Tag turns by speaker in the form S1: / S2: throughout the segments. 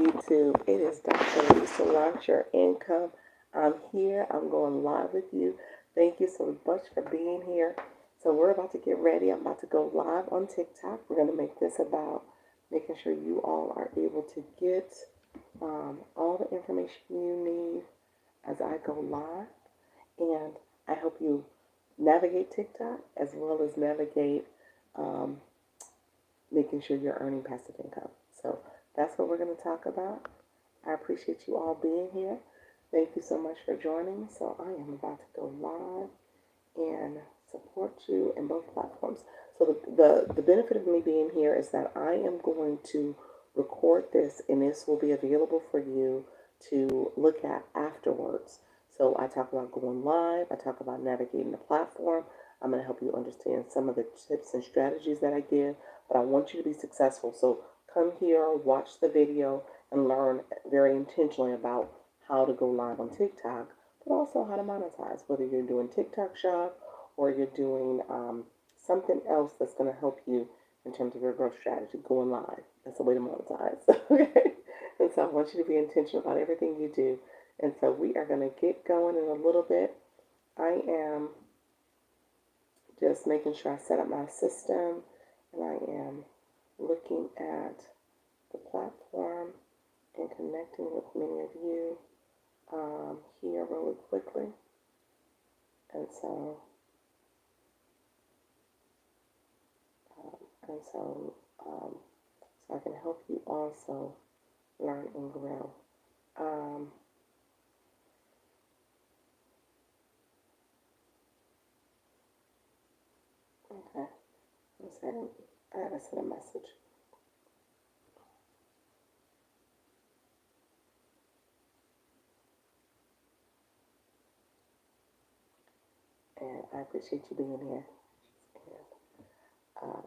S1: YouTube? It is Dr. Lisa Launch Your Income. I'm here. I'm going live with you. Thank you so much for being here. So we're about to get ready. I'm about to go live on TikTok. We're going to make this about making sure you all are able to get all the information you need as I go live. And I hope you navigate TikTok as well as navigate making sure you're earning passive income. So that's what we're going to talk about. I appreciate you all being here. Thank you so much for joining. So I am about to go live and support you in both platforms. So the benefit of me being here is that I am going to record this, and this will be available for you to look at afterwards. So I talk about going live. I talk about navigating the platform. I'm going to help you understand some of the tips and strategies that I give, but I want you to be successful. So come here, watch the video, and learn very intentionally about how to go live on TikTok, but also how to monetize, whether you're doing TikTok shop or you're doing something else that's going to help you in terms of your growth strategy. Going live, that's the way to monetize. Okay? And so I want you to be intentional about everything you do. And so we are going to get going in a little bit. I am just making sure I set up my system, and I am looking at the platform and connecting with many of you here really quickly. And so so I can help you also learn and grow. Okay, let's see. I gotta send a message. And I appreciate you being here. And,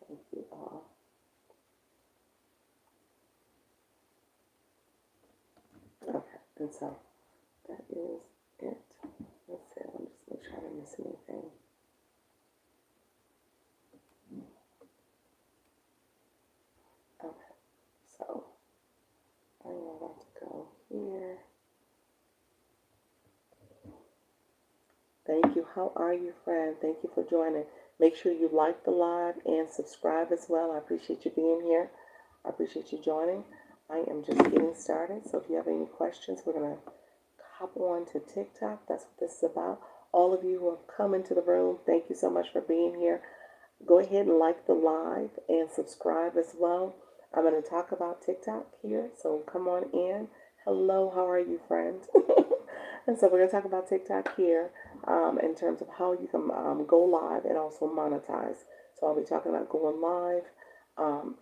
S1: thank you all. Okay, and so that is it. Let's see, I'm just gonna try to miss anything. Okay, so I am about to go here. Thank you. How are you, friend? Thank you for joining. Make sure you like the live and subscribe as well. I appreciate you being here. I appreciate you joining. I am just getting started. So if you have any questions, we're going to hop on to TikTok. That's what this is about. All of you who have come into the room, thank you so much for being here. Go ahead and like the live and subscribe as well. I'm going to talk about TikTok here. So come on in. Hello, how are you, friend? And so we're going to talk about TikTok here in terms of how you can go live and also monetize. So I'll be talking about going live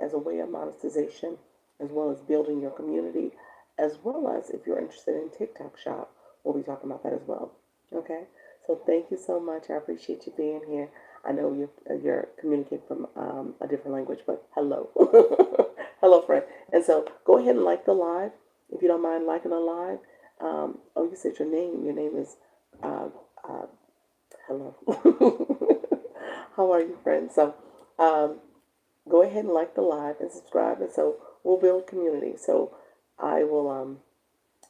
S1: as a way of monetization, as well as building your community, as well as if you're interested in TikTok shop, we'll be talking about that as well. Okay? So thank you so much. I appreciate you being here. I know you're communicating from a different language, but hello. Hello, friend. And so go ahead and like the live. If you don't mind liking the live. Oh, you said your name. Your name is, hello. How are you, friend? So go ahead and like the live and subscribe. And so we'll build community. So I will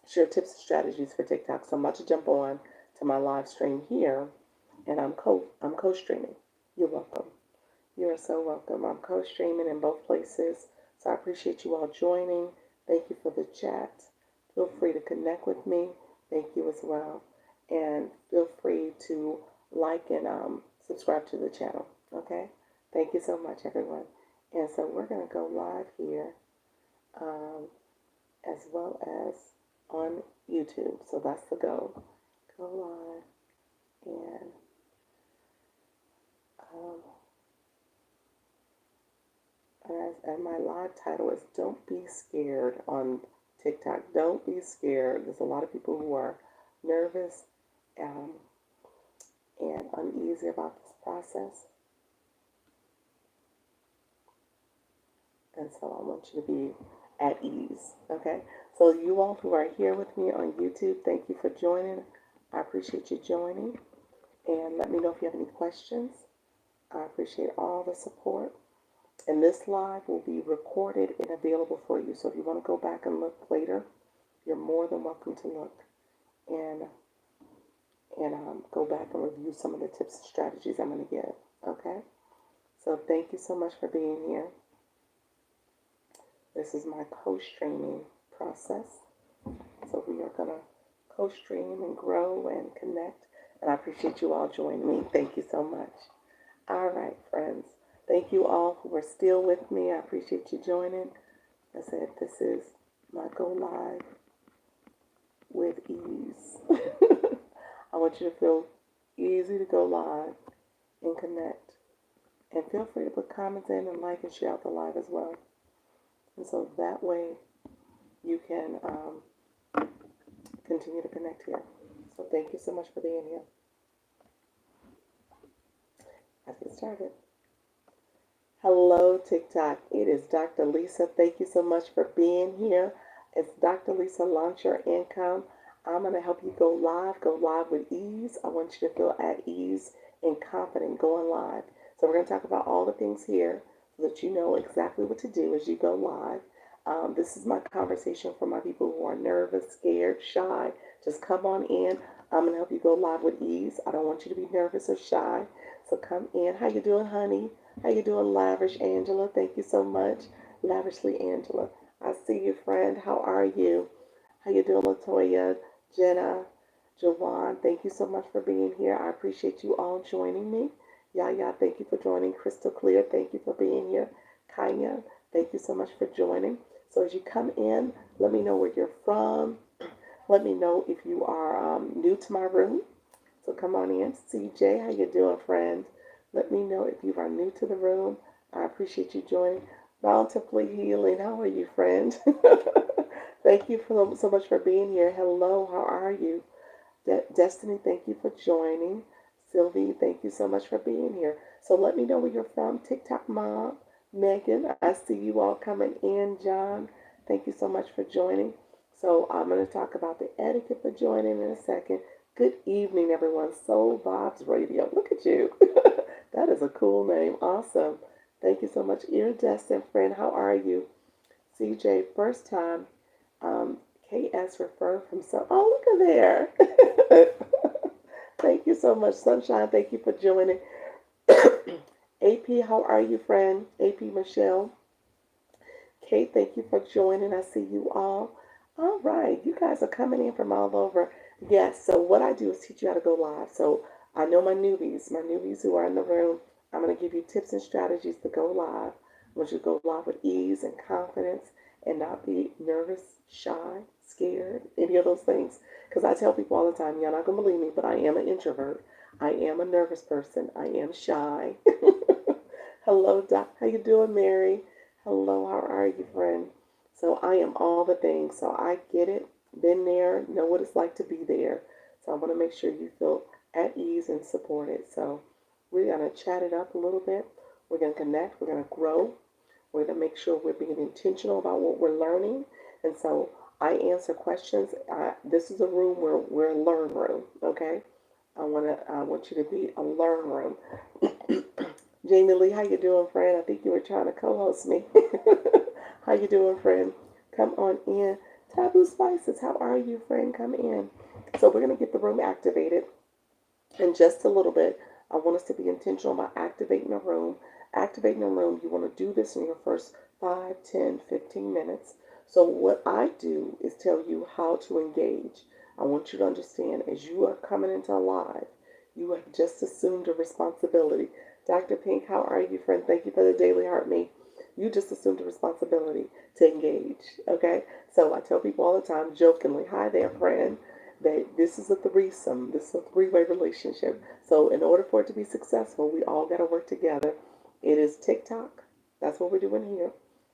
S1: share tips and strategies for TikTok. So I'm about to jump on to my live stream here, and I'm co-streaming. You're welcome. You are so welcome. I'm co-streaming in both places. So I appreciate you all joining. Thank you for the chat. Feel free to connect with me. Thank you as well. And feel free to like and subscribe to the channel. Okay? Thank you so much, everyone. And so we're going to go live here as well as on YouTube. So that's the goal. Go live and my live title is Don't Be Scared on TikTok. Don't be scared. There's a lot of people who are nervous and uneasy about this process. And so I want you to be at ease, okay? So you all who are here with me on YouTube, thank you for joining. I appreciate you joining. And let me know if you have any questions. I appreciate all the support. And this live will be recorded and available for you. So if you want to go back and look later, you're more than welcome to look and go back and review some of the tips and strategies I'm going to give. Okay? So thank you so much for being here. This is my co-streaming process. So we are going to co-stream and grow and connect. And I appreciate you all joining me. Thank you so much. All right, friends. Thank you all who are still with me. I appreciate you joining. I said this is my go live with ease. I want you to feel easy to go live and connect. And feel free to put comments in and like and share out the live as well. And so that way you can continue to connect here. So thank you so much for being here. Let's get started. Hello, TikTok. It is Dr. Lisa. Thank you so much for being here. It's Dr. Lisa. Launch Your Income. I'm going to help you go live with ease. I want you to feel at ease and confident going live. So we're going to talk about all the things here so that you know exactly what to do as you go live. This is my conversation for my people who are nervous, scared, shy. Just come on in. I'm going to help you go live with ease. I don't want you to be nervous or shy. So come in. How you doing, honey? How you doing, Lavish Angela? Thank you so much, Lavishly Angela. I see you, friend. How are you? How you doing, Latoya, Jenna, Jawan? Thank you so much for being here. I appreciate you all joining me. Yaya, thank you for joining. Crystal Clear, thank you for being here. Kanya, thank you so much for joining. So as you come in, let me know where you're from. Let me know if you are new to my room. So come on in. CJ, how you doing, friend? Let me know if you are new to the room. I appreciate you joining. Bountifully Healing, how are you, friend? Thank you so much for being here. Hello, how are you? Destiny, thank you for joining. Sylvie, thank you so much for being here. So let me know where you're from. TikTok Mom, Megan, I see you all coming in. John, thank you so much for joining. So I'm going to talk about the etiquette for joining in a second. Good evening, everyone. Soul Vibes Radio. Look at you. That is a cool name. Awesome. Thank you so much. Iridescent friend, how are you? CJ, first time. KS referred from some. Oh, look at there. Thank you so much, Sunshine. Thank you for joining. AP, how are you, friend? AP Michelle. Kate, thank you for joining. I see you all. All right. You guys are coming in from all over. Yes. So what I do is teach you how to go live. So I know my newbies who are in the room. I'm going to give you tips and strategies to go live. I want you to go live with ease and confidence and not be nervous, shy, scared, any of those things. Because I tell people all the time, you're not going to believe me, but I am an introvert. I am a nervous person. I am shy. Hello, Doc. How you doing, Mary? Hello, how are you, friend? So I am all the things. So I get it, been there, know what it's like to be there. So I want to make sure you feel at ease and supported. So we're going to chat it up a little bit. We're going to connect. We're going to grow. We're going to make sure we're being intentional about what we're learning. And so I answer questions. This is a room where we're a learn room, okay? I want you to be a learn room. Jamie Lee, how you doing, friend? I think you were trying to co-host me. How you doing, friend? Come on in. Taboo Spices, how are you, friend? Come in. So we're going to get the room activated in just a little bit. I want us to be intentional about activating the room. Activating the room, you want to do this in your first 5, 10, 15 minutes. So what I do is tell you how to engage. I want you to understand as you are coming into live, you have just assumed a responsibility. Dr. Pink, how are you, friend? Thank you for the daily heart me. You just assumed a responsibility to engage, okay? So I tell people all the time, jokingly, hi there, friend, that this is a threesome. This is a three-way relationship. So in order for it to be successful, we all got to work together. It is TikTok. That's what we're doing here.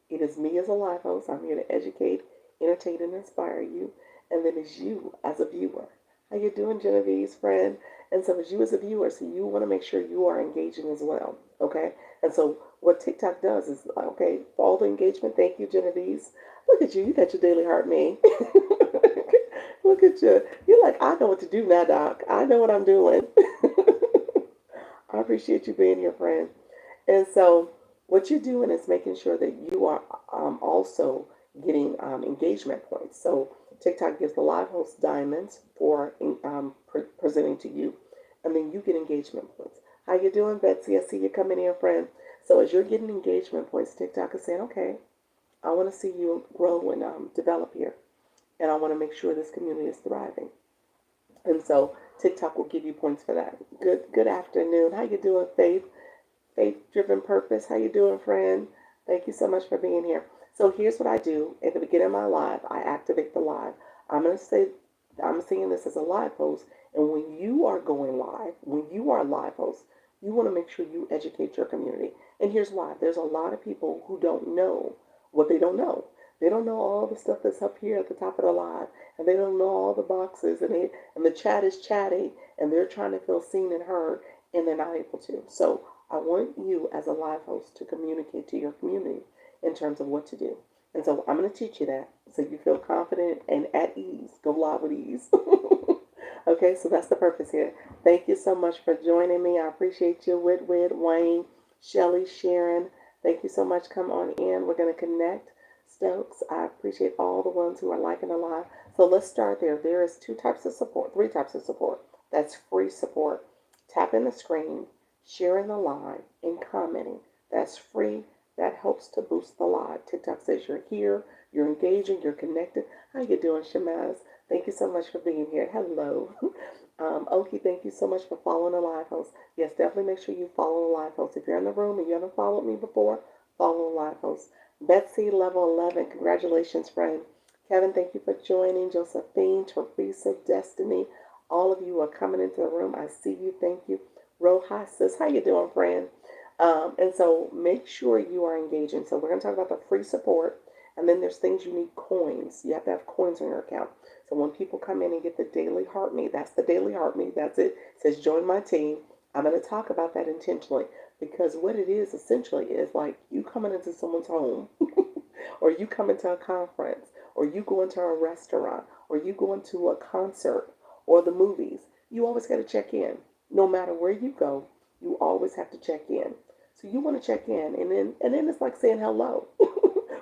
S1: It is me as a live host. I'm here to educate, entertain, and inspire you. And then it's you as a viewer. How you doing, Genevieve's friend? And so as you as a viewer, so you want to make sure you are engaging as well, okay? And so what TikTok does is, okay, for all the engagement, thank you, Genevieve. Look at you, you got your daily heart me. Look at you. You're like, I know what to do now, Doc. I know what I'm doing. I appreciate you being here, friend. And so, what you're doing is making sure that you are also getting engagement points. So, TikTok gives the live host diamonds for presenting to you, and then you get engagement points. How you doing, Betsy? I see you coming in, friend. So, as you're getting engagement points, TikTok is saying, "Okay, I want to see you grow and develop here, and I want to make sure this community is thriving." And so, TikTok will give you points for that. Good afternoon. How you doing, Faith? Faith-driven purpose. How you doing, friend? Thank you so much for being here. So here's what I do at the beginning of my live. I activate the live. I'm gonna say I'm seeing this as a live post, and when you are going live, when you are a live host, you want to make sure you educate your community. And here's why: there's a lot of people who don't know what they don't know. They don't know all the stuff that's up here at the top of the live, and they don't know all the boxes, and the chat is chatting, and they're trying to feel seen and heard, and they're not able to. So I want you as a live host to communicate to your community in terms of what to do. And so I'm going to teach you that so you feel confident and at ease. Go live with ease. Okay, so that's the purpose here. Thank you so much for joining me. I appreciate you, Whitwid, Wayne, Shelly, Sharon. Thank you so much. Come on in. We're going to connect. Stokes, I appreciate all the ones who are liking the live. So let's start there. There is three types of support. That's free support. Tap in the screen, sharing the live, and commenting. That's free. That helps to boost the live. TikTok says you're here, you're engaging, you're connected. How you doing, Shamaz? Thank you so much for being here. Hello. Oki, thank you so much for following the live host. Yes, definitely make sure you follow the live host. If you're in the room and you haven't followed me before, follow the live host. Betsy, level 11, congratulations, friend. Kevin, thank you for joining. Josephine, Teresa, Destiny, all of you are coming into the room. I see you. Thank you. Rojas says, how you doing, friend? And so make sure you are engaging. So we're going to talk about the free support. And then there's things you need coins. You have to have coins on your account. So when people come in and get the daily heart me, that's the daily heart me. That's it. It says join my team. I'm going to talk about that intentionally because what it is essentially is like you coming into someone's home or you come into a conference or you go into a restaurant or you go into a concert or the movies. You always got to check in. No matter where you go, you always have to check in. So you want to check in, and then it's like saying hello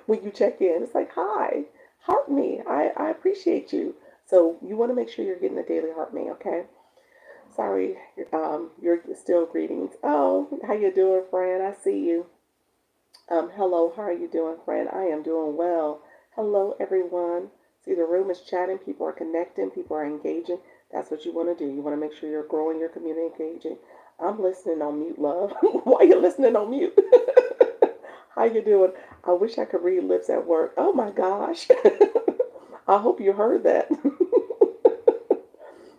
S1: when you check in. It's like, hi, heart me. I appreciate you. So you want to make sure you're getting the daily heart me, okay? Sorry, you're still greetings. Oh, how you doing, friend? I see you. Hello, how are you doing, friend? I am doing well. Hello, everyone. See, the room is chatting. People are connecting. People are engaging. That's what you want to do. You want to make sure you're growing your community, engaging. I'm listening on mute, love. Why are you listening on mute? How you doing? I wish I could read lips at work. Oh my gosh. I hope you heard that.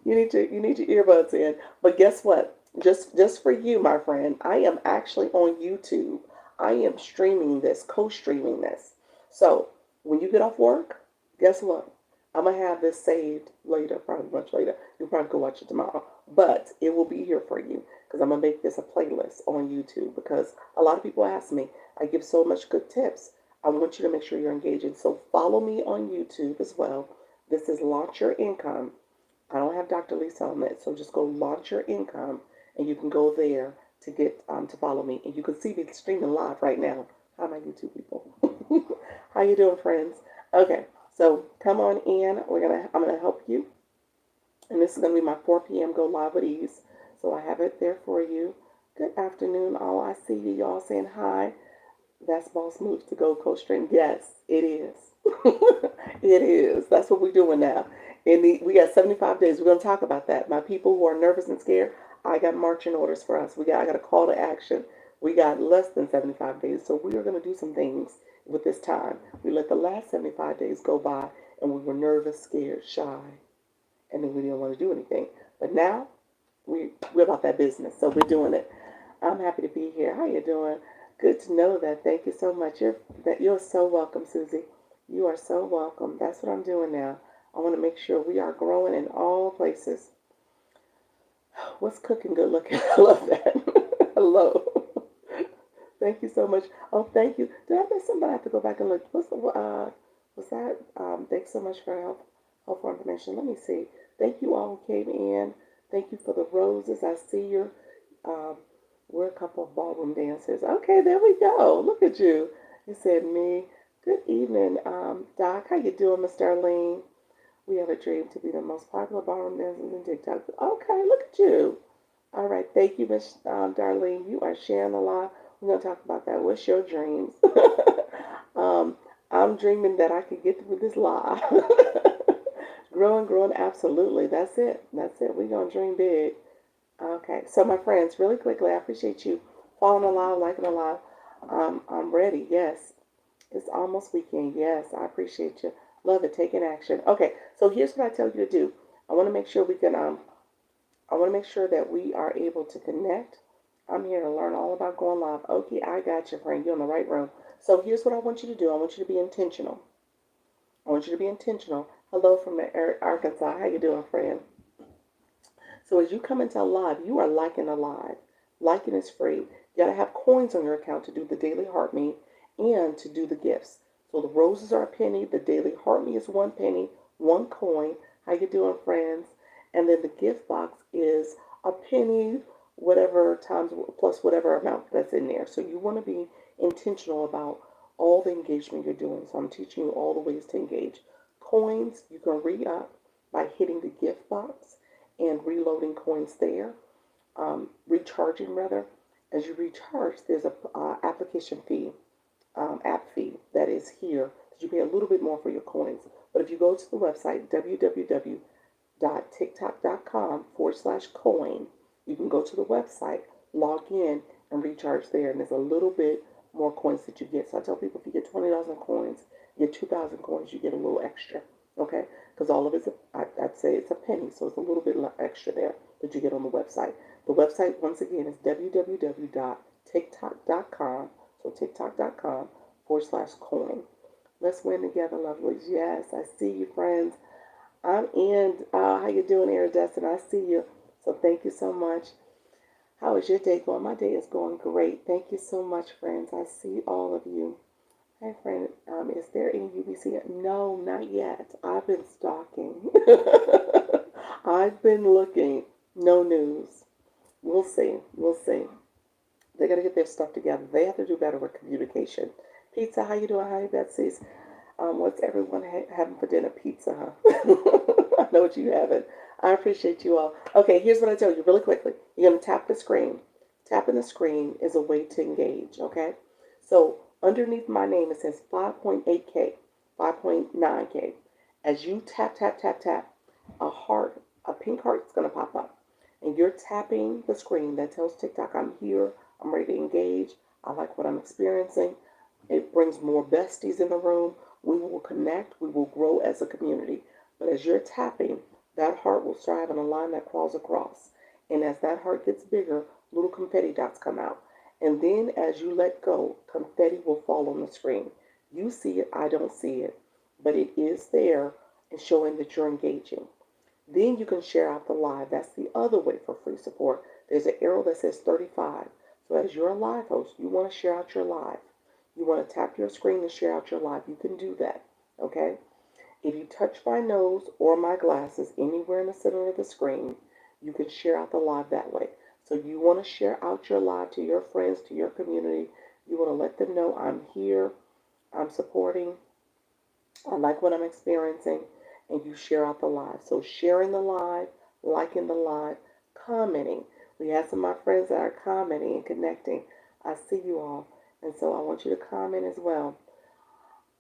S1: You need your earbuds in. But guess what? Just for you, my friend, I am actually on YouTube. I am streaming this, co-streaming this. So when you get off work, guess what? I'm gonna have this saved later, probably much later. You'll probably go watch it tomorrow. But it will be here for you because I'm gonna make this a playlist on YouTube because a lot of people ask me. I give so much good tips. I want you to make sure you're engaging. So follow me on YouTube as well. This is Launch Your Income. I don't have Dr. Lisa on that, so just go Launch Your Income, and you can go there to get to follow me, and you can see me streaming live right now. Hi, my YouTube people. How you doing, friends? Okay, so come on in. I'm gonna help you, and this is gonna be my 4 p.m. Go Live with Ease. So I have it there for you. Good afternoon, all. I see you, y'all saying hi. That's Boss Moves to Go Co-Stream. Yes, it is. It is. That's what we're doing now. We got 75 days. We're going to talk about that. My people who are nervous and scared, I got marching orders for us. I got a call to action. We got less than 75 days. So we are going to do some things with this time. We let the last 75 days go by and we were nervous, scared, shy, and then we didn't want to do anything. But now we're about that business. So we're doing it. I'm happy to be here. How you doing? Good to know that. Thank you so much. You're so welcome, Susie. You are so welcome. That's what I'm doing now. I want to make sure we are growing in all places. What's cooking good looking? I love that. Hello. Thank you so much. Oh, thank you. Did I miss somebody? I have to go back and look. Was that? Thanks so much for helpful information. Let me see. Thank you all who came in. Thank you for the roses. I see you. Um, we're a couple of ballroom dancers. Okay, there we go. Look at you. You said me. Good evening, Doc. How you doing, Miss Darlene? We have a dream to be the most popular ballroom dancers in TikTok. Okay, look at you. All right, thank you, Miss Darlene. You are sharing a lot. We're gonna talk about that. What's your dreams? um, I'm dreaming that I could get through this live. Growing, growing, absolutely. That's it. That's it. We're gonna dream big. Okay, so my friends, really quickly, I appreciate you following along, liking along. I'm ready. Yes, it's almost weekend. Yes, I appreciate you. Love it. Taking action. Okay, so here's what I tell you to do. I want to make sure we can. I want to make sure that we are able to connect. I'm here to learn all about going live. Okay, I got you, friend. You're in the right room. So here's what I want you to do. I want you to be intentional. I want you to be intentional. Hello from Arkansas. How you doing, friend? So as you come into live, you are liking a live. Liking is free. You got to have coins on your account to do the daily heart me and to do the gifts. So the roses are a penny. The daily heart me is 1 penny, 1 coin. How you doing, friends? And then the gift box is a penny, whatever times plus whatever amount that's in there. So you want to be intentional about all the engagement you're doing. So I'm teaching you all the ways to engage. Coins you can re-up by hitting the gift box and reloading coins there, recharging rather. As you recharge, there's a application fee, app fee that is here. You pay a little bit more for your coins. But if you go to the website www.tiktok.com/coin, you can go to the website, log in, and recharge there. And there's a little bit more coins that you get. So I tell people if you get 20,000 coins, you get 2,000 coins, you get a little extra. Okay? Because all of it's, I'd say it's a penny. So it's a little bit extra there that you get on the website. The website, once again, is www.tiktok.com. So tiktok.com/coin. Let's win together, lovelies. Yes, I see you, friends. I'm in. How you doing, Iridescent? I see you. So thank you so much. How is your day going? My day is going great. Thank you so much, friends. I see all of you. Hey, friend. Is there any UBC? No, not yet. I've been stalking. I've been looking. No news. We'll see. We'll see. They got to get their stuff together. They have to do better with communication. Pizza, how you doing? Hi, Betsy's. What's everyone having for dinner? Pizza, huh? I know what you having. I appreciate you all. Okay, here's what I tell you really quickly. You're going to tap the screen. Tapping the screen is a way to engage, okay? So underneath my name, it says 5.8K, 5.9K. As you tap, tap, tap, tap, a heart, a pink heart is going to pop up. And you're tapping the screen that tells TikTok, I'm here, I'm ready to engage, I like what I'm experiencing. It brings more besties in the room. We will connect, we will grow as a community. But as you're tapping, that heart will strive in a line that crawls across. And as that heart gets bigger, little confetti dots come out. And then as you let go, confetti will fall on the screen. You see it, I don't see it. But it is there and showing that you're engaging. Then you can share out the live. That's the other way for free support. There's an arrow that says 35. So as you're a live host, you want to share out your live. You want to tap your screen and share out your live. You can do that, okay? If you touch my nose or my glasses anywhere in the center of the screen, you can share out the live that way. So you want to share out your live to your friends, to your community. You want to let them know I'm here, I'm supporting, I like what I'm experiencing, and you share out the live. So sharing the live, liking the live, commenting. We have some of my friends that are commenting and connecting. I see you all. And so I want you to comment as well.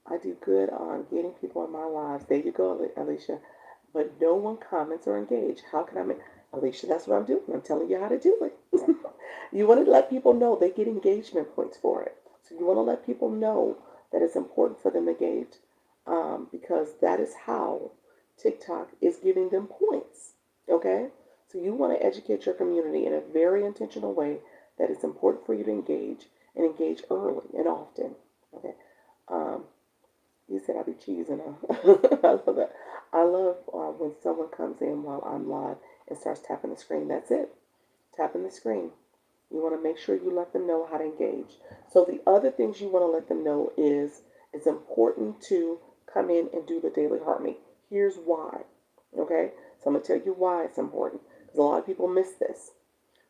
S1: I do good on getting people in my lives. There you go, Alicia. But no one comments or engage. How can I make... Alicia, that's what I'm doing. I'm telling you how to do it. You want to let people know they get engagement points for it. So you want to let people know that it's important for them to engage, because that is how TikTok is giving them points. Okay? So you want to educate your community in a very intentional way that it's important for you to engage and engage early and often. Okay? You said I'd be cheesing, huh? I love that. I love when someone comes in while I'm live and starts tapping the screen. That's it. Tapping the screen. You want to make sure you let them know how to engage. So the other things you want to let them know is it's important to come in and do the daily heart rate. Here's why. Okay? So I'm going to tell you why it's important. Because a lot of people miss this.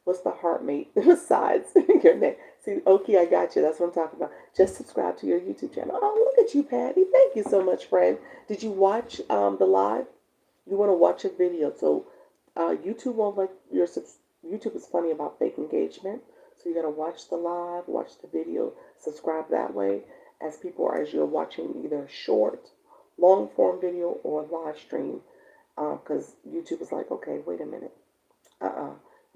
S1: What's the heart rate besides your name? See, okay, I got you. That's what I'm talking about. Just subscribe to your YouTube channel. Oh, look at you, Patty. Thank you so much, friend. Did you watch the live? You want to watch a video. So YouTube won't let your YouTube is funny about fake engagement. So you got to watch the live, watch the video, subscribe that way as you're watching either a short, long form video or a live stream. Because YouTube is like, okay, wait a minute.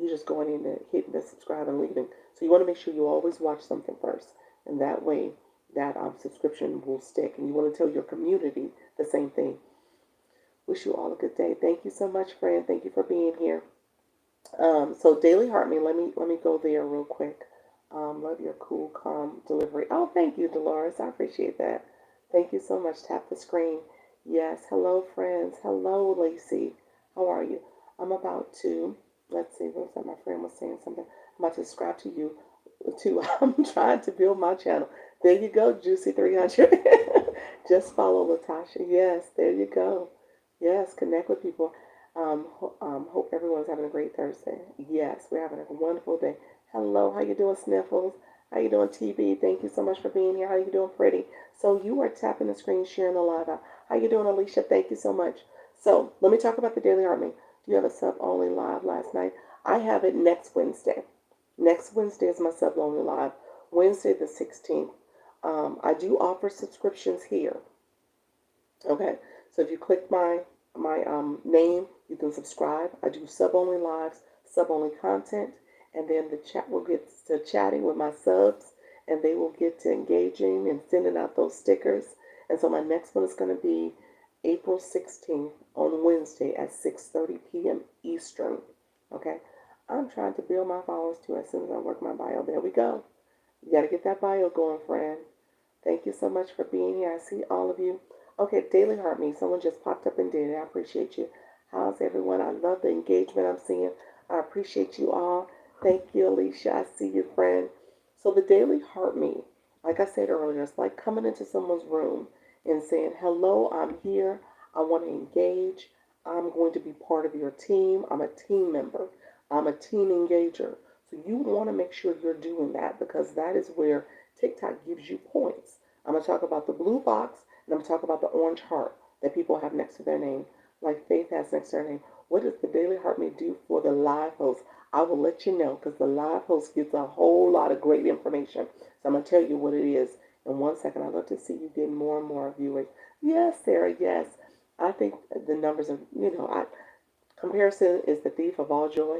S1: You're just going in and hitting the subscribe and leaving. So you want to make sure you always watch something first. And that way that subscription will stick. And you want to tell your community the same thing. Wish you all a good day. Thank you so much, friend. Thank you for being here. So daily heart rate. Let me go there real quick. Love your cool, calm delivery. Oh, thank you, Dolores. I appreciate that. Thank you so much. Tap the screen. Yes. Hello, friends. Hello, Lacey. How are you? I'm about to, let's see, what was that? My friend was saying something. I'm about to subscribe to you too. I'm trying to build my channel. There you go, Juicy 300. Just follow Latasha. Yes, there you go. Yes, connect with people. Hope everyone's having a great Thursday. Yes, we're having a wonderful day. Hello, how you doing, Sniffles? How you doing, TB? Thank you so much for being here. How you doing, Pretty? So you are tapping the screen, sharing the live out. How you doing, Alicia? Thank you so much. So let me talk about the Daily Harmony. Do you have a sub-only live last night? I have it next Wednesday. Next Wednesday is my sub-only live. Wednesday the 16th. I do offer subscriptions here. Okay, so if you click my name, you can subscribe. I do sub-only lives, sub-only content, and then the chat will get to chatting with my subs, and they will get to engaging and sending out those stickers. And so my next one is going to be April 16th on Wednesday at 6:30 p.m. Eastern. Okay, I'm trying to build my followers too. As soon as I work my bio, there we go. You got to get that bio going, friend. Thank you so much for being here. I see all of you. Okay, Daily Heart Me. Someone just popped up and did it. I appreciate you. How's everyone? I love the engagement I'm seeing. I appreciate you all. Thank you, Alicia. I see you, friend. So the Daily Heart Me, like I said earlier, it's like coming into someone's room and saying, hello, I'm here. I want to engage. I'm going to be part of your team. I'm a team member. I'm a team engager. So you want to make sure you're doing that because that is where TikTok gives you points. I'm going to talk about the blue box and I'm going to talk about the orange heart that people have next to their name, like Faith has next to her name. What does the Daily Heart Me do for the live host? I will let you know because the live host gives a whole lot of great information. So I'm going to tell you what it is in 1 second. I'd love to see you getting more and more viewers. Yes, Sarah, yes. I think the numbers are, comparison is the thief of all joy.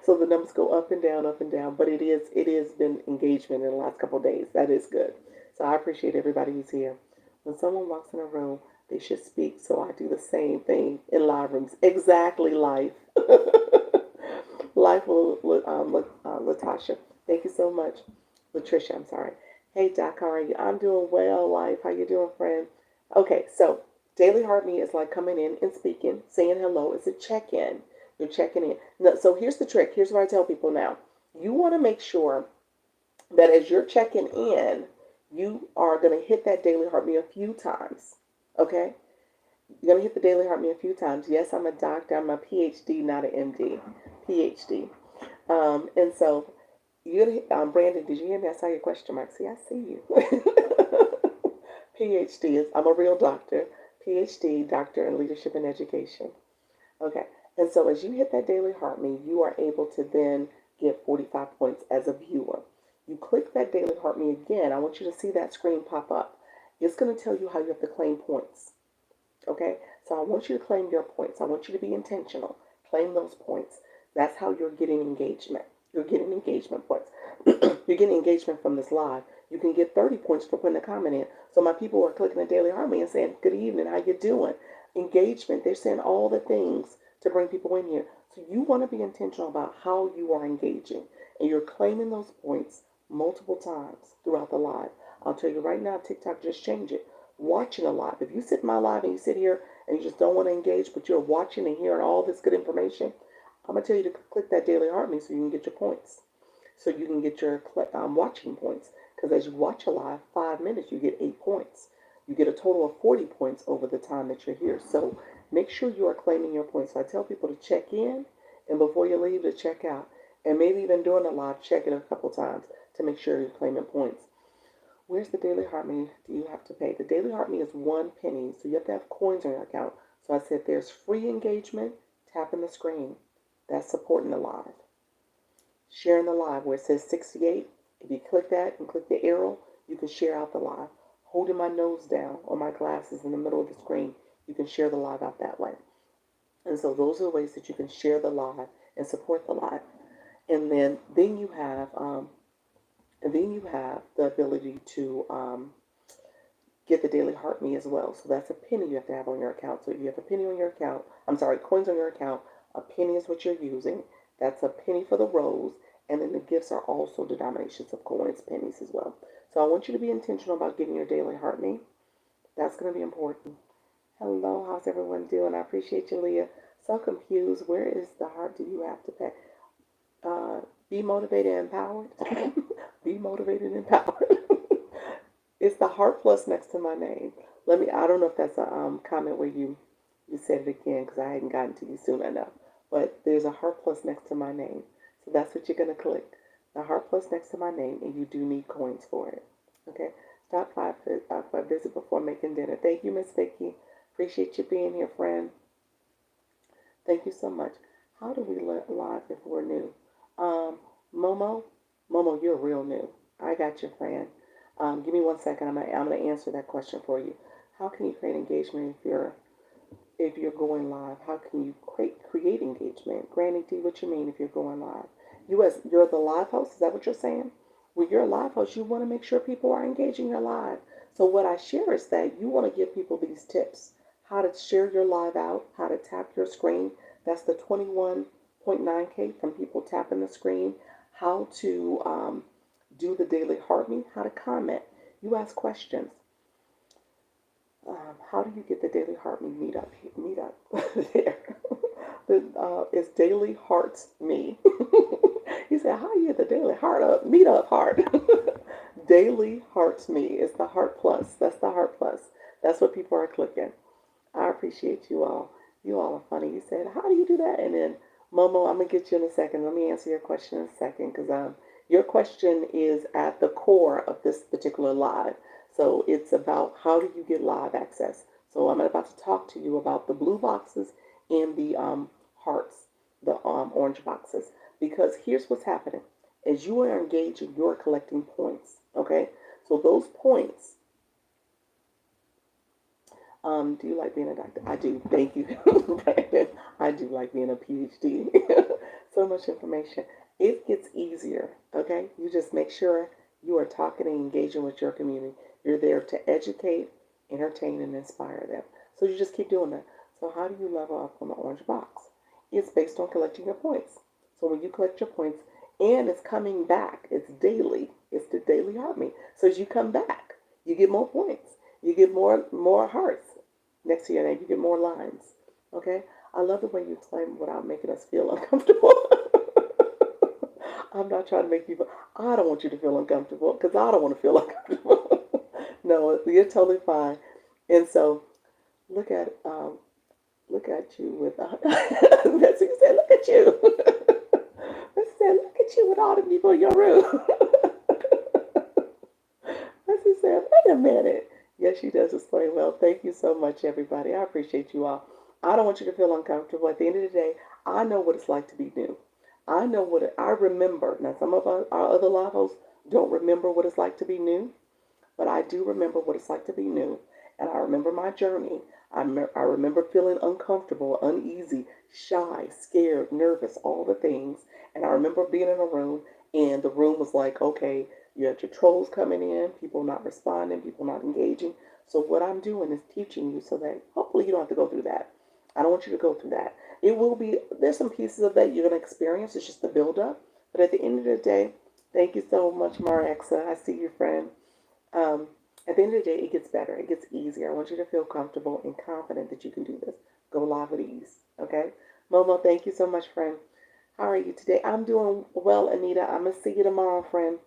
S1: So the numbers go up and down, but it is been engagement in the last couple of days. That is good. So I appreciate everybody who's here. When someone walks in a room, they should speak. So I do the same thing in live rooms. Exactly, life. Life will, Latasha. Thank you so much. Latricia, I'm sorry. Hey, Doc, how are you? I'm doing well, Life. How you doing, friend? Okay, so Daily Heart Me is like coming in and speaking, saying hello. It's a check-in. You're checking in. Now, so here's the trick. Here's what I tell people now. You want to make sure that as you're checking in, you are going to hit that Daily Heart Me a few times. Okay? You're going to hit the Daily Heart Me a few times. Yes, I'm a doctor. I'm a PhD, not an MD. PhD. And so, you're gonna, Brandon, did you hear me? I saw your question mark. See, I see you. PhD is, I'm a real doctor. PhD, Doctor in Leadership and Education. Okay, and so as you hit that Daily Heart Me, you are able to then get 45 points as a viewer. You click that Daily Heart Me again. I want you to see that screen pop up. It's going to tell you how you have to claim points. Okay, so I want you to claim your points. I want you to be intentional. Claim those points. That's how you're getting engagement. You're getting engagement points. You're getting engagement from this live. You can get 30 points for putting a comment in. So my people are clicking the Daily Heart Me and saying, good evening, how you doing? Engagement. They're saying all the things to bring people in here. So you want to be intentional about how you are engaging. And you're claiming those points multiple times throughout the live. I'll tell you right now, TikTok just changed it. watching a live. If you sit in my live and you sit here and you just don't want to engage, but you're watching and hearing all this good information, I'm going to tell you to click that daily heart me so you can get your points. So you can get your watching points. Because as you watch a live, 5 minutes, you get 8 points. You get a total of 40 points over the time that you're here. So make sure you are claiming your points. So I tell people to check in, and before you leave, to check out. And maybe even during the live, check it a couple times to make sure you're claiming points. Where's the daily heart me? Do you have to pay? The daily heart me is 1 penny. So you have to have coins on your account. So I said there's free engagement, tapping the screen. That's supporting the live. Sharing the live where it says 68. If you click that and click the arrow, you can share out the live. Holding my nose down or my glasses in the middle of the screen, you can share the live out that way. And so those are the ways that you can share the live and support the live. And then you have the ability to get the daily heart me as well. So that's a penny you have to have on your account. So if you have a penny on your account, coins on your account, a penny is what you're using. That's a penny for the rows. And then the gifts are also denominations of coins, pennies as well. So I want you to be intentional about getting your daily heart me. That's going to be important. Hello, how's everyone doing? I appreciate you, Leah. So confused. Where is the heart do you have to pay? Be motivated and empowered. Be motivated and empowered. It's the heart plus next to my name. I don't know if that's a comment where you said it again because I hadn't gotten to you soon enough. But there's a heart plus next to my name. So that's what you're going to click. The heart plus next to my name, and you do need coins for it. Okay? Stop by for a visit before making dinner. Thank you, Miss Vicky. Appreciate you being here, friend. Thank you so much. How do we live if we're new? Momo, you're real new. I got you, friend. Give me 1 second. I'm gonna answer that question for you. How can you create engagement if you're going live? How can you create engagement? Granny D, what you mean if you're going live? You're the live host. Is that what you're saying? When you're a live host, you want to make sure people are engaging your live. So what I share is that you want to give people these tips: how to share your live out, how to tap your screen. That's the 21.9K from people tapping the screen. How to do the daily heart me, how to comment. You ask questions. How do you get the daily heart me meetup there? It's daily hearts me. He said, how do you get the daily meetup heart? Daily hearts me. It's the heart plus. That's the heart plus. That's what people are clicking. I appreciate you all. You all are funny. You said, how do you do that? And then Momo, I'm gonna get you in a second. Let me answer your question in a second because your question is at the core of this particular live. So it's about how do you get live access. So I'm about to talk to you about the blue boxes and the hearts, the orange boxes. Because here's what's happening. As you are engaging, you're collecting points. Okay? So those points, do you like being a doctor? I do. Thank you, Brandon. I do like being a PhD. So much information. It gets easier, okay? You just make sure you are talking and engaging with your community. You're there to educate, entertain, and inspire them. So you just keep doing that. So how do you level up on the orange box? It's based on collecting your points. So when you collect your points, and it's coming back, it's daily. It's the daily heart me. So as you come back, you get more points. You get more hearts next to your name. You get more lines. Okay? I love the way you explain without making us feel uncomfortable. I'm not trying to make people, I don't want you to feel uncomfortable because I don't want to feel uncomfortable. No, you're totally fine. And so look at you with Betsy said, look at you. Betsy said, look at you with all the people in your room. Betsy said, wait a minute. Yes, she does explain well. Thank you so much, everybody. I appreciate you all. I don't want you to feel uncomfortable. At the end of the day, I know what it's like to be new. I know I remember. Now, some of our other live hosts don't remember what it's like to be new, but I do remember what it's like to be new. And I remember my journey. I remember feeling uncomfortable, uneasy, shy, scared, nervous, all the things. And I remember being in a room, and the room was like, okay, you had your trolls coming in, people not responding, people not engaging. So what I'm doing is teaching you so that hopefully you don't have to go through that. I don't want you to go through that. It will be, there's some pieces of that you're going to experience. It's just the build up. But at the end of the day, thank you so much, Marexa. I see you, friend. At the end of the day, it gets better. It gets easier. I want you to feel comfortable and confident that you can do this. Go live with ease. Okay? Momo, thank you so much, friend. How are you today? I'm doing well, Anita. I'm going to see you tomorrow, friend.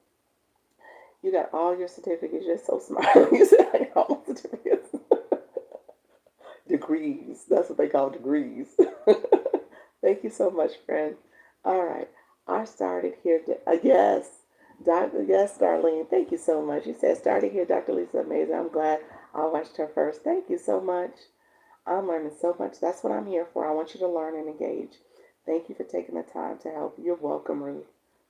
S1: You got all your certificates. You're so smart. You said I got all my certificates. Degrees. That's what they call degrees. Thank you so much, friend. All right. I started here. Yes. Yes, Darlene. Thank you so much. You said started here, Dr. Lisa. Amazing. I'm glad I watched her first. Thank you so much. I'm learning so much. That's what I'm here for. I want you to learn and engage. Thank you for taking the time to help. You're welcome, Ruth.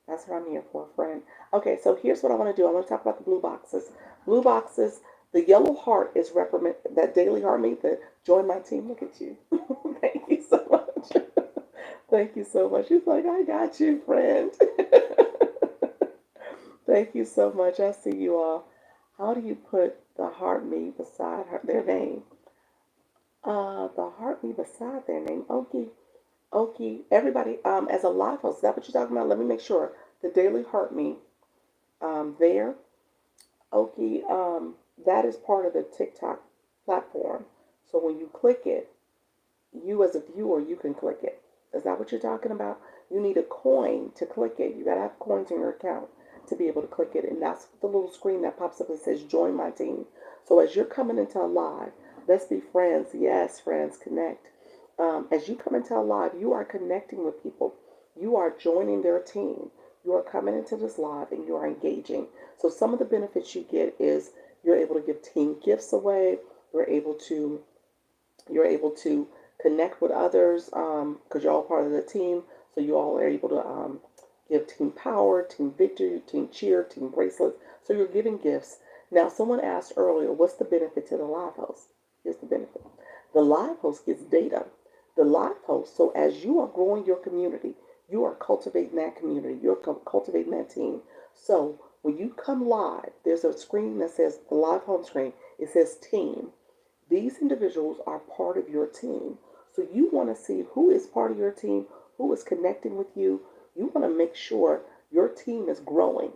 S1: That's what I'm here for, friend. Okay, so here's what I want to do. I want to talk about the blue boxes. Blue boxes, the yellow heart is represent that daily heart meet that join my team. Look at you. Thank you so much. Thank you so much. She's like, I got you, friend. Thank you so much. I see you all. How do you put the heart meet beside their name? The heart meet beside their name. Okay. Okay. Everybody, as a live host, is that what you're talking about? Let me make sure. The daily heart meet there. Okay. That is part of the TikTok platform. So when you click it, you as a viewer, you can click it. Is that what you're talking about? You need a coin to click it. You gotta have coins in your account to be able to click it. And that's the little screen that pops up that says join my team. So as you're coming into a live, let's be friends. Yes, friends, connect. As you come into a live, you are connecting with people. You are joining their team. You are coming into this live and you are engaging. So some of the benefits you get is you're able to give team gifts away. You're able to connect with others because you're all part of the team. So you all are able to give team power, team victory, team cheer, team bracelets. So you're giving gifts. Now, someone asked earlier, what's the benefit to the live host? Here's the benefit. The live host gets data. The live host, so as you are growing your community, you are cultivating that community. You're cultivating that team. So when you come live, there's a screen that says the live home screen. It says team. These individuals are part of your team. So you want to see who is part of your team, who is connecting with you. You want to make sure your team is growing.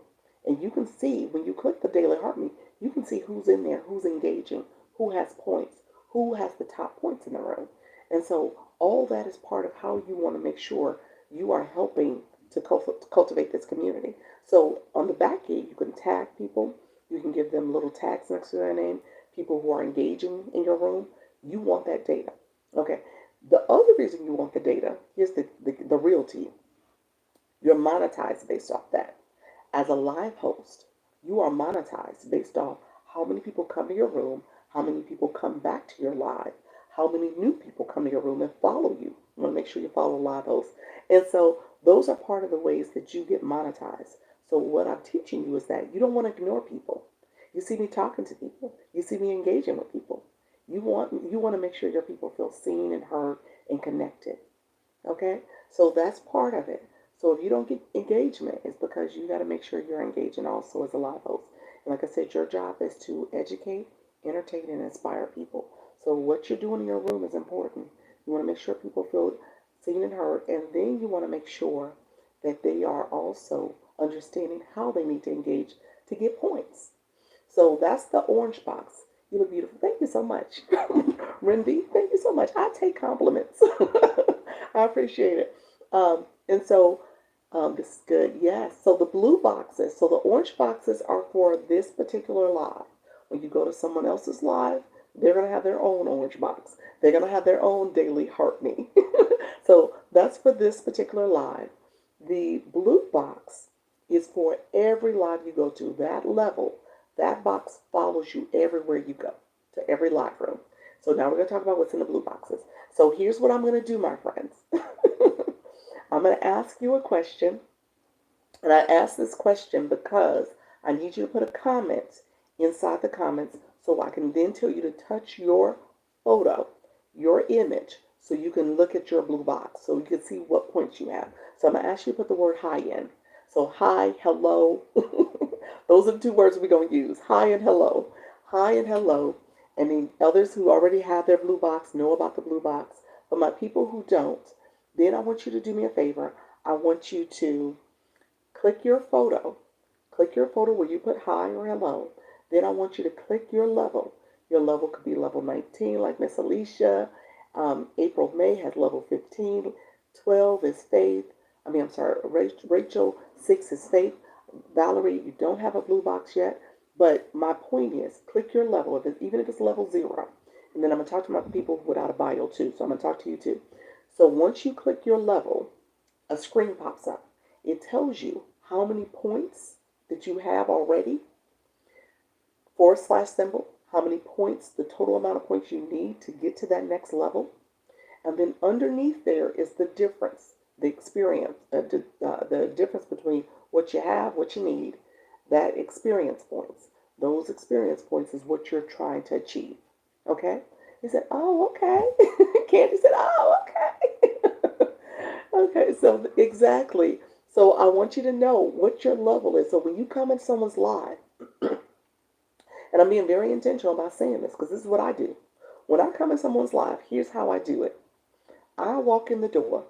S1: And you can see when you click the Daily Heartbeat, you can see who's in there, who's engaging, who has points, who has the top points in the room. And so all that is part of how you want to make sure you are helping to cultivate this community. So on the back end, you can tag people. You can give them little tags next to their name, people who are engaging in your room. You want that data. Okay. The other reason you want the data, here's the real tea. You're monetized based off that. As a live host, you are monetized based off how many people come to your room, how many people come back to your live, how many new people come to your room and follow you. You want to make sure you follow live hosts. And so those are part of the ways that you get monetized. So what I'm teaching you is that you don't want to ignore people. You see me talking to people. You see me engaging with people. You want to make sure your people feel seen and heard and connected. Okay? So that's part of it. So if you don't get engagement, it's because you got to make sure you're engaging also as a live host. And like I said, your job is to educate, entertain, and inspire people. So what you're doing in your room is important. You want to make sure people feel seen and heard, and then you want to make sure that they are also understanding how they need to engage to get points. So that's the orange box. You look beautiful. Thank you so much. Rendy, thank you so much. I take compliments. I appreciate it. And so this is good. Yes. So the blue boxes, so the orange boxes are for this particular live. When you go to someone else's live, they're going to have their own orange box. They're going to have their own daily heart me. So that's for this particular live. The blue box is for every live you go to. That level, that box follows you everywhere you go, to every live room. So now we're going to talk about what's in the blue boxes. So here's what I'm going to do, my friends. I'm going to ask you a question. And I ask this question because I need you to put a comment inside the comments so I can then tell you to touch your photo, your image, so you can look at your blue box, so you can see what points you have. So I'm going to ask you to put the word hi in. So hi, hello. Those are the two words we're going to use. Hi and hello. Hi and hello. And the others who already have their blue box know about the blue box. But my people who don't, then I want you to do me a favor. I want you to click your photo where you put hi or hello. Then I want you to click your level. Your level could be level 19, like Miss Alicia. April May has level 15. 12 is faith. I'm sorry, Rachel. 6 is faith. Valerie, you don't have a blue box yet. But my point is, click your level, even if it's level 0. And then I'm going to talk to my people without a bio too. So I'm going to talk to you too. So once you click your level, a screen pops up. It tells you how many points that you have already, / symbol, how many points, the total amount of points you need to get to that next level. And then underneath there is the difference, the experience, the difference between what you have, what you need, that experience points. Those experience points is what you're trying to achieve. Okay? He said, oh, okay. Candy said, oh, okay. Okay, so exactly. So I want you to know what your level is. So when you come in someone's live, and I'm being very intentional about saying this because this is what I do. When I come in someone's live, here's how I do it. I walk in the door.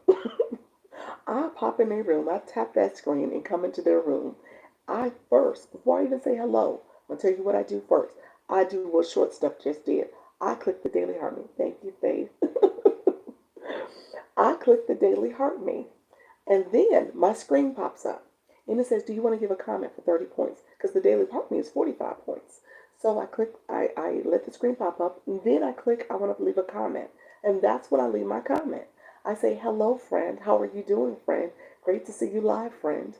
S1: I pop in their room. I tap that screen and come into their room. I first, before I even say hello, I'm going to tell you what I do first. I do what Short Stuff just did. I click the Daily Heart Me. Thank you, Faith. I click the Daily Heart Me. And then my screen pops up. And it says, do you want to give a comment for 30 points? Because the Daily Heart Me is 45 points. So I click, I let the screen pop up. And then I click, I want to leave a comment. And that's when I leave my comment. I say, hello, friend. How are you doing, friend? Great to see you live, friend.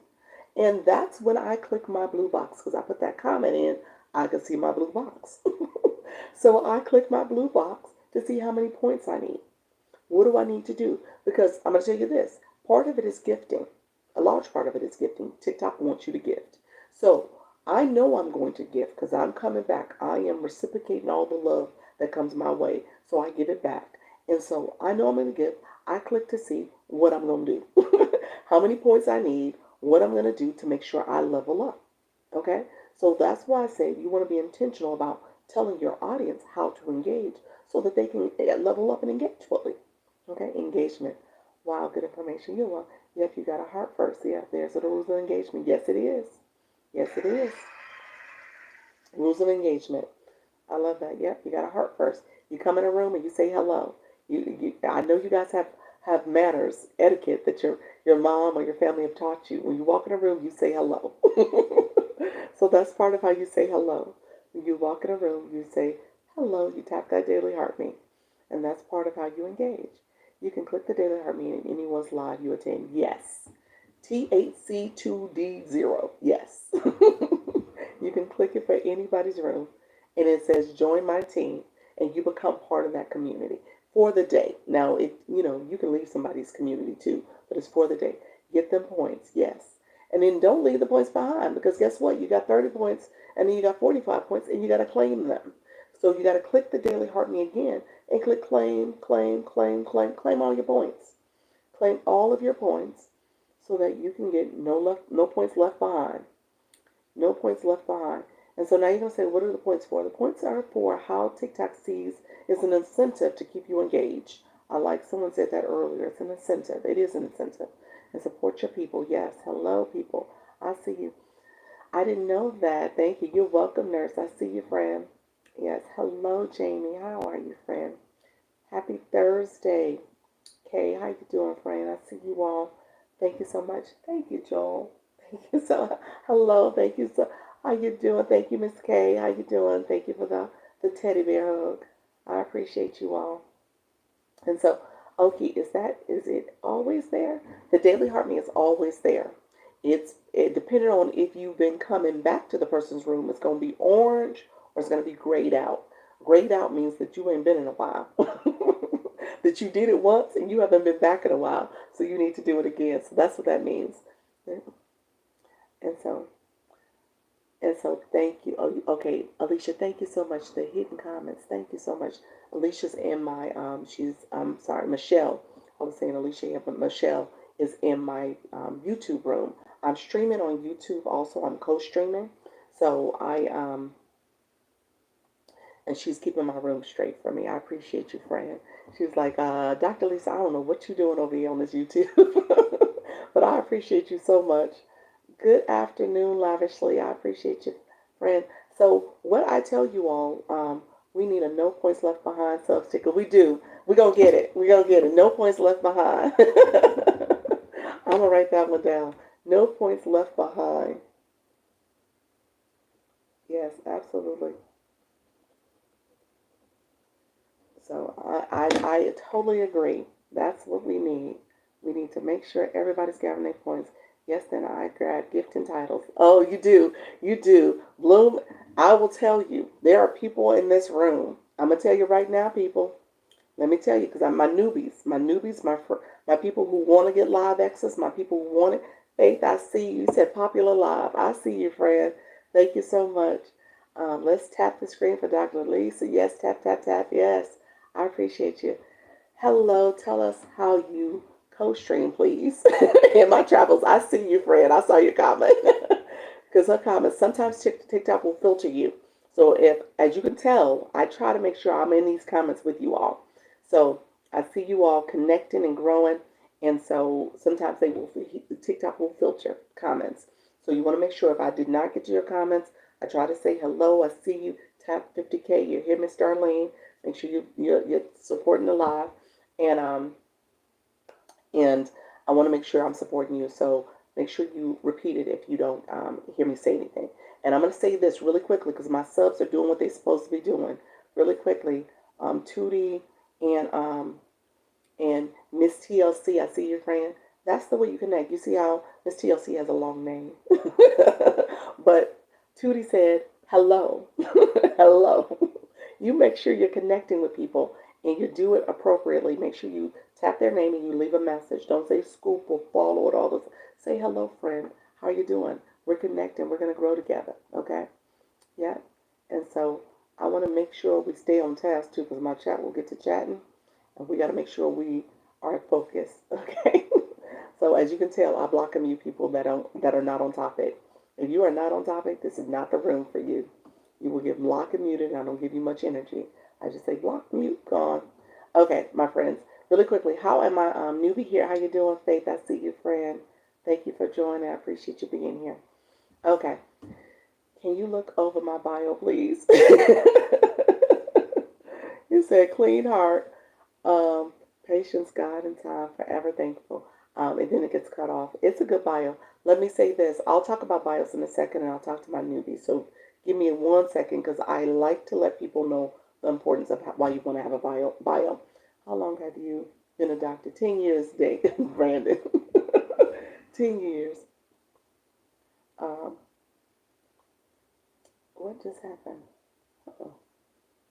S1: And that's when I click my blue box, because I put that comment in, I can see my blue box. So I click my blue box to see how many points I need. What do I need to do? Because I'm going to tell you this. Part of it is gifting. A large part of it is gifting. TikTok wants you to gift. So I know I'm going to gift because I'm coming back. I am reciprocating all the love that comes my way. So I give it back. And so I know I'm going to give. I click to see what I'm going to do. How many points I need. What I'm going to do to make sure I level up. Okay? So that's why I say you want to be intentional about telling your audience how to engage so that they can level up and engage fully. Okay? Engagement. Wow, good information. You're welcome. Yep, you got a heart first. Yeah, there's the rules of engagement. Yes, it is. Yes, it is. Rules of engagement. I love that. Yep, you got a heart first. You come in a room and you say hello. I know you guys have manners, etiquette that your mom or your family have taught you. When you walk in a room, you say hello. So that's part of how you say hello. When you walk in a room, you say hello. You tap that Daily Heart Me, and that's part of how you engage. You can click the Daily Heart Me in anyone's live you attend. Yes. T8C2D0. Yes. You can click it for anybody's room, and it says join my team, and you become part of that community for the day. Now, you can leave somebody's community too, but it's for the day. Get them points, yes. And then don't leave the points behind, because guess what? You got 30 points, and then you got 45 points, and you got to claim them. So you got to click the Daily Heart Me again, and click claim, claim, claim, claim, claim all your points. Claim all of your points so that you can get no points left behind. No points left behind. And so now you're going to say, what are the points for? The points are for how TikTok sees is an incentive to keep you engaged. I like someone said that earlier. It's an incentive. It is an incentive. And support your people. Yes. Hello, people. I see you. I didn't know that. Thank you. You're welcome, nurse. I see you, friend. Yes. Hello, Jamie. How are you, friend? Happy Thursday. Kay, how you doing, friend? I see you all. Thank you so much. Thank you, Joel. Thank you so. Hello. Thank you so. How you doing? Thank you, Miss Kay. How you doing? Thank you for the teddy bear hug. I appreciate you all. And so, okay, is it always there? The Daily Heart Me is always there. It depending on if you've been coming back to the person's room, it's going to be orange or it's going to be grayed out. Grayed out means that you ain't been in a while. That you did it once and you haven't been back in a while, so you need to do it again. So that's what that means. And so thank you. Oh, okay, Alicia, thank you so much. The hidden comments, thank you so much. Alicia's in my Michelle. I was saying Alicia here, but Michelle is in my YouTube room. I'm streaming on YouTube also. I'm co-streaming, so and she's keeping my room straight for me. I appreciate you, friend. She's like, Dr. Lisa, I don't know what you're doing over here on this YouTube, but I appreciate you so much. Good afternoon, lavishly. I appreciate you, friend. So what I tell you all, we need a no points left behind sub sticker. We do. We're going to get it. We're going to get it. No points left behind. I'm going to write that one down. No points left behind. Yes, absolutely. So I totally agree. That's what we need. We need to make sure everybody's gathering their points. Yes, then I grab gift and titles. Oh, you do. You do. Bloom, I will tell you, there are people in this room. I'm going to tell you right now, people. Let me tell you, because I'm my people who want to get live access, my people who want it. Faith, I see you. You said popular live. I see you, friend. Thank you so much. Let's tap the screen for Dr. Lisa. Yes, tap, tap, tap. Yes, I appreciate you. Hello, tell us how you co-stream, please. In my travels, I see you, friend. I saw your comment. Because her comments, sometimes TikTok will filter you. So if, as you can tell, I try to make sure I'm in these comments with you all. So I see you all connecting and growing. And so sometimes TikTok will filter comments. So you want to make sure if I did not get to your comments, I try to say hello. I see you. Tap 50K. You're here, Miss Darlene. Make sure you're supporting the live. And and I want to make sure I'm supporting you. So make sure you repeat it if you don't hear me say anything. And I'm going to say this really quickly because my subs are doing what they're supposed to be doing. Really quickly, Tootie and Miss TLC, I see your friend. That's the way you connect. You see how Miss TLC has a long name. But Tootie said, hello. Hello. You make sure you're connecting with people and you do it appropriately. Make sure you tap their name and you leave a message. Don't say scoop or follow or all this. Say hello, friend. How are you doing? We're connecting. We're going to grow together. Okay? Yeah. And so I want to make sure we stay on task too because my chat will get to chatting. And we got to make sure we are focused. Okay? So as you can tell, I block and mute people that are not on topic. If you are not on topic, this is not the room for you. You will get blocked and muted, and I don't give you much energy. I just say block, mute, gone. Okay, my friends. Really quickly, how am I newbie here? How you doing, Faith? I see you, friend. Thank you for joining. I appreciate you being here. Okay. Can you look over my bio, please? You said clean heart, patience, God, and time, forever thankful. And then it gets cut off. It's a good bio. Let me say this. I'll talk about bios in a second, and I'll talk to my newbies. So give me 1 second because I like to let people know the importance of why you want to have a bio. How long have you been a doctor? 10 years, Dave, Brandon. 10 years. What just happened? Uh-oh.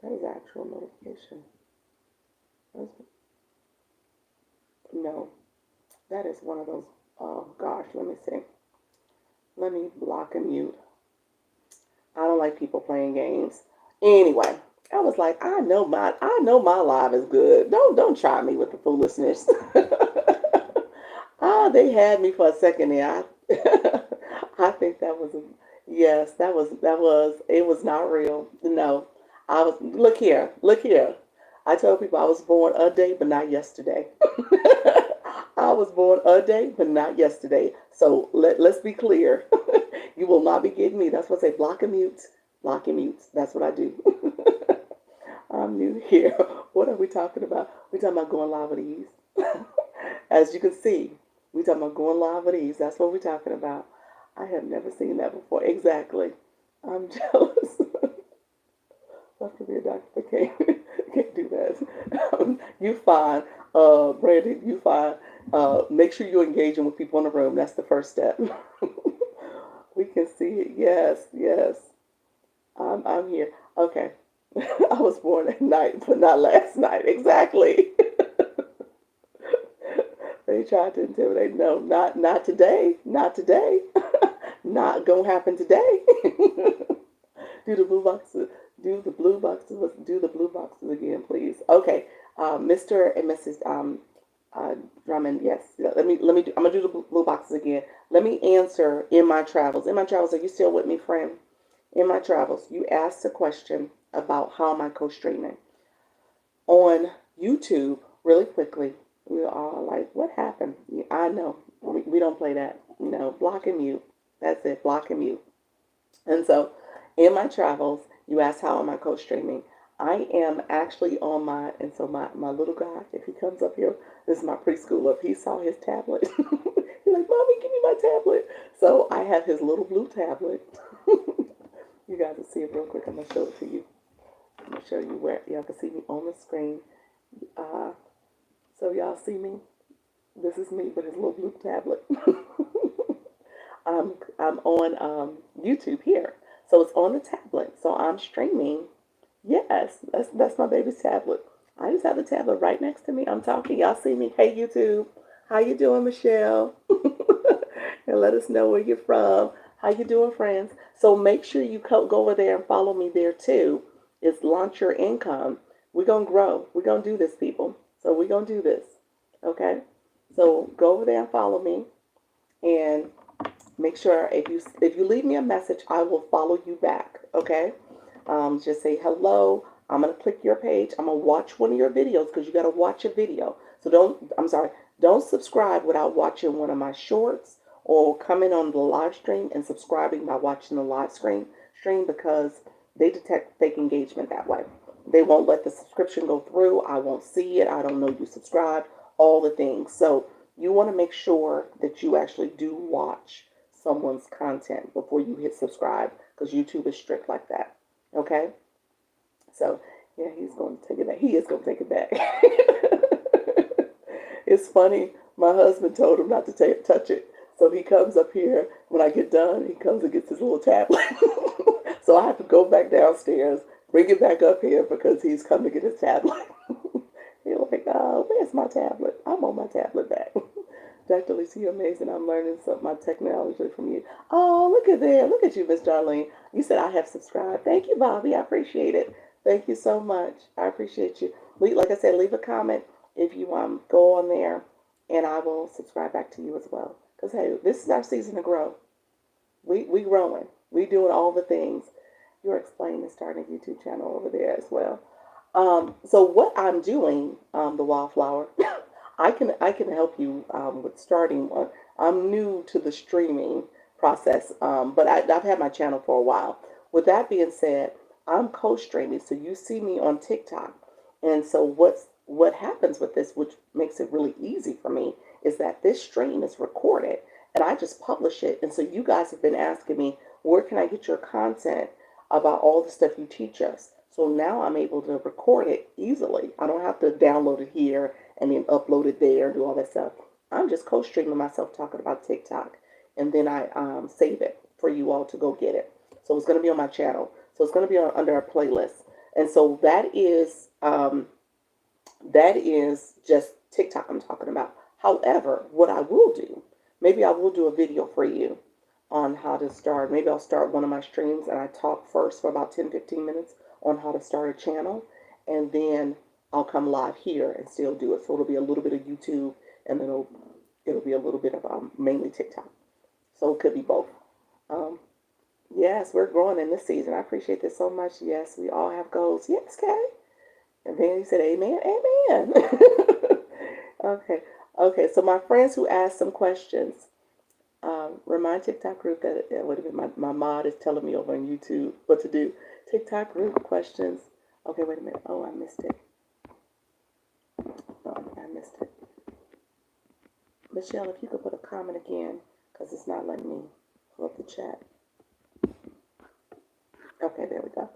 S1: That is actual notification. No, that is one of those. Oh gosh, let me see. Let me block and mute. I don't like people playing games. Anyway, I was like, I know my live is good. Don't try me with the foolishness. They had me for a second there. I think that was yes, it was not real. No. Look here. I told people I was born a day but not yesterday. I was born a day but not yesterday. So let's be clear. You will not be getting me. That's what I say, block and mute. Block and mute. That's what I do. I'm new here. What are we talking about? We're talking about going live with ease. As you can see, we're talking about going live with ease. That's what we're talking about. I have never seen that before. Exactly. I'm jealous. Love to be a doctor, but can't do that. You fine. Brandon, you fine. Make sure you're engaging with people in the room. That's the first step. We can see it. Yes. I'm here. Okay. I was born at night, but not last night. Exactly. They tried to intimidate. No, not today. Not today. Not gonna happen today. Do the blue boxes. Do the blue boxes. Do the blue boxes again, please. Okay, Mr. and Mrs. Drummond. Yes. Let me. I'm gonna do the blue boxes again. Let me answer in my travels. In my travels, are you still with me, friend? In my travels, you asked a question about how am I co-streaming on YouTube. Really quickly, we were all like, "What happened?" I know we don't play that. Block and mute. That's it. Block and mute. And so In my travels, you asked how am I co-streaming. I am actually on my, and so my little guy, if he comes up here, this is my preschooler, if he saw his tablet, he's like, Mommy, give me my tablet. So I have his little blue tablet. You guys will see it real quick. I'm going to show it to you. I'm going to show you where y'all can see me on the screen. So y'all see me? This is me with his little blue tablet. I'm on YouTube here. So it's on the tablet. So I'm streaming. Yes, that's my baby's tablet. I just have the tablet right next to me. I'm talking. Y'all see me? Hey YouTube. How you doing, Michelle? And let us know where you're from. How you doing, friends? So make sure you go over there and follow me there too. It's Launch Your Income. We're going to grow. We're going to do this, people. So we're going to do this. Okay? So go over there and follow me. And make sure if you leave me a message, I will follow you back. Okay? Just say hello. I'm going to click your page. I'm going to watch one of your videos because you got to watch a video. So don't subscribe without watching one of my shorts or coming on the live stream and subscribing by watching the live stream because they detect fake engagement that way. They won't let the subscription go through. I won't see it. I don't know you subscribed, all the things. So you want to make sure that you actually do watch someone's content before you hit subscribe because YouTube is strict like that. Okay? So, yeah, he's going to take it back. He is going to take it back. It's funny. My husband told him not to touch it. So he comes up here. When I get done, he comes and gets his little tablet. So I have to go back downstairs, bring it back up here because he's come to get his tablet. He's like, where's my tablet? I'm on my tablet back. Dr. Lisa, you're amazing. I'm learning my technology from you. Oh, look at there. Look at you, Miss Darlene. You said I have subscribed. Thank you, Bobby. I appreciate it. Thank you so much. I appreciate you. Like I said, leave a comment if you go on there, and I will subscribe back to you as well. Because, hey, this is our season to grow. We growing. We doing all the things. You're explaining starting a YouTube channel over there as well. So what I'm doing, the Wildflower, I can help you with starting one. I'm new to the streaming process, but I've had my channel for a while. With that being said, I'm co-streaming, so you see me on TikTok. And so what happens with this, which makes it really easy for me, is that this stream is recorded, and I just publish it. And so you guys have been asking me, where can I get your content about all the stuff you teach us? So now I'm able to record it easily. I don't have to download it here and then upload it there and do all that stuff. I'm just co-streaming myself talking about TikTok, and then I save it for you all to go get it. So it's going to be on my channel. So it's going to be under a playlist. And so that is just TikTok I'm talking about. However, what I will do, maybe I will do a video for you on how to start. Maybe I'll start one of my streams and I talk first for about 10-15 minutes on how to start a channel, and then I'll come live here and still do it. So it'll be a little bit of YouTube, and then it'll be a little bit of mainly TikTok. So it could be both. Yes, we're growing in this season. I appreciate this so much. Yes, we all have goals. Yes, Kay. And then he said, amen, amen. Okay. So my friends who asked some questions, remind TikTok group that wait a minute, my mod is telling me over on YouTube what to do. TikTok group questions. Okay, wait a minute. Oh, I missed it. Oh, I missed it. Michelle, if you could put a comment again, because it's not letting me pull up the chat. Okay, there we go.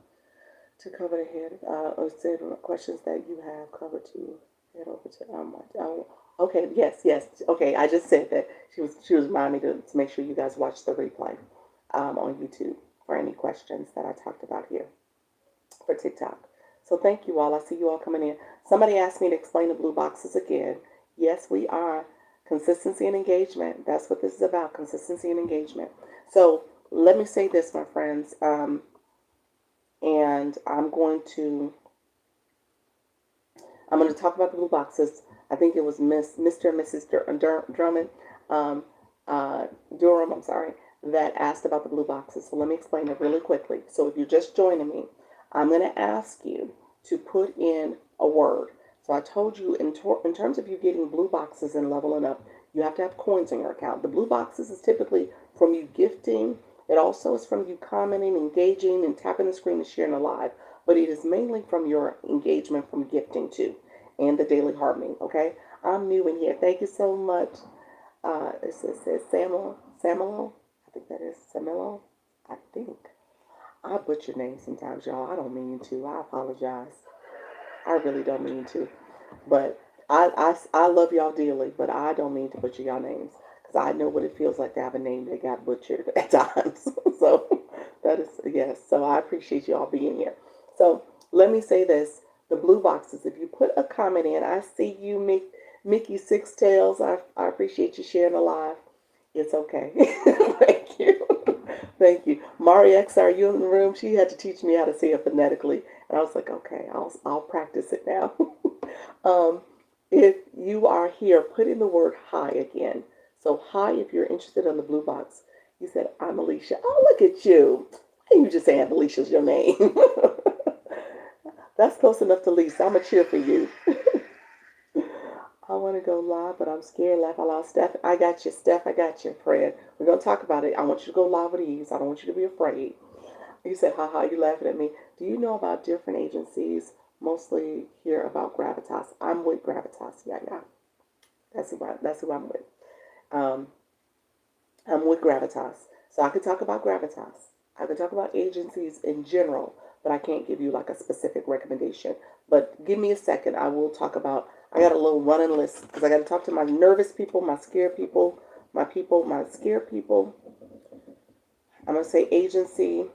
S1: To cover the head, or said questions that you have covered to head over to okay, yes. Okay, I just said that she was reminding me to make sure you guys watch the replay on YouTube for any questions that I talked about here for TikTok. So thank you all. I see you all coming in. Somebody asked me to explain the blue boxes again. Yes, we are. Consistency and engagement. That's what this is about. Consistency and engagement. So let me say this, my friends. And I'm going to talk about the blue boxes. I think it was Mr. and Mrs. Drummond, Durham, I'm sorry, that asked about the blue boxes. So let me explain it really quickly. So if you're just joining me, I'm going to ask you to put in a word. So I told you in terms of you getting blue boxes and leveling up, you have to have coins in your account. The blue boxes is typically from you gifting It also is from you commenting, engaging, and tapping the screen and sharing the live. But it is mainly from your engagement from gifting too, and the daily harmony. Okay, I'm new in here. Thank you so much. It says Samuel. I think that is Samuel. I think. I butcher names sometimes, y'all. I don't mean to. I apologize. I really don't mean to. But I love y'all dearly, but I don't mean to butcher y'all names because I know what it feels like to have a name that got butchered at times. So that is, yes. So I appreciate y'all being here. So let me say this. The blue boxes, if you put a comment in, I see you, Mickey Six Tails. I appreciate you sharing a live. It's okay. Thank you. Thank you. Mari X, are you in the room? She had to teach me how to say it phonetically. And I was like, okay, I'll practice it now. um, if you are here, put in the word hi again. So hi if you're interested in the blue box. You said, I'm Alicia. Oh, look at you. Why you just saying Alicia's your name? That's close enough to Lisa. I'm going to cheer for you. I want to go live, but I'm scared. Laugh out loud. Steph, I got you. Steph, I got you. Fred, we're going to talk about it. I want you to go live with ease. I don't want you to be afraid. You said, haha, you laughing at me. Do you know about different agencies? Mostly hear about Gravitas. I'm with Gravitas. Yeah. That's who I'm with. Um, I'm with Gravitas. So I could talk about Gravitas. I could talk about agencies in general, but I can't give you like a specific recommendation. But give me a second. I will talk about, I got a little running list because I got to talk to my nervous people, my scared people, my scared people. I'm going to say agency.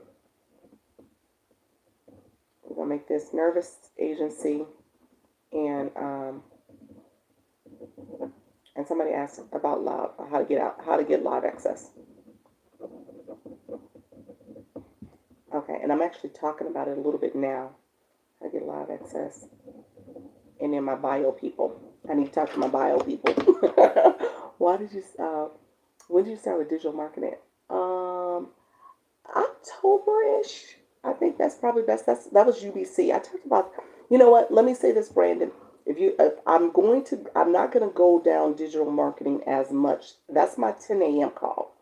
S1: We're going to make this nervous agency. And somebody asked about live, how to get live access. Okay, and I'm actually talking about it a little bit now. How to get live access. And then my bio people. I need to talk to my bio people. When did you start with digital marketing? October-ish. I think that's probably best. That was UBC. I talked about, you know what? Let me say this, Brandon. If I'm not going to go down digital marketing as much. That's my 10 a.m. call.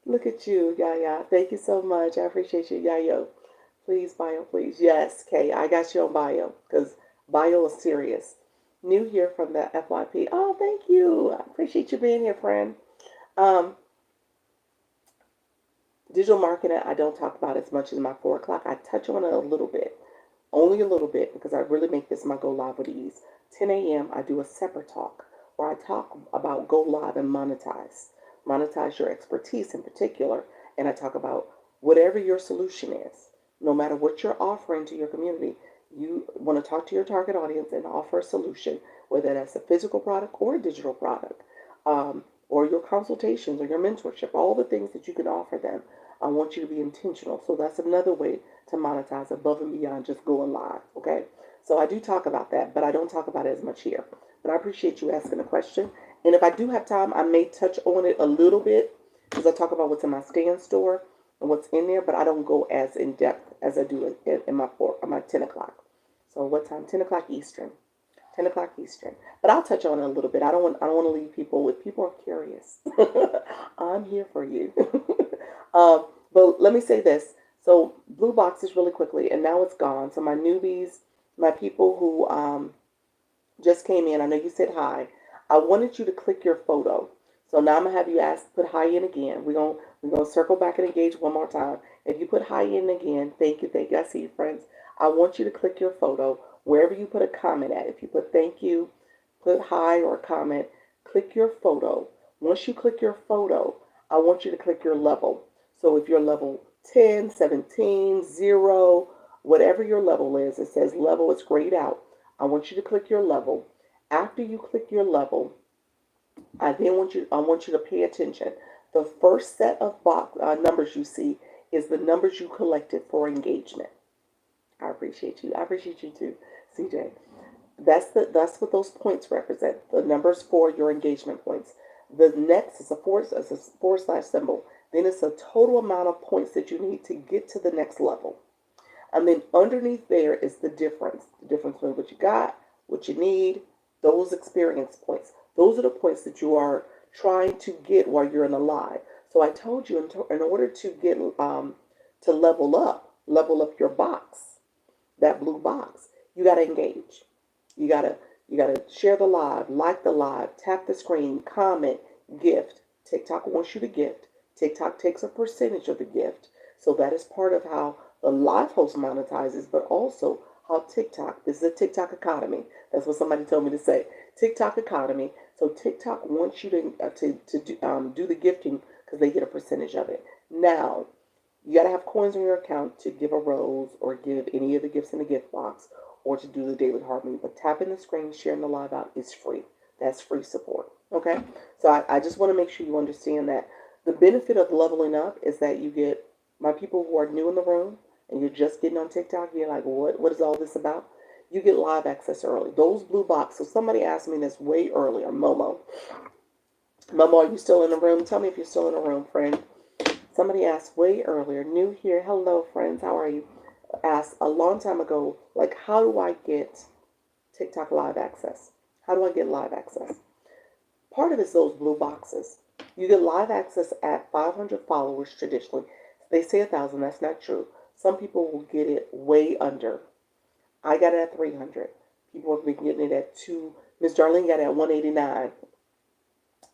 S1: Look at you, Yaya. Thank you so much. I appreciate you, Yayo. Please, bio, please. Yes, Kay, I got you on bio because bio is serious. New here from the FYP. Oh, thank you. I appreciate you being here, friend. Digital marketing, I don't talk about as much as my 4 o'clock. I touch on it a little bit, only a little bit, because I really make this my go live with ease. 10 a.m., I do a separate talk where I talk about go live and monetize your expertise in particular. And I talk about whatever your solution is, no matter what you're offering to your community. You want to talk to your target audience and offer a solution, whether that's a physical product or a digital product, or your consultations or your mentorship, all the things that you can offer them. I want you to be intentional. So that's another way to monetize above and beyond just going live. Okay. So I do talk about that, but I don't talk about it as much here. But I appreciate you asking the question. And if I do have time, I may touch on it a little bit because I talk about what's in my stand store and what's in there, but I don't go as in depth as I do in my 10 o'clock. So what time? 10 o'clock Eastern. 10 o'clock Eastern. But I'll touch on it a little bit. I don't want to leave people with people are curious. I'm here for you. But let me say this. So blue boxes really quickly, and now it's gone. So my newbies, my people who just came in, I know you said hi. I wanted you to click your photo. So now I'm gonna have you put hi in again. We're gonna circle back and engage one more time. If you put hi in again, thank you. I see you, friends. I want you to click your photo wherever you put a comment at. If you put thank you, put hi or a comment, click your photo. Once you click your photo, I want you to click your level. So if you're level 10, 17, 0, whatever your level is, it says level, it's grayed out. I want you to click your level. After you click your level, I want you to pay attention. The first set of numbers you see is the numbers you collected for engagement. I appreciate you. I appreciate you too, CJ. That's what those points represent. The numbers for your engagement points. The next is a forward slash symbol. Then it's a total amount of points that you need to get to the next level. And then underneath there is the difference. The difference between what you got, what you need, those experience points. Those are the points that you are trying to get while you're in the live. So I told you in order to get to level up your box, that blue box, you got to engage. You got to share the live, like the live, tap the screen, comment, gift. TikTok wants you to gift. TikTok takes a percentage of the gift. So that is part of how the live host monetizes, but also how TikTok, this is a TikTok economy. That's what somebody told me to say. TikTok economy. So TikTok wants you do the gifting because they get a percentage of it. Now, you got to have coins in your account to give a rose or give any of the gifts in the gift box or to do the daily harmony. But tapping the screen, sharing the live out is free. That's free support. Okay? So I just want to make sure you understand that the benefit of leveling up is that you get my people who are new in the room and you're just getting on TikTok, you're like, what is all this about? You get live access early. Those blue boxes. So somebody asked me this way earlier, Momo. Momo, are you still in the room? Tell me if you're still in the room, friend. Somebody asked way earlier, new here, hello friends, how are you? Asked a long time ago, like, how do I get TikTok live access? How do I get live access? Part of it is those blue boxes. You get live access at 500 followers traditionally. They say 1,000, that's not true. Some people will get it way under. I got it at 300. People have been getting it at 2. Miss Darlene got it at 189.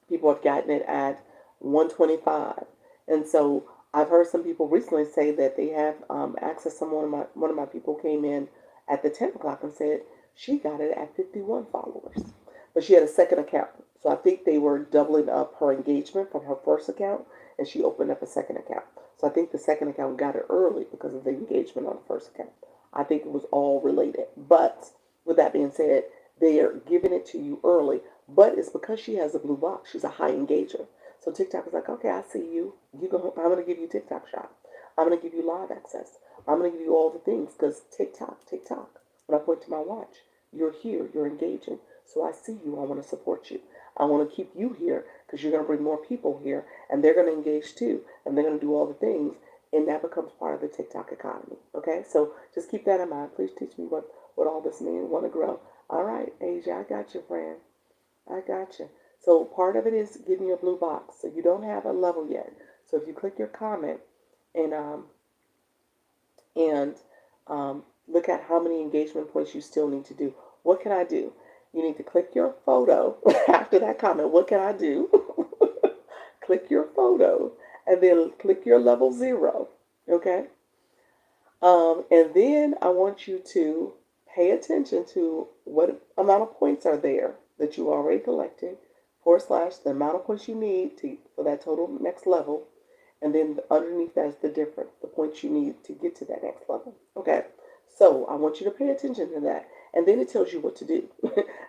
S1: People have gotten it at 125. And so I've heard some people recently say that they have access. One of my people came in at the 10 o'clock and said she got it at 51 followers, but she had a second account. So I think they were doubling up her engagement from her first account, and she opened up a second account. So I think the second account got it early because of the engagement on the first account. I think it was all related. But with that being said, they are giving it to you early, but it's because she has a blue box. She's a high engager. So TikTok is like, okay, I see you. I'm going to give you TikTok shop. I'm going to give you live access. I'm going to give you all the things because TikTok. When I point to my watch, you're here. You're engaging. So I see you. I want to support you. I want to keep you here because you're going to bring more people here, and they're going to engage too, and they're going to do all the things, and that becomes part of the TikTok economy. Okay, so just keep that in mind. Please teach me what all this means. Want to grow? All right, Asia, I got you, friend. I got you. So part of it is getting your blue box. So you don't have a level yet. So if you click your comment and look at how many engagement points you still need to do. What can I do? You need to click your photo after that comment. What can I do? Click your photo and then click your level 0. Okay? And then I want you to pay attention to what amount of points are there that you already collected, / the amount of points you need for that total next level. And then underneath that is the difference, the points you need to get to that next level. Okay? So I want you to pay attention to that. And then it tells you what to do.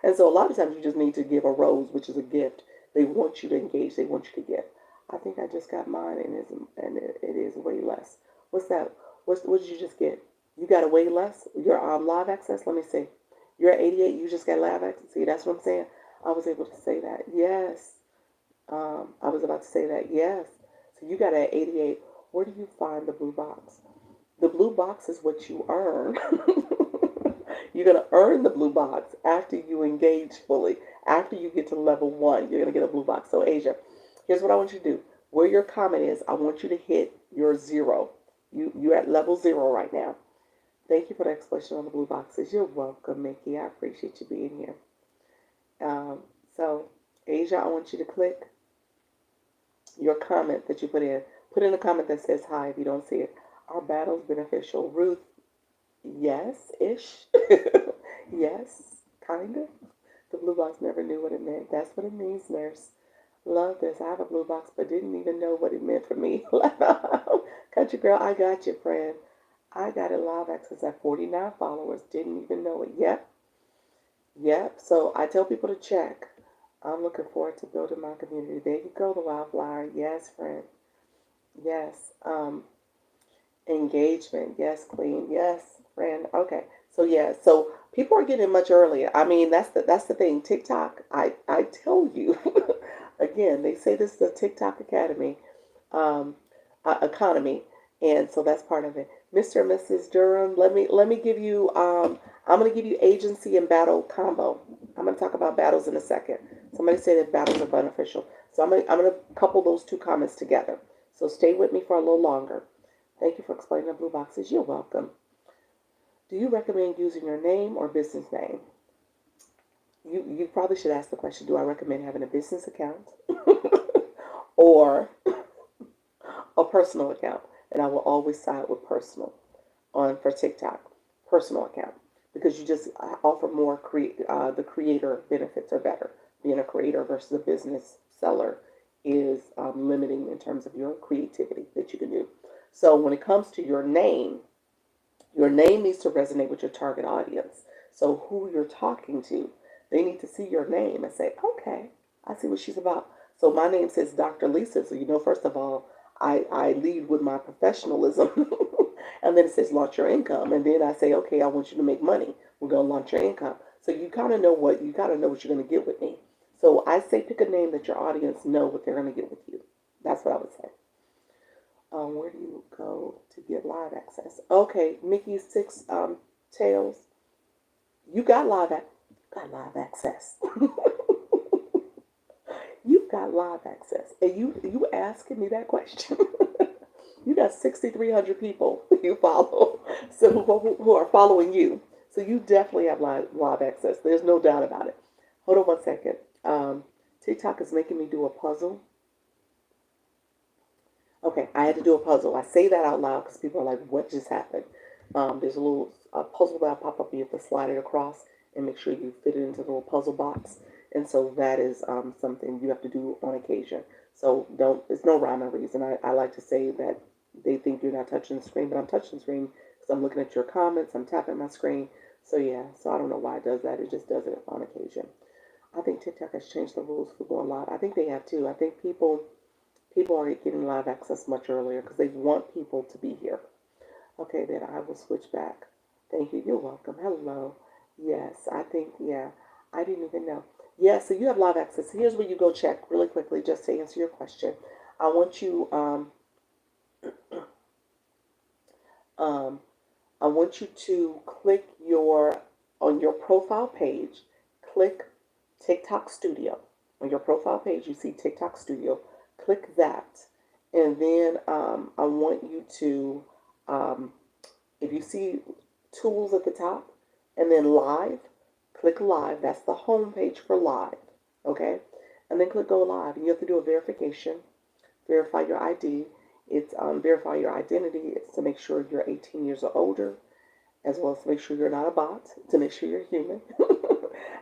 S1: And so a lot of times you just need to give a rose, which is a gift. They want you to engage. They want you to give. I think I just got mine, and it is way less. What's that? What did you just get? You got a way less? Your live access? Let me see. You're at 88. You just got live access. See, that's what I'm saying. I was able to say that. Yes. I was about to say that. Yes. So you got it at 88. Where do you find the blue box? The blue box is what you earn. You're going to earn the blue box after you engage fully. After you get to level 1, you're going to get a blue box. So Asia, here's what I want you to do. Where your comment is, I want you to hit your 0. You're at level 0 right now. Thank you for the explanation on the blue boxes. You're welcome, Mickey. I appreciate you being here. So, Asia, I want you to click your comment that you put in. Put in a comment that says hi if you don't see it. Our battle's beneficial. Ruth, yes-ish. Yes, kind of. The blue box never knew what it meant. That's what it means, nurse. Love this. I have a blue box, but didn't even know what it meant for me. Country girl, I got you, friend. I got it live access at 49 followers. Didn't even know it. Yep. So I tell people to check. I'm looking forward to building my community. There you go, the wildflower. Yes, friend. Yes. Engagement. Yes, queen. Yes, friend. Okay. So yeah. So people are getting much earlier. I mean, that's the thing. TikTok. I tell you. Again, they say this is the TikTok Academy, economy, and so that's part of it. Mr. and Mrs. Durham, let me give you I'm gonna give you agency and battle combo. I'm gonna talk about battles in a second. Somebody said that battles are beneficial. So I'm gonna couple those two comments together. So stay with me for a little longer. Thank you for explaining the blue boxes. You're welcome. Do you recommend using your name or business name? You probably should ask the question, do I recommend having a business account or a personal account? And I will always side with personal on for TikTok, personal account, because you just offer more the creator benefits are better. Being a creator versus a business seller is limiting in terms of your creativity that you can do. So when it comes to your name needs to resonate with your target audience. So who you're talking to, they need to see your name and say, okay, I see what she's about. So my name says Dr. Lisa. So, first of all, I lead with my professionalism. And then it says launch your income. And then I say, okay, I want you to make money. We're going to launch your income. So you kind of know what you're going to get with me. So I say pick a name that your audience know what they're going to get with you. That's what I would say. Where do you go to get live access? Okay, Mickey Six Tails, you got live access. You've got live access, and you asking me that question. You got 6,300 people you follow, so who are following you. So you definitely have live access. There's no doubt about it. Hold on one second. TikTok is making me do a puzzle. Okay, I had to do a puzzle. I say that out loud because people are like, what just happened? There's a little puzzle that pop up. You have to slide it across and make sure you fit it into the little puzzle box. And so that is something you have to do on occasion. So there's no rhyme or reason. I like to say that they think you're not touching the screen, but I'm touching the screen because I'm looking at your comments. I'm tapping my screen. So yeah, so I don't know why it does that. It just does it on occasion. I think TikTok has changed the rules for going live. I think they have too. I think people are getting live access much earlier because they want people to be here. Okay, then I will switch back. Thank you. You're welcome. Hello. Yes, I think, yeah. I didn't even know. Yeah, so you have live access. Here's where you go check really quickly just to answer your question. I want you um I want you to click on your profile page, click TikTok Studio. On your profile page, you see TikTok Studio. Click that. And then I want you to, if you see tools at the top and then live, click live. That's the home page for live. Okay? And then click go live. And you have to do a verification, verify your ID. It's verify your identity. It's to make sure you're 18 years or older, as well as to make sure you're not a bot, to make sure you're human.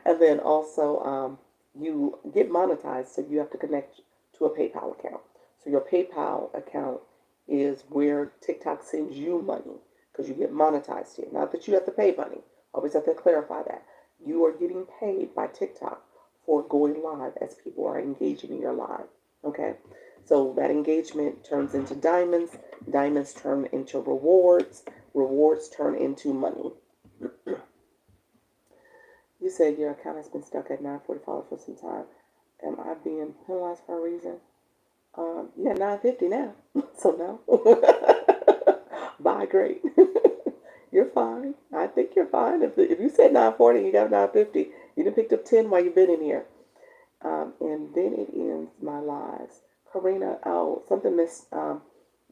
S1: And then also you get monetized, so you have to connect to a PayPal account. So your PayPal account is where TikTok sends you money because you get monetized here. Not that you have to pay money. Always have to clarify that. You are getting paid by TikTok for going live as people are engaging in your live. Okay? So that engagement turns into diamonds. Diamonds turn into rewards. Rewards turn into money. You said your account has been stuck at 945 for some time. Am I being penalized for a reason? Yeah, 950 now. So no. Bye, great. You're fine. I think you're fine. If you said 940 and you got 950, you done picked up 10 while you've been in here. And then it ends my lives. Karina, oh, something missed.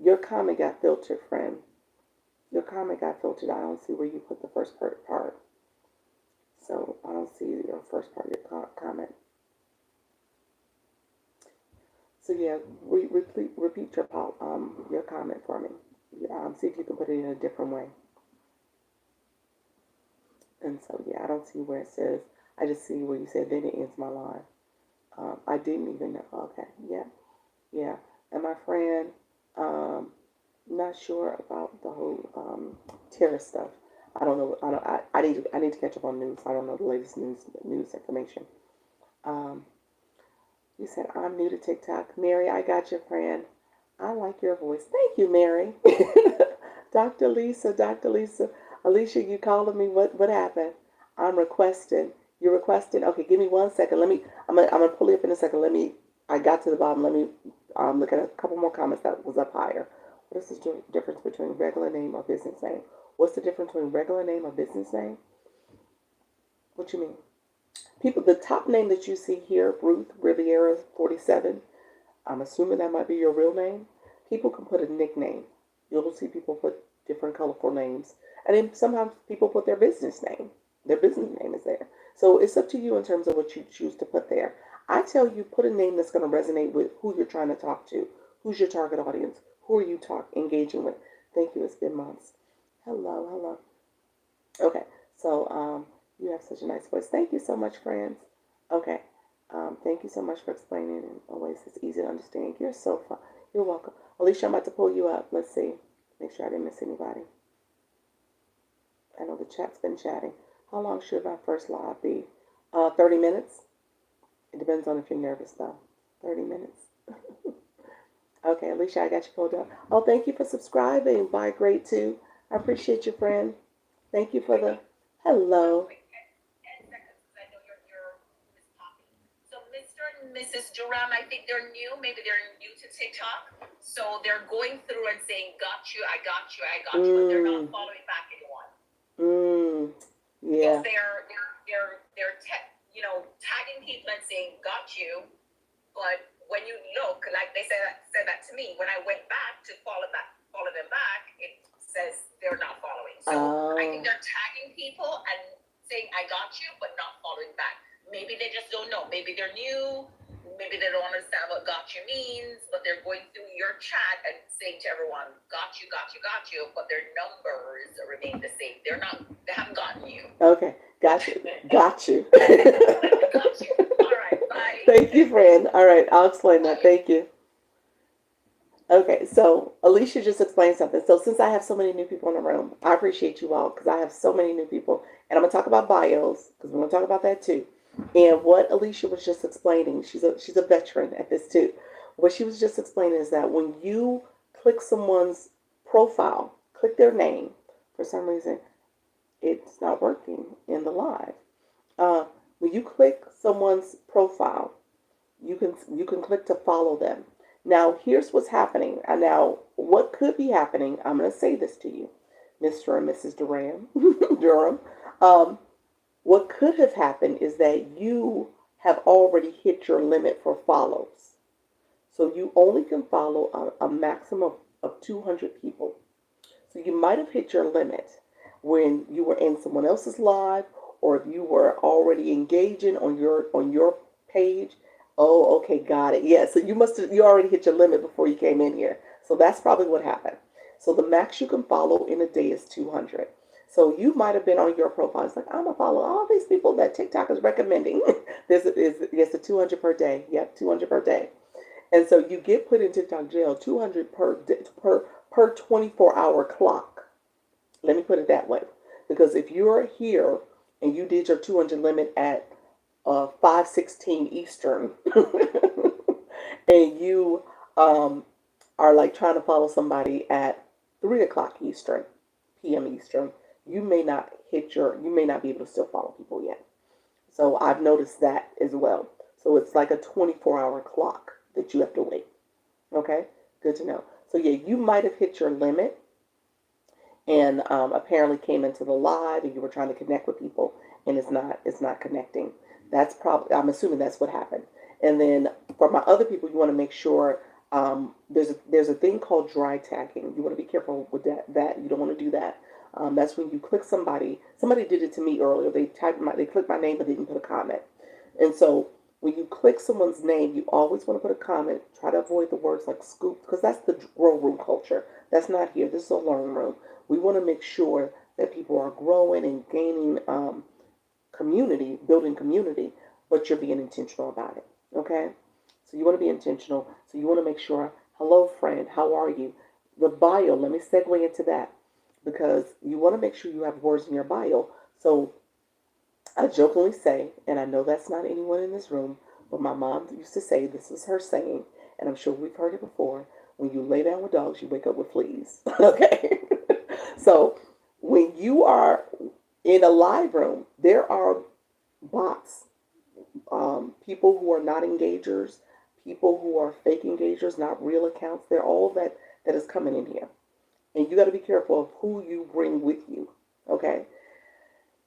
S1: Your comment got filtered, friend. Your comment got filtered. I don't see where you put the first part. So I don't see your first part of your comment. So yeah, repeat your comment for me. See if you can put it in a different way. And so yeah, I don't see where it says. I just see where you said then it ends my live. I didn't even know. Okay, yeah. And my friend, not sure about the whole terrorist stuff. I don't know. I need to catch up on news. I don't know the latest news information. You said I'm new to TikTok. Mary, I got your friend. I like your voice. Thank you, Mary. Dr. Lisa. Alicia, you calling me? What happened? I'm requesting. You're requesting? Okay, give me 1 second. I'm gonna pull it up in a second. I got to the bottom. Let me look at a couple more comments that was up higher. What is the difference between regular name or business name? What's the difference between regular name or business name? What you mean? People, the top name that you see here, Ruth Riviera 47, I'm assuming that might be your real name. People can put a nickname. You'll see people put different colorful names. And then sometimes people put their business name. Their business name is there. So it's up to you in terms of what you choose to put there. I tell you, put a name that's going to resonate with who you're trying to talk to. Who's your target audience? Who are you engaging with? Thank you. It's been months. Hello, hello. Okay. So you have such a nice voice. Thank you so much, friends. Okay. Thank you so much for explaining. And always, it's easy to understand. You're so fun. You're welcome. Alicia, I'm about to pull you up. Let's see. Make sure I didn't miss anybody. I know the chat's been chatting. How long should my first live be? 30 minutes. It depends on if you're nervous, though. 30 minutes. Okay, Alicia, I got you pulled up. Oh, thank you for subscribing. Bye, Great too. I appreciate you, friend. Thank you for the hello.
S2: Mrs. Duram, I think they're new. Maybe they're new to TikTok. So they're going through and saying, got you, I got you, I got you. But they're not following back anyone.
S1: Yeah.
S2: So they're tagging people and saying, got you. But when you look, like they said that to me, when I went back to follow them back, it says they're not following. So I think they're tagging people and saying, I got you, but not following back. Maybe they just don't know. Maybe they're new. Maybe they don't understand what got you means, but they're going through your chat and saying to everyone, got you, got you, got you, but their numbers remain the same. They haven't gotten you.
S1: Okay, got you. Got you.
S2: Got you. All right, bye.
S1: Thank you, friend. All right, I'll explain that. Thank you. Okay, so Alicia just explained something. So since I have so many new people in the room, I appreciate you all because I have so many new people. And I'm going to talk about bios because we're going to talk about that too. And what Alicia was just explaining, she's a veteran at this too. What she was just explaining is that when you click someone's profile, click their name, for some reason, it's not working in the live. When you click someone's profile, you can click to follow them. Now, here's what's happening. Now, what could be happening? I'm going to say this to you, Mr. and Mrs. Durham. What could have happened is that you have already hit your limit for follows. So you only can follow a maximum of 200 people. So you might have hit your limit when you were in someone else's live, or if you were already engaging on your page. Oh, okay, got it. Yeah, so you already hit your limit before you came in here. So that's probably what happened. So the max you can follow in a day is 200. So you might have been on your profile. It's like, I'm going to follow all these people that TikTok is recommending. There's a 200 per day. Yep, 200 per day. And so you get put in TikTok jail 200 per 24-hour clock. Let me put it that way. Because if you're here and you did your 200 limit at 5:16 Eastern, and you are like trying to follow somebody at 3 o'clock Eastern, p.m. Eastern, you may not be able to still follow people yet. So I've noticed that as well. So it's like a 24-hour clock that you have to wait. Okay, good to know. So yeah, you might have hit your limit and apparently came into the live and you were trying to connect with people and it's not connecting. That's probably, I'm assuming that's what happened. And then for my other people, you want to make sure there's a thing called dry tagging. You want to be careful with that. You don't want to do that. That's when you click somebody. Somebody did it to me earlier. They clicked my name but didn't put a comment. And so when you click someone's name, you always want to put a comment. Try to avoid the words like scoop because that's the grow room culture. That's not here. This is a learn room. We want to make sure that people are growing and gaining community, building community, but you're being intentional about it. Okay? So you want to be intentional. So you want to make sure, hello friend, how are you? The bio, let me segue into that because you want to make sure you have words in your bio. So I jokingly say, and I know that's not anyone in this room, but my mom used to say, this is her saying, and I'm sure we've heard it before, when you lay down with dogs, you wake up with fleas. Okay? So when you are in a live room, there are bots, people who are not engagers, people who are fake engagers, not real accounts. They're all that that is coming in here. And you got to be careful of who you bring with you, okay?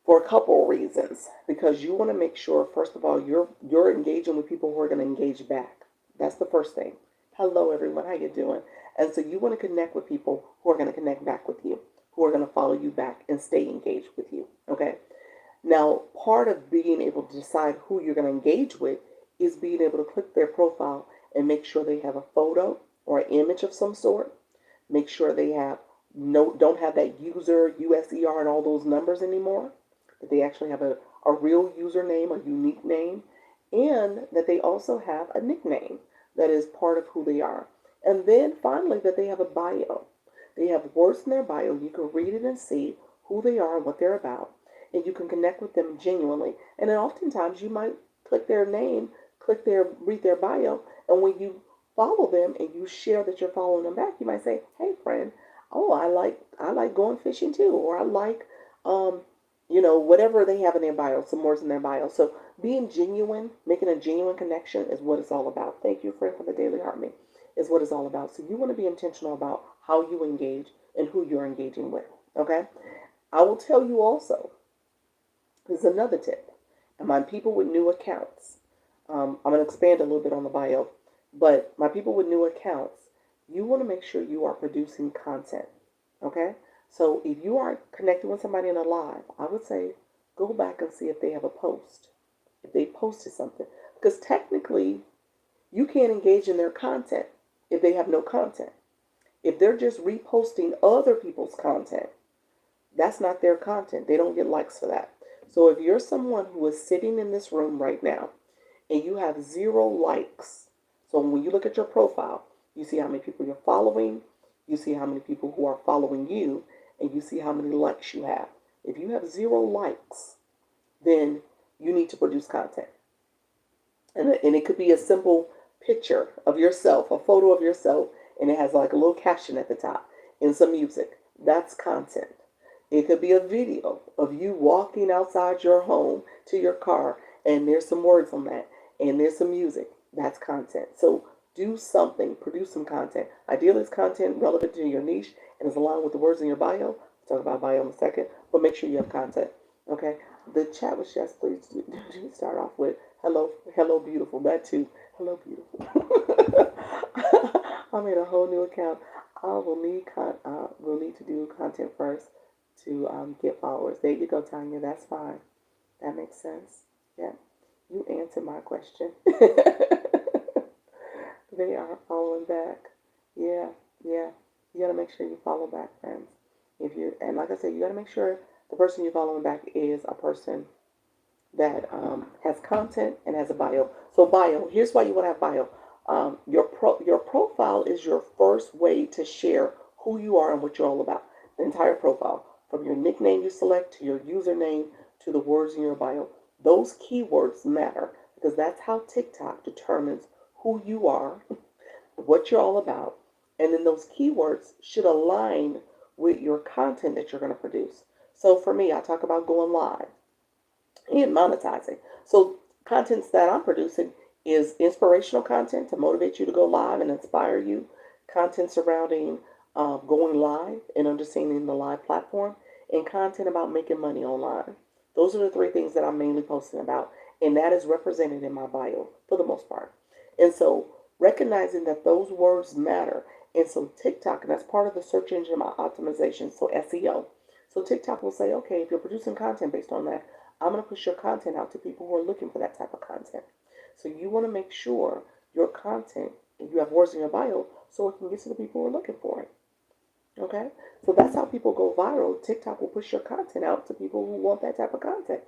S1: For a couple of reasons. Because you want to make sure, first of all, you're engaging with people who are going to engage back. That's the first thing. Hello, everyone. How you doing? And so you want to connect with people who are going to connect back with you, who are going to follow you back and stay engaged with you, okay? Now, part of being able to decide who you're going to engage with is being able to click their profile and make sure they have a photo or an image of some sort. Make sure they have don't have that user, USER, and all those numbers anymore. That they actually have a real username, a unique name, and that they also have a nickname that is part of who they are. And then finally, that they have a bio. They have words in their bio. You can read it and see who they are and what they're about. And you can connect with them genuinely. And then oftentimes you might click their name, read their bio, and when you follow them and you share that you're following them back, you might say, "Hey, friend, oh, I like going fishing too," or "I like, whatever they have in their bio, some words in their bio." So being genuine, making a genuine connection is what it's all about. Thank you, friend, for the daily heart me. Is what it's all about. So you want to be intentional about how you engage and who you're engaging with. Okay. I will tell you also. This is another tip. And my people with new accounts. I'm going to expand a little bit on the bio, but my people with new accounts, you want to make sure you are producing content. Okay. So if you are connecting with somebody in a live, I would say go back and see if they have a post, if they posted something, because technically you can't engage in their content if they have no content. If they're just reposting other people's content, that's not their content. They don't get likes for that. So if you're someone who is sitting in this room right now and you have 0 likes, so when you look at your profile, you see how many people you're following, you see how many people who are following you, and you see how many likes you have. If you have 0 likes, then you need to produce content. And it could be a simple picture of yourself, a photo of yourself, and it has like a little caption at the top and some music. That's content. It could be a video of you walking outside your home to your car, and there's some words on that, and there's some music. That's content. So do something, produce some content. Ideally, it's content relevant to your niche and is aligned with the words in your bio. I'll talk about bio in a second, but make sure you have content. Okay. The chat was just, please do start off with hello, beautiful. That too. Hello, beautiful. I made a whole new account. We'll need to do content first to get followers. There you go, Tanya. That's fine. That makes sense. Yeah. You answered my question. They are following back. Yeah. You gotta make sure you follow back, friends. And like I said, you gotta make sure the person you're following back is a person that has content and has a bio. So bio, here's why you want to have bio. Your profile is your first way to share who you are and what you're all about. The entire profile, from your nickname you select to your username to the words in your bio. Those keywords matter because that's how TikTok determines who you are, what you're all about, and then those keywords should align with your content that you're going to produce. So for me, I talk about going live and monetizing. So contents that I'm producing is inspirational content to motivate you to go live and inspire you, content surrounding going live and understanding the live platform, and content about making money online. Those are the 3 things that I'm mainly posting about, and that is represented in my bio for the most part. And so recognizing that those words matter, and so TikTok, and that's part of the search engine optimization, so SEO. So TikTok will say, okay, if you're producing content based on that, I'm going to push your content out to people who are looking for that type of content. So you want to make sure your content, you have words in your bio, so it can get to the people who are looking for it. Okay? So that's how people go viral. TikTok will push your content out to people who want that type of content.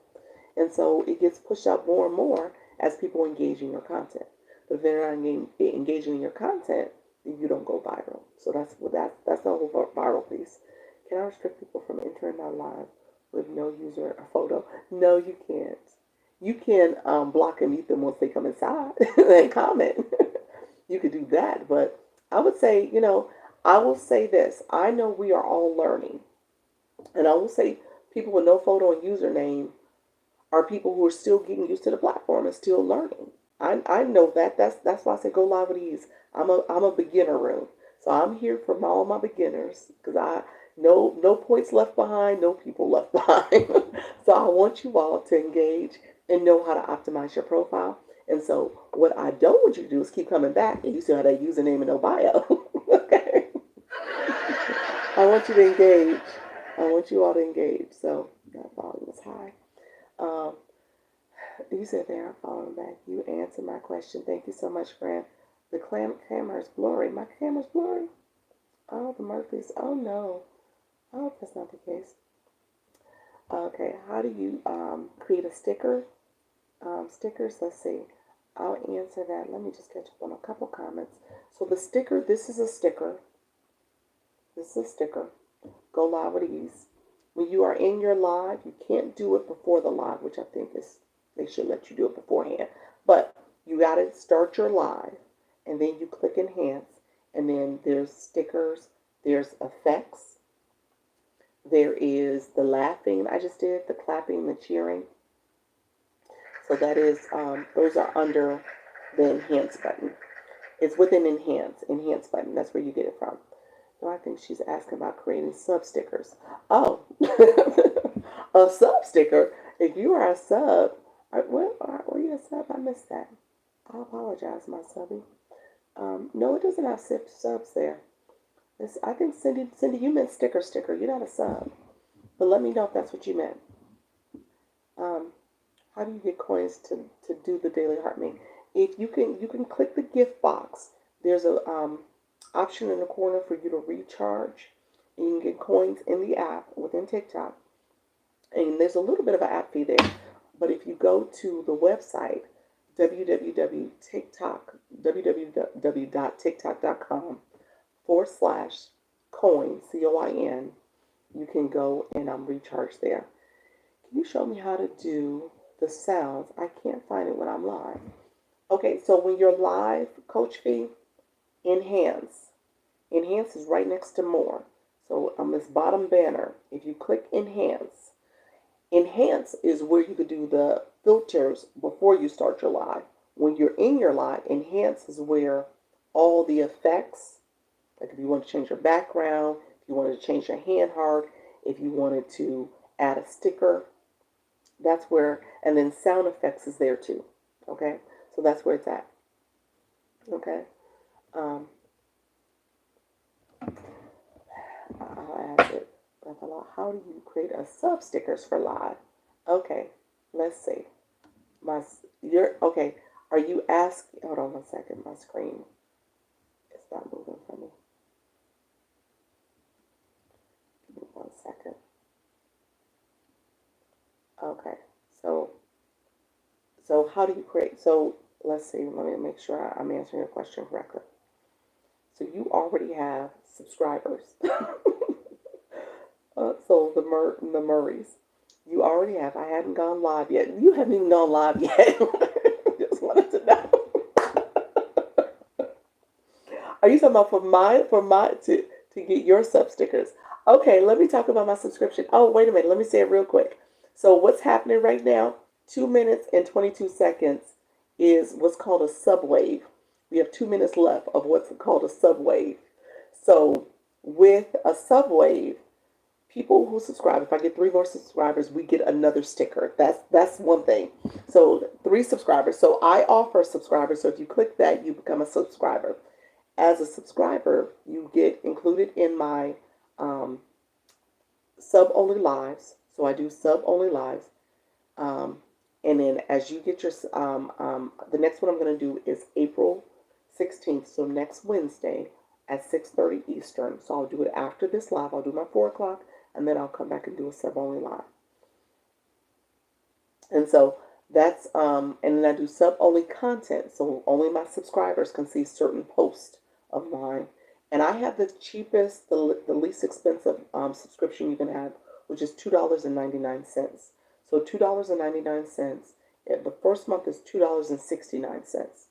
S1: And so it gets pushed out more and more as people engage in your content. But if they're not engaging in your content, then you don't go viral. So that's the whole viral piece. Can I restrict people from entering my live with no user or photo? No, you can't. You can block and mute them once they come inside and comment. You could do that. But I would say, I will say this. I know we are all learning. And I will say people with no photo and username are people who are still getting used to the platform and still learning. I know that. That's why I say go live with ease. I'm a beginner room. So I'm here for all my beginners because I no points left behind, no people left behind. So I want you all to engage and know how to optimize your profile. And so what I don't want you to do is keep coming back and you still have that username and no bio. Okay. I want you to engage. I want you all to engage. So that volume is high. Um, you said there, I'm following back. You answered my question. Thank you so much, friend. The camera is blurry. My camera's blurry. Oh, the Murphys. Oh, no. I hope that's not the case. Okay, how do you create a sticker? Stickers, let's see. I'll answer that. Let me just catch up on a couple comments. So the sticker, this is a sticker. This is a sticker. Go live with ease. When you are in your live, you can't do it before the live, which I think is, they should let you do it beforehand. But you got to start your live, and then you click enhance, and then there's stickers, there's effects, there is the laughing I just did, the clapping, the cheering. So that is, those are under the enhance button. It's within enhance button. That's where you get it from. No, I think she's asking about creating sub stickers. Oh, a sub sticker. If you are a sub, were you a sub? I missed that. I apologize, my subby. No, it doesn't have subs there. I think Cindy, you meant sticker. You're not a sub. But let me know if that's what you meant. How do you get coins to do the daily heart me? If you can click the gift box. There's a option in the corner for you to recharge, and you can get coins in the app within TikTok. And there's a little bit of an app fee there, but if you go to the website www.tiktok.com/coin COIN, you can go and recharge there. Can you show me how to do the sounds? I can't find it when I'm live. Okay, so when you're live, Coach Fee, enhance. Enhance is right next to more. So on this bottom banner, if you click enhance, enhance is where you could do the filters before you start your live. When you're in your live, enhance is where all the effects, like if you want to change your background, if you wanted to change your hand heart, if you wanted to add a sticker, that's where, and then sound effects is there too. Okay, so that's where it's at. Okay. I'll ask it. How do you create a sub stickers for live? Okay, let's see. Okay. Are you asking? Hold on 1 second. My screen is not moving for me. Give me 1 second. Okay. So how do you create? So let's see. Let me make sure I'm answering your question correctly. So you already have subscribers. So the Murrays, you already have. I hadn't gone live yet. You haven't even gone live yet. Just wanted to know. Are you talking about to get your sub stickers? Okay, let me talk about my subscription. Oh, wait a minute. Let me say it real quick. So what's happening right now? 2 minutes and 22 seconds is what's called a sub wave. We have 2 minutes left of what's called a sub wave. So with a sub wave, people who subscribe, if I get 3 more subscribers, we get another sticker. That's one thing. So 3 subscribers. So I offer subscribers. So if you click that, you become a subscriber. As a subscriber, you get included in my sub-only lives. So I do sub-only lives. And then as you get your, the next one I'm going to do is April 16th. So next Wednesday at 6:30 Eastern. So I'll do it after this live. I'll do my 4 o'clock, and then I'll come back and do a sub-only live. And so that's, and then I do sub-only content. So only my subscribers can see certain posts of mine. And I have the cheapest, the least expensive subscription you can have, which is $2.99. So $2.99. The first month is $2.69.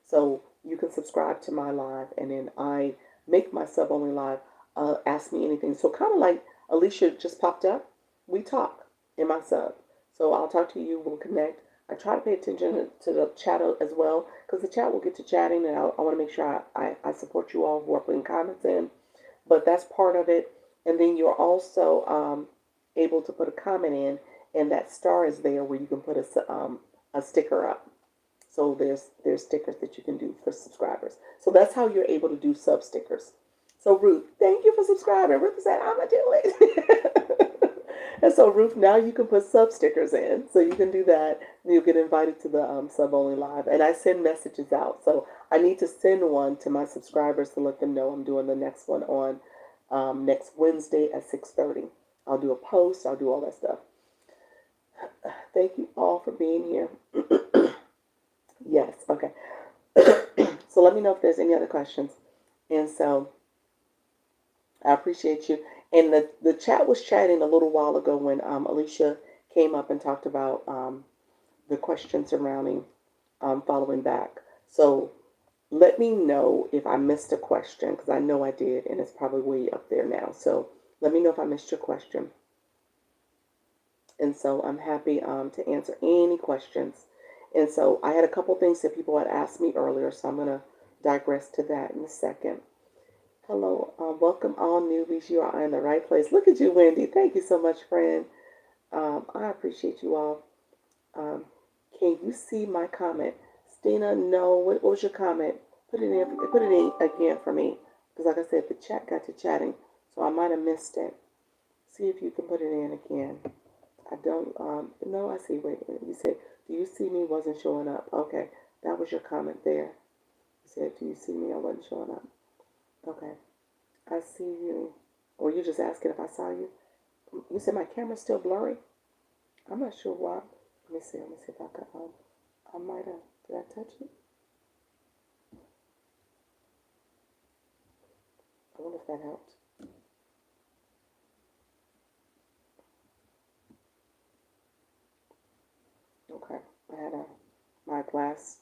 S1: So you can subscribe to my live, and then I make my sub-only live. Ask me anything. So kind of like Alicia just popped up. We talk in my sub. So I'll talk to you. We'll connect. I try to pay attention to the chat as well, because the chat will get to chatting, and I want to make sure I support you all who are putting comments in. But that's part of it. And then you're also able to put a comment in, and that star is there where you can put a sticker up. So there's stickers that you can do for subscribers. So that's how you're able to do sub stickers. So Ruth, thank you for subscribing. Ruth said, "I'ma do it." And so Ruth, now you can put sub stickers in. So you can do that. You'll get invited to the sub only live. And I send messages out. So I need to send one to my subscribers to let them know I'm doing the next one on next Wednesday at 6:30. I'll do a post. I'll do all that stuff. Thank you all for being here. Yes, okay. So let me know if there's any other questions. And so I appreciate you. And the chat was chatting a little while ago when Alicia came up and talked about the questions surrounding following back. So let me know if I missed a question, because I know I did, and it's probably way up there now. So let me know if I missed your question. And so I'm happy to answer any questions. And so I had a couple things that people had asked me earlier, so I'm going to digress to that in a second. Hello, welcome all newbies. You are in the right place. Look at you, Wendy. Thank you so much, friend. I appreciate you all. Can you see my comment? Stina, no. What was your comment? Put it in again for me. Because like I said, the chat got to chatting, so I might have missed it. See if you can put it in again. I don't, no, I see. Wait a minute. You said, do you see me? Wasn't showing up. Okay, that was your comment there. You said, do you see me? I wasn't showing up. Okay, I see you. Or you just asking if I saw you? You said my camera's still blurry? I'm not sure why. Let me see if I got, I might have, did I touch it? I wonder if that helped. Okay, I had my glass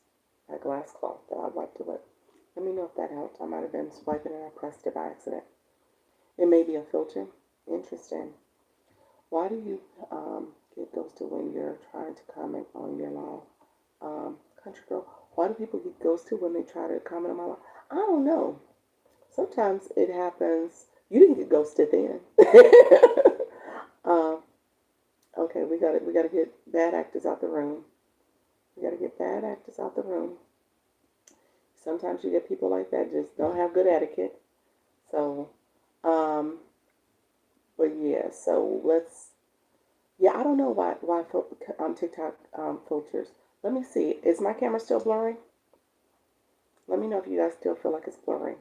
S1: cloth that I wiped it with. Let me know if that helped. I might have been swiping and I pressed it by accident. It may be a filter. Interesting. Why do you get ghosted when you're trying to comment on your live? Country girl, why do people get ghosted when they try to comment on my live? I don't know. Sometimes it happens. You didn't get ghosted then. Okay, we gotta get bad actors out the room. We gotta get bad actors out the room. Sometimes you get people like that just don't have good etiquette. So, but yeah. So I don't know why TikTok filters. Let me see. Is my camera still blurry? Let me know if you guys still feel like it's blurry.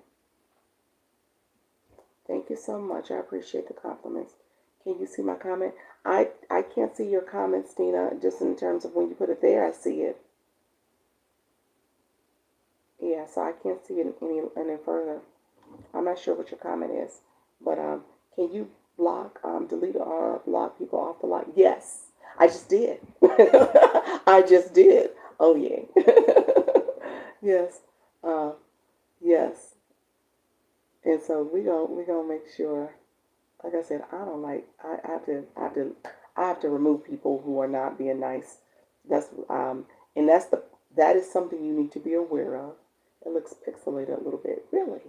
S1: Thank you so much. I appreciate the compliments. Can you see my comment? I can't see your comments, Tina, just in terms of when you put it there, I see it. Yeah, so I can't see it any further. I'm not sure what your comment is, but can you block, delete or block people off the line? Yes, I just did. I just did. Oh yeah. Yes. Yes. And so we gonna make sure. Like I said, I have to remove people who are not being nice. That's and that is something you need to be aware of. It looks pixelated a little bit. Really?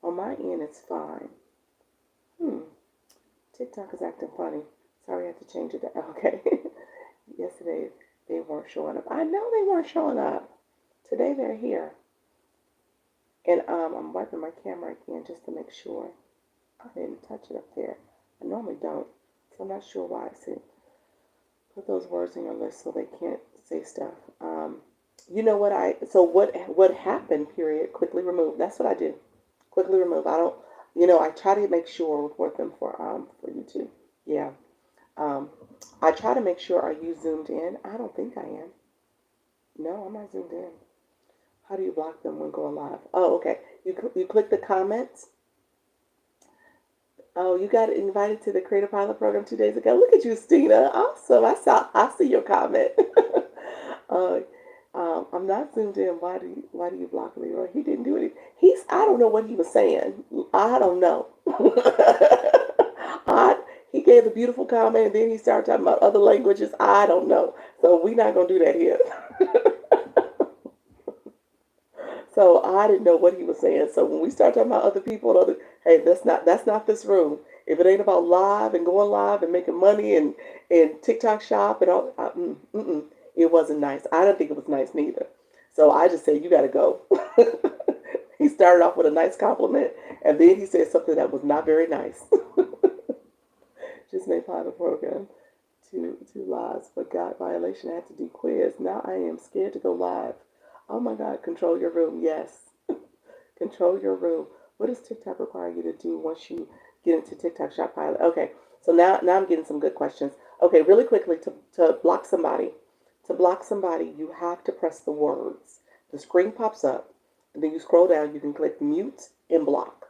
S1: On my end it's fine. TikTok is acting funny. Sorry, I had to change it. Okay. Yesterday they weren't showing up. I know they weren't showing up. Today they're here. And I'm wiping my camera again just to make sure. I didn't touch it up there. I normally don't. So I'm not sure why I said put those words in your list so they can't say stuff. You know what what happened, period, quickly remove. That's what I do. Quickly remove. I don't, I try to make sure I report them for YouTube. Yeah. I try to make sure, are you zoomed in? I don't think I am. No, I'm not zoomed in. How do you block them when going live? Oh, okay. You click the comments. Oh, you got invited to the Creative Pilot Program 2 days ago. Look at you, Stina. Awesome. I see your comment. I'm not zoomed in. Why do you block me? Or he didn't do anything. I don't know what he was saying. I don't know. gave a beautiful comment, and then he started talking about other languages. I don't know. So we're not gonna do that here. So I didn't know what he was saying. So when we start talking about other people, hey, that's not this room. If it ain't about live and going live and making money and TikTok shop and all, it wasn't nice. I don't think it was nice neither. So I just said, you got to go. He started off with a nice compliment, and then he said something that was not very nice. Just made pilot program two lives, but got violation. I had to do quiz. Now I am scared to go live. Oh my God, control your room. Yes. Control your room. What does TikTok require you to do once you get into TikTok Shop Pilot? Okay, so now I'm getting some good questions. Okay, really quickly, to block somebody. To block somebody, you have to press the words. The screen pops up, and then you scroll down. You can click mute and block.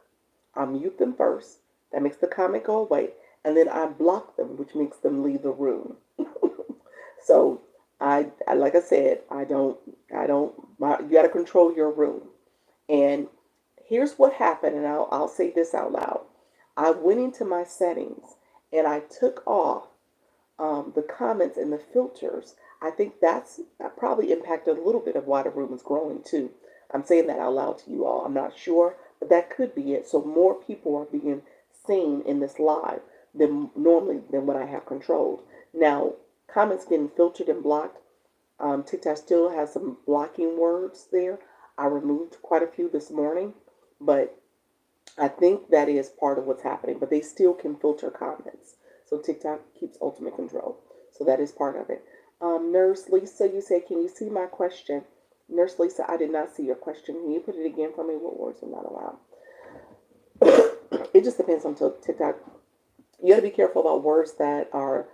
S1: I mute them first. That makes the comment go away. And then I block them, which makes them leave the room. So I like I said, you got to control your room. And here's what happened, and I'll say this out loud. I went into my settings and I took off the comments and the filters. I think that probably impacted a little bit of why the room is growing too. I'm saying that out loud to you all. I'm not sure, but that could be it. So more people are being seen in this live than normally than what I have controlled. Now, comments getting filtered and blocked. TikTok still has some blocking words there. I removed quite a few this morning, but I think that is part of what's happening. But they still can filter comments. So TikTok keeps ultimate control. So that is part of it. Nurse Lisa, you say, can you see my question? Nurse Lisa, I did not see your question. Can you put it again for me? What words are not allowed? It just depends on TikTok. You got to be careful about words that are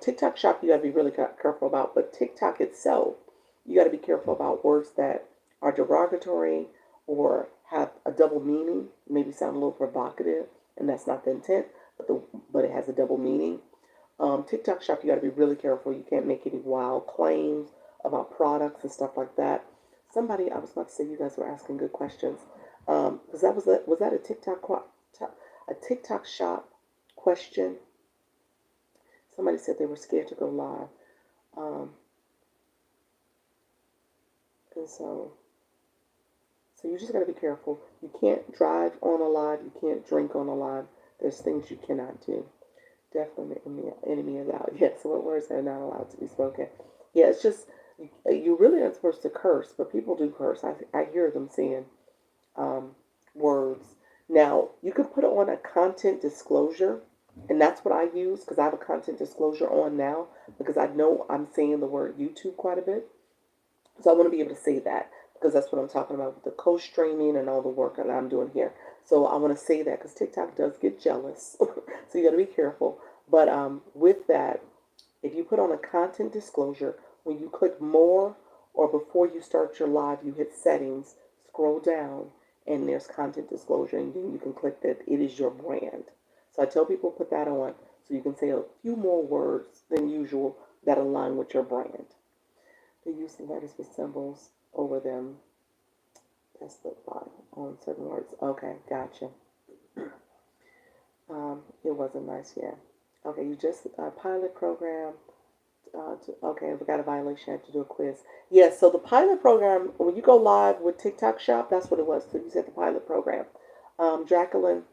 S1: TikTok shop. You got to be really careful about, but TikTok itself, you got to be careful about words that are derogatory or have a double meaning. Maybe sound a little provocative, and that's not the intent, but it has a double meaning. TikTok shop, you got to be really careful. You can't make any wild claims about products and stuff like that. Somebody, I was about to say, you guys were asking good questions. Because was that a TikTok shop question? Somebody said they were scared to go live. And so you just got to be careful. You can't drive on a live. You can't drink on a live. There's things you cannot do. Definitely enemy is out. Yes, what words are not allowed to be spoken? Yeah, it's just, you really aren't supposed to curse, but people do curse. I hear them saying words. Now, you can put on a content disclosure, and that's what I use because I have a content disclosure on now because I know I'm saying the word YouTube quite a bit. So I want to be able to say that because that's what I'm talking about with the co-streaming and all the work that I'm doing here. So I want to say that because TikTok does get jealous. So you got to be careful. But with that, if you put on a content disclosure, when you click more or before you start your live, you hit settings, scroll down, and there's content disclosure, and then you can click that it is your brand. So I tell people put that on so you can say a few more words than usual that align with your brand. They use the letters with symbols over them. That's the bottom on certain words. Okay, gotcha. It wasn't nice, yeah. Okay, you just pilot program. Okay, we got a violation. I have to do a quiz. Yes, so the pilot program, when you go live with TikTok Shop, that's what it was. So you said the pilot program. Jacqueline,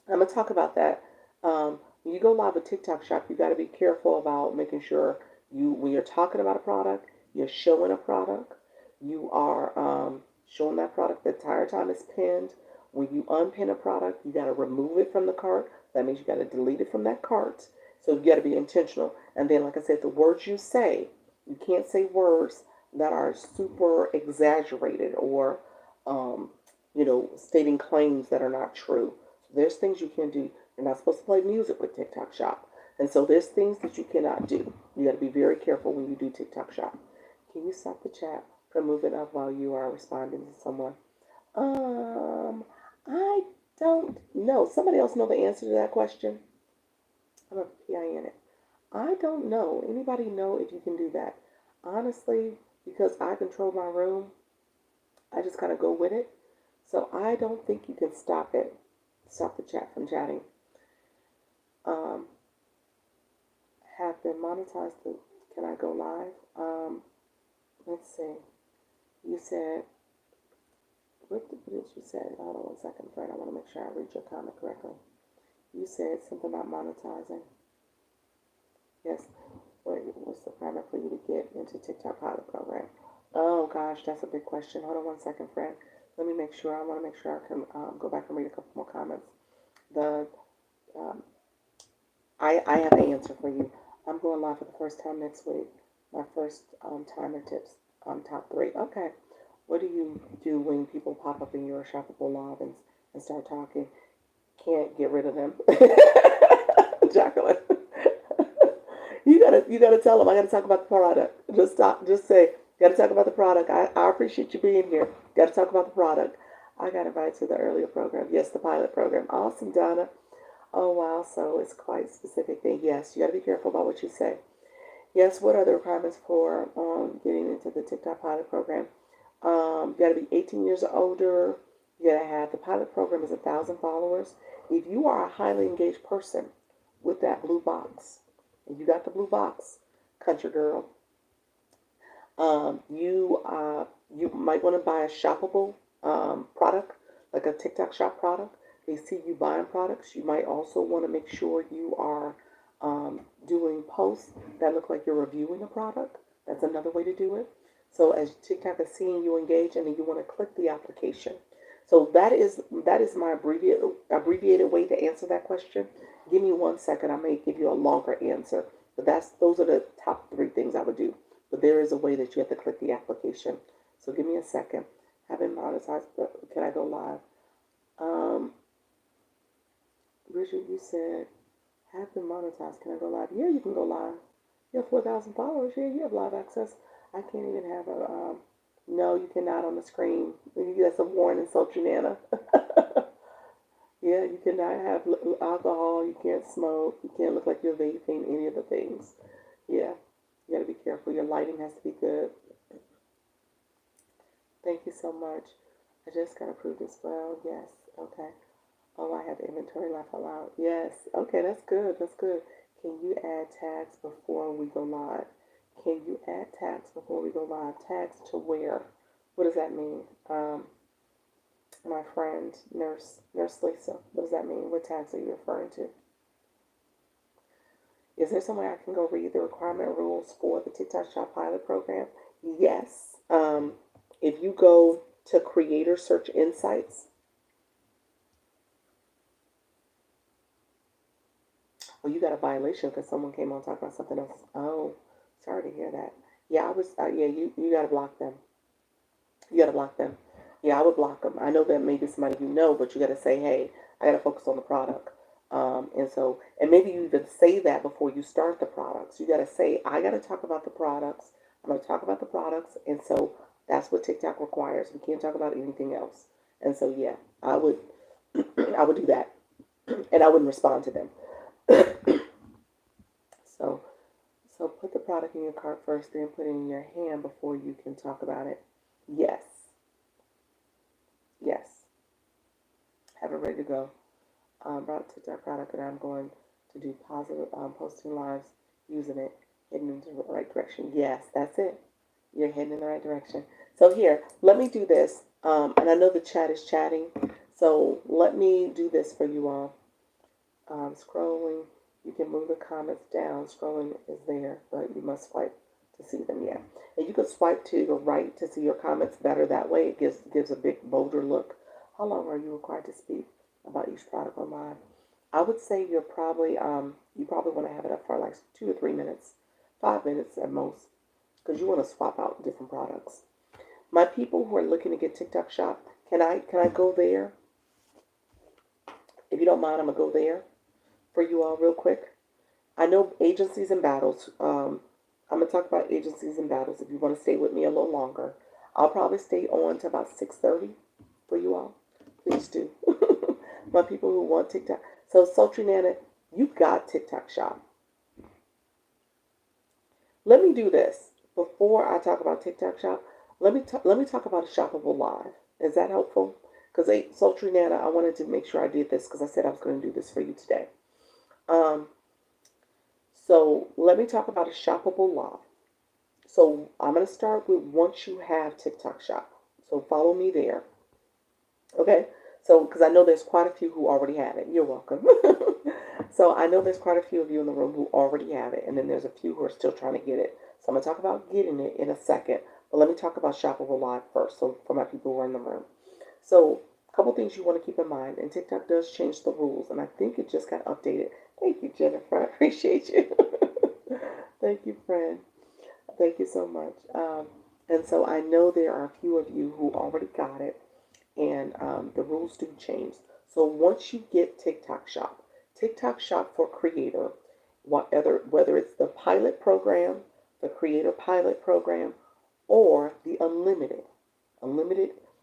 S1: I'm going to talk about that. When you go live with TikTok Shop, you got to be careful about making sure when you're talking about a product, you're showing a product. You are showing that product the entire time it's pinned. When you unpin a product, you got to remove it from the cart. That means you got to delete it from that cart. So you got to be intentional. And then, like I said, the words you say, you can't say words that are super exaggerated or, stating claims that are not true. So there's things you can do. You're not supposed to play music with TikTok Shop. And so there's things that you cannot do. You got to be very careful when you do TikTok Shop. Can you stop the chat from moving up while you are responding to someone? I don't know. Somebody else know the answer to that question? I'm going to PIN it. I don't know. Anybody know if you can do that? Honestly, because I control my room, I just kind of go with it. So I don't think you can stop it. Stop the chat from chatting. have been monetized. Can I go live? Let's see. You said, what did you say? Hold on 1 second, friend. I want to make sure I read your comment correctly. You said something about monetizing. Yes. What's the requirement for you to get into TikTok pilot program? Oh gosh, that's a big question. Hold on 1 second, friend. Let me make sure. I want to make sure I can go back and read a couple more comments. I have an answer for you. I'm going live for the first time next week. My first timer tips top 3. Okay. What do you do when people pop up in your shoppable live and start talking? Can't get rid of them. Jacqueline. You gotta tell them I gotta talk about the product. Just say, gotta talk about the product. I appreciate you being here. Gotta talk about the product. I got invited to the earlier program. Yes, the pilot program. Awesome, Donna. Oh wow, so it's quite specific thing. Yes, you gotta be careful about what you say. Yes, what are the requirements for getting into the TikTok pilot program? You gotta be 18 years or older. You gotta have, the pilot program is 1,000 followers. If you are a highly engaged person with that blue box, and you got the blue box, country girl, you might want to buy a shoppable product, like a TikTok shop product. They see you buying products. You might also want to make sure you are doing posts that look like you're reviewing a product. That's another way to do it. So as TikTok is seeing you engage, and then you want to click the application. So that is my abbreviated way to answer that question. Give me 1 second. I may give you a longer answer. But those are the top 3 things I would do. But there is a way that you have to click the application. So give me a second. Haven't monetized, but can I go live? Richard, you said, have been monetized. Can I go live? Yeah, you can go live. You have 4,000 followers. Yeah, you have live access. I can't even have a, no, you cannot on the screen. That's a warning, Sultry Nana. Yeah, you cannot have alcohol. You can't smoke. You can't look like you're vaping, any of the things. Yeah, you got to be careful. Your lighting has to be good. Thank you so much. I just got approved as well. Yes. Okay. Oh, I have inventory laugh allowed. Yes. Okay, that's good. That's good. Can you add tags before we go live? Can you add tags before we go live? Tags to where? What does that mean? My friend, Nurse Lisa, what does that mean? What tags are you referring to? Is there some way I can go read the requirement rules for the TikTok Shop pilot program? Yes. If you go to Creator Search Insights, oh, you got a violation because someone came on talking about something else. Oh, sorry to hear that. Yeah, you got to block them. You got to block them. Yeah, I would block them. I know that maybe somebody you know, but you got to say, hey, I got to focus on the product. And maybe you even say that before you start the products. You got to say, I got to talk about the products. I'm going to talk about the products. And so that's what TikTok requires. We can't talk about anything else. And so, yeah, I would, I would do that. And I wouldn't respond to them. So, so put the product in your cart first, then put it in your hand before you can talk about it. Yes. Yes. Have it ready to go. Brought TikTok product, and I'm going to do positive posting lives using it, heading into the right direction. Yes, that's it. You're heading in the right direction. So here, let me do this. And I know the chat is chatting, so let me do this for you all. Scrolling, you can move the comments down. Scrolling is there, but you must swipe to see them. Yeah, and you can swipe to the right to see your comments better. That way, it gives a big bolder look. How long are you required to speak about each product online? I would say you probably want to have it up for like 2 to 3 minutes, 5 minutes at most, because you want to swap out different products. My people who are looking to get TikTok Shop, can I go there? If you don't mind, I'm gonna go there for you all real quick. I know agencies and battles. I'm gonna talk about agencies and battles. If you want to stay with me a little longer, I'll probably stay on to about 6:30 for you all. Please do. My people who want TikTok. So Sultry Nana, you got TikTok Shop. Let me do this before I talk about TikTok Shop. Let me talk about a shoppable live. Is that helpful? Because Sultry Nana, I wanted to make sure I did this because I said I was going to do this for you today. So let me talk about a shoppable live. So I'm going to start with once you have TikTok Shop. So follow me there. Okay? So, because I know there's quite a few who already have it. You're welcome. So I know there's quite a few of you in the room who already have it, and then there's a few who are still trying to get it. So I'm going to talk about getting it in a second. But let me talk about Shoppable Live first, so for my people who are in the room. So a couple things you want to keep in mind, and TikTok does change the rules, and I think it just got updated. Thank you, Jennifer. I appreciate you. Thank you, friend. Thank you so much. And so I know there are a few of you who already got it, and the rules do change. So once you get TikTok Shop for Creator, whether it's the pilot program, the Creator Pilot program, or the Unlimited,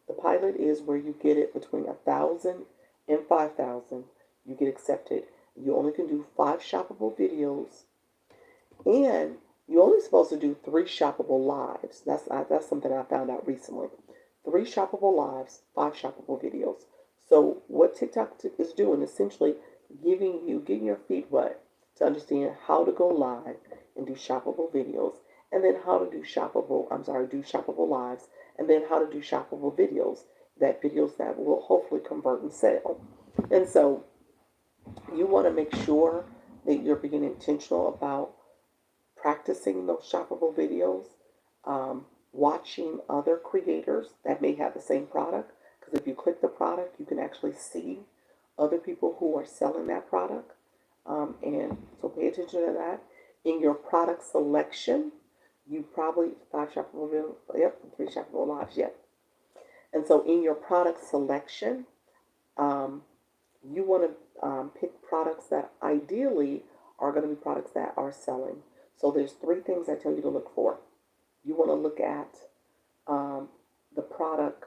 S1: the pilot is where you get it between 1,000 and 5,000. You get accepted. You only can do 5 shoppable videos, and you're only supposed to do 3 shoppable lives. That's something I found out recently. 3 shoppable lives, 5 shoppable videos. So what TikTok is doing, essentially getting your feet wet to understand how to go live and do shoppable videos, and then how to do shoppable lives, and then how to do shoppable videos, videos that will hopefully convert and sell. And so you want to make sure that you're being intentional about practicing those shoppable videos, watching other creators that may have the same product. Because if you click the product, you can actually see other people who are selling that product. And so pay attention to that. In your product selection, you probably 5 shoppable videos, yep, 3 shoppable lives, yep. And so in your product selection, you want to pick products that ideally are going to be products that are selling. So there's 3 things I tell you to look for. You want to look at the product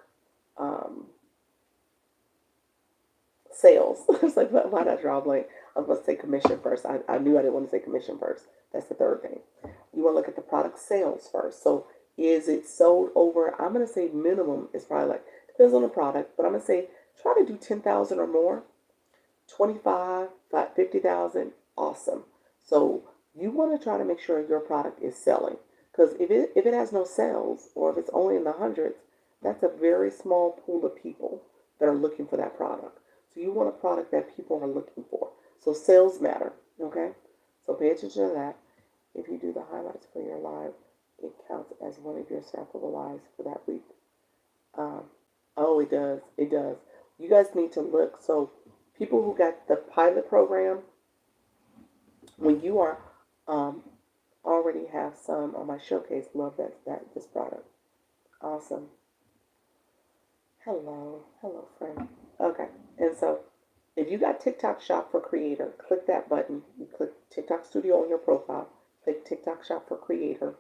S1: sales. It's like, why did I draw a blank? I was going to say commission first. I knew I didn't want to say commission first. That's the 3rd thing. You want to look at the product sales first. So is it sold over, I'm going to say minimum is probably like, depends on the product, but I'm going to say try to do 10,000 or more. 25, 50,000, awesome. So you want to try to make sure your product is selling. Because if it has no sales, or if it's only in the hundreds, that's a very small pool of people that are looking for that product. So you want a product that people are looking for. So sales matter, okay? So pay attention to that. If you do the highlights for your live, it counts as one of your sample lives for that week. Oh, it does. It does. You guys need to look. So people who got the pilot program, when you are already have some on my showcase, love this product. Awesome. Hello, friend. Okay, and so if you got TikTok Shop for Creator, click that button. You click TikTok Studio on your profile, click TikTok Shop for Creator,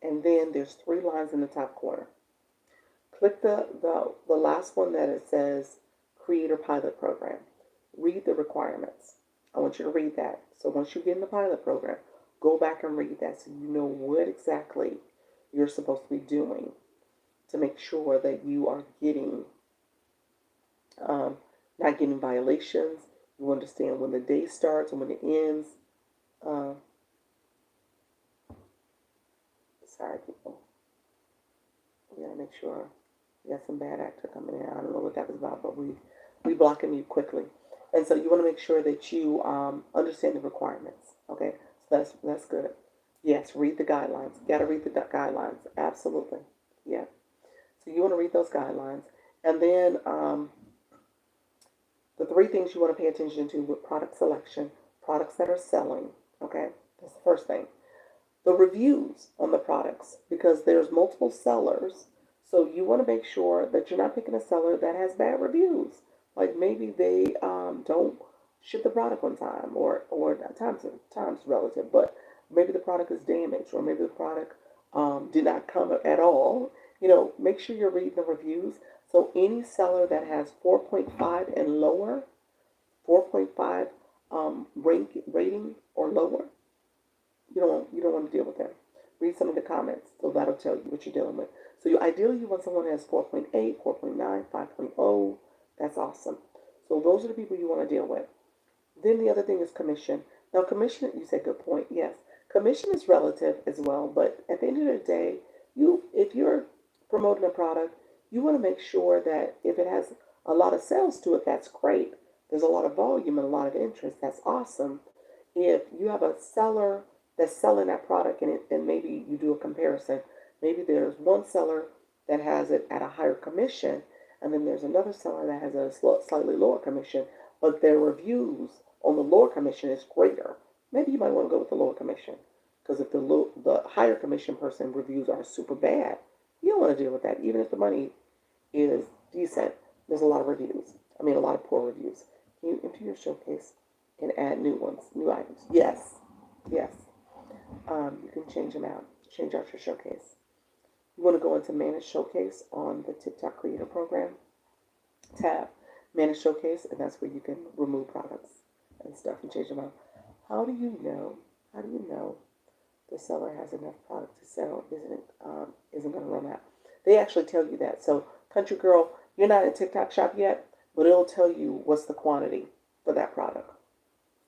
S1: and then there's 3 lines in the top corner. Click the last one that it says Creator Pilot Program. Read the requirements. I want you to read that. So once you get in the pilot program, go back and read that so you know what exactly you're supposed to be doing to make sure that you are getting, not getting violations. You understand when the day starts and when it ends. Sorry, people. We gotta make sure. We got some bad actor coming in. I don't know what that was about, but we block and mute quickly. And so you want to make sure that you understand the requirements. Okay, so that's good. Yes, read the guidelines. You got to read the guidelines. Absolutely. Yeah. So you want to read those guidelines. And then the 3 things you want to pay attention to with product selection, products that are selling. Okay, that's the first thing. The reviews on the products, because there's multiple sellers. So you want to make sure that you're not picking a seller that has bad reviews. Like maybe they don't ship the product on time, or time's relative, but maybe the product is damaged, or maybe the product did not come at all. Make sure you're reading the reviews. So any seller that has 4.5 and lower, 4.5 rating or lower, you don't want to deal with that. Read some of the comments, so that'll tell you what you're dealing with. So ideally you want someone that has 4.8, 4.9, 5.0. That's awesome. So those are the people you want to deal with. Then the other thing is commission. Now, commission, you said good point. Yes, commission is relative as well, but at the end of the day, if you're promoting a product, you want to make sure that if it has a lot of sales to it, that's great. There's a lot of volume and a lot of interest. That's awesome. If you have a seller that's selling that product and maybe you do a comparison, maybe there's one seller that has it at a higher commission, and then there's another seller that has a slightly lower commission, but their reviews on the lower commission is greater. Maybe you might want to go with the lower commission, because if the higher commission person reviews are super bad, you don't want to deal with that. Even if the money is decent, there's a lot of reviews. I mean, a lot of poor reviews. Can you enter your showcase and add new ones, new items? Yes, yes. You can change them out. Change out your showcase. You want to go into Manage Showcase on the TikTok Creator Program tab. Manage Showcase, and that's where you can remove products and stuff and change them out. How do you know? How do you know the seller has enough product to sell? Isn't going to run out? They actually tell you that. So, Country Girl, you're not in TikTok Shop yet, but it'll tell you what's the quantity for that product.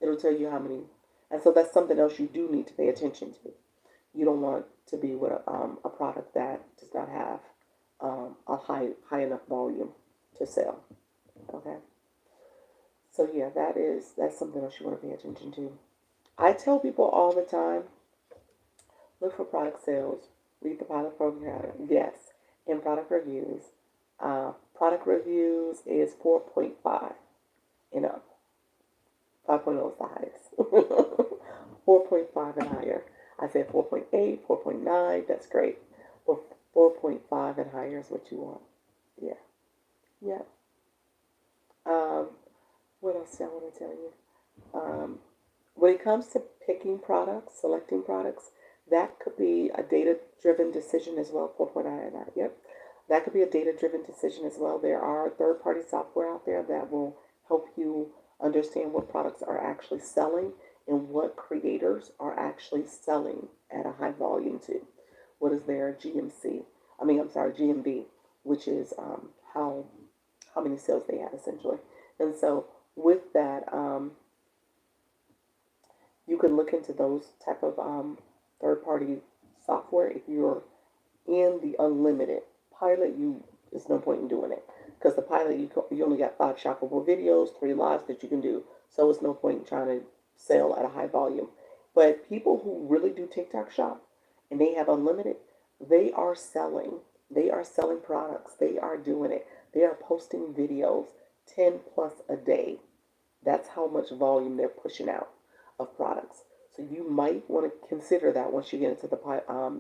S1: It'll tell you how many, and so that's something else you do need to pay attention to. You don't want to be with a product that does not have a high enough volume to sell. Okay. So yeah, that's something else you want to pay attention to. I tell people all the time, look for product sales, read the pilot program. Yes, and product reviews. Product reviews is 4.5 and up. 5.0 is the highest. 4.5 and higher. I said 4.8, 4.9. That's great. But 4.5 and higher is what you want. Yeah. Yeah. What else do I want to tell you? When it comes to picking products, selecting products, that could be a data-driven decision as well. 4.9. Yep. That could be a data-driven decision as well. There are third-party software out there that will help you understand what products are actually selling and what creators are actually selling at a high volume to. What is their GMC? GMB, which is how many sales they had essentially. And so with that, you can look into those type of third-party software. If you're in the unlimited pilot, there's no point in doing it, because the pilot you only got 5 shoppable videos, 3 lives that you can do. So it's no point in trying to sell at a high volume. But people who really do TikTok shop and they have unlimited, they are selling. They are selling products. They are doing it. They are posting videos 10 plus a day. That's how much volume they're pushing out of products. So you might want to consider that once you get into the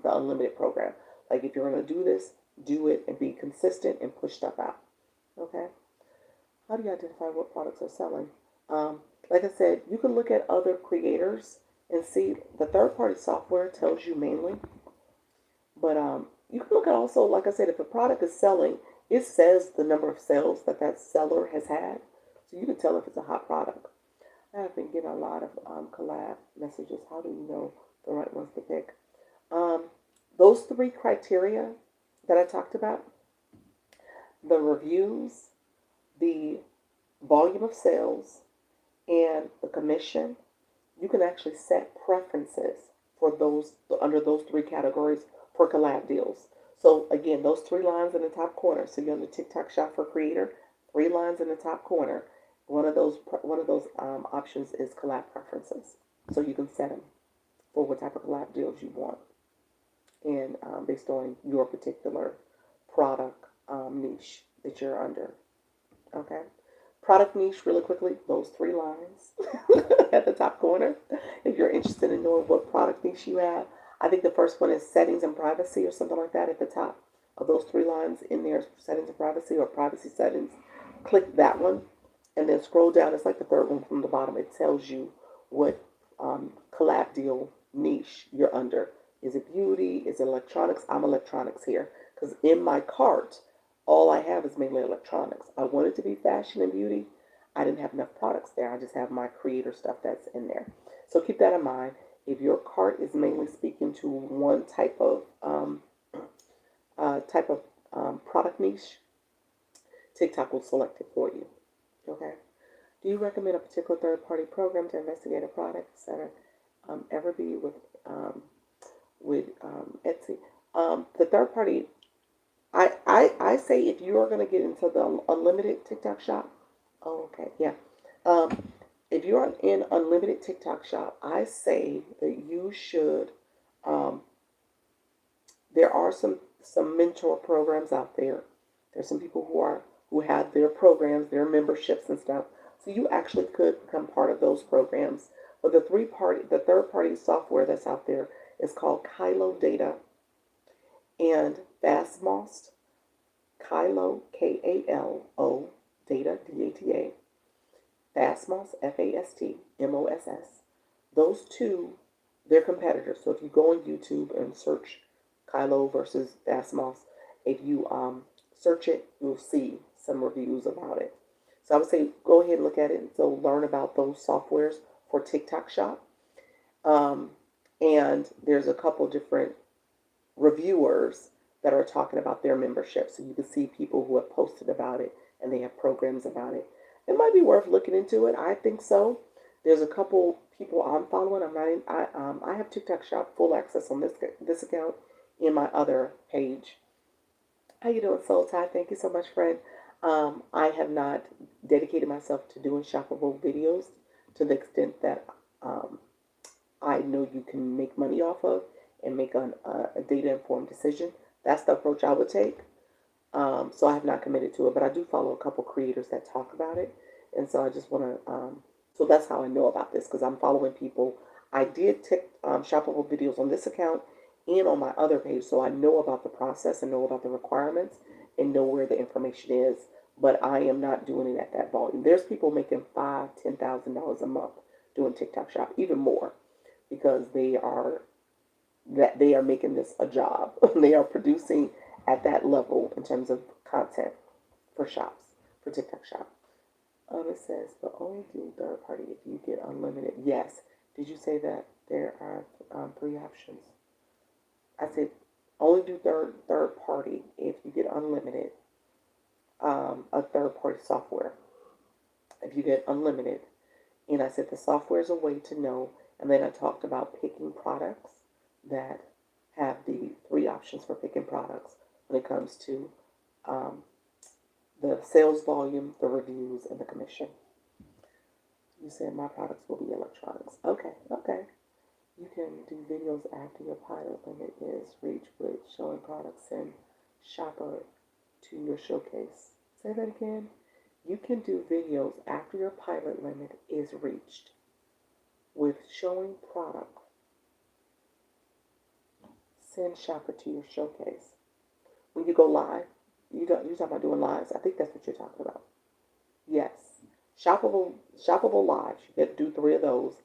S1: unlimited program. Like, if you're going to do this, do it and be consistent and push stuff out. Okay? How do you identify what products are selling? Like I said, you can look at other creators and see. The third-party software tells you mainly, but you can look at also, like I said, if a product is selling, it says the number of sales that seller has had, so you can tell if it's a hot product. I have been getting a lot of collab messages. How do you know the right ones to pick? Those 3 criteria that I talked about, the reviews, the volume of sales, and the commission, you can actually set preferences for those under those 3 categories for collab deals. So again, those 3 lines in the top corner. So you're on the TikTok Shop for Creator, 3 lines in the top corner. One of those options is collab preferences. So you can set them for what type of collab deals you want, and based on your particular product niche that you're under. Okay. Product niche, really quickly, those 3 lines at the top corner. If you're interested in knowing what product niche you have, I think the first one is settings and privacy or something like that at the top of those 3 lines in there, settings and privacy or privacy settings. Click that one and then scroll down. It's like the 3rd one from the bottom. It tells you what collab deal niche you're under. Is it beauty? Is it electronics? I'm electronics here because in my cart, all I have is mainly electronics. I wanted to be fashion and beauty. I didn't have enough products there. I just have my creator stuff that's in there. So keep that in mind. If your cart is mainly speaking to one type of product niche, TikTok will select it for you. Okay. Do you recommend a particular third-party program to investigate a product, etc.? Ever be with Etsy? The third party, I say if you are going to get into the unlimited TikTok shop, oh, okay, yeah. If you're in unlimited TikTok shop, I say that you should. Um, there are some mentor programs out there. There's some people who have their programs, their memberships and stuff. So you actually could become part of those programs. But the third party software that's out there is called Kylo Data and Fastmost. Kylo, Kalo, Data, Data, Fastmoss, Fastmoss. Those two, they're competitors. So if you go on YouTube and search Kylo versus Fastmoss, if you search it, you'll see some reviews about it. So I would say go ahead and look at it and so learn about those softwares for TikTok Shop. And there's a couple different reviewers that are talking about their membership. So you can see people who have posted about it and they have programs about it. It might be worth looking into it. I think so. There's a couple people I'm following. I have TikTok Shop full access on this account in my other page. How you doing, Soul Tie? Thank you so much, friend. I have not dedicated myself to doing shoppable videos to the extent that I know you can make money off of and make a data-informed decision. That's the approach I would take. So I have not committed to it, but I do follow a couple creators that talk about it. And so I just want to, so that's how I know about this because I'm following people. I did take shoppable videos on this account and on my other page. So I know about the process and know about the requirements and know where the information is, but I am not doing it at that volume. There's people making $5,000, $10,000 a month doing TikTok Shop, even more, because they are making this a job. They are producing at that level in terms of content for shops, for TikTok Shop. It says, but only do third party if you get unlimited. Yes. Did you say that there are 3 options? I said only do third party if you get unlimited. A third party software. If you get unlimited. And I said the software is a way to know. And then I talked about picking products that have the 3 options for picking products when it comes to the sales volume, the reviews, and the commission. You said my products will be electronics. Okay. You can do videos after your pilot limit is reached with showing products and shopper to your showcase. Say that again. You can do videos after your pilot limit is reached with showing product. Send shopper to your showcase. When you go live, you're talking about doing lives. I think that's what you're talking about. Yes. Shoppable lives. You get to do 3 of those.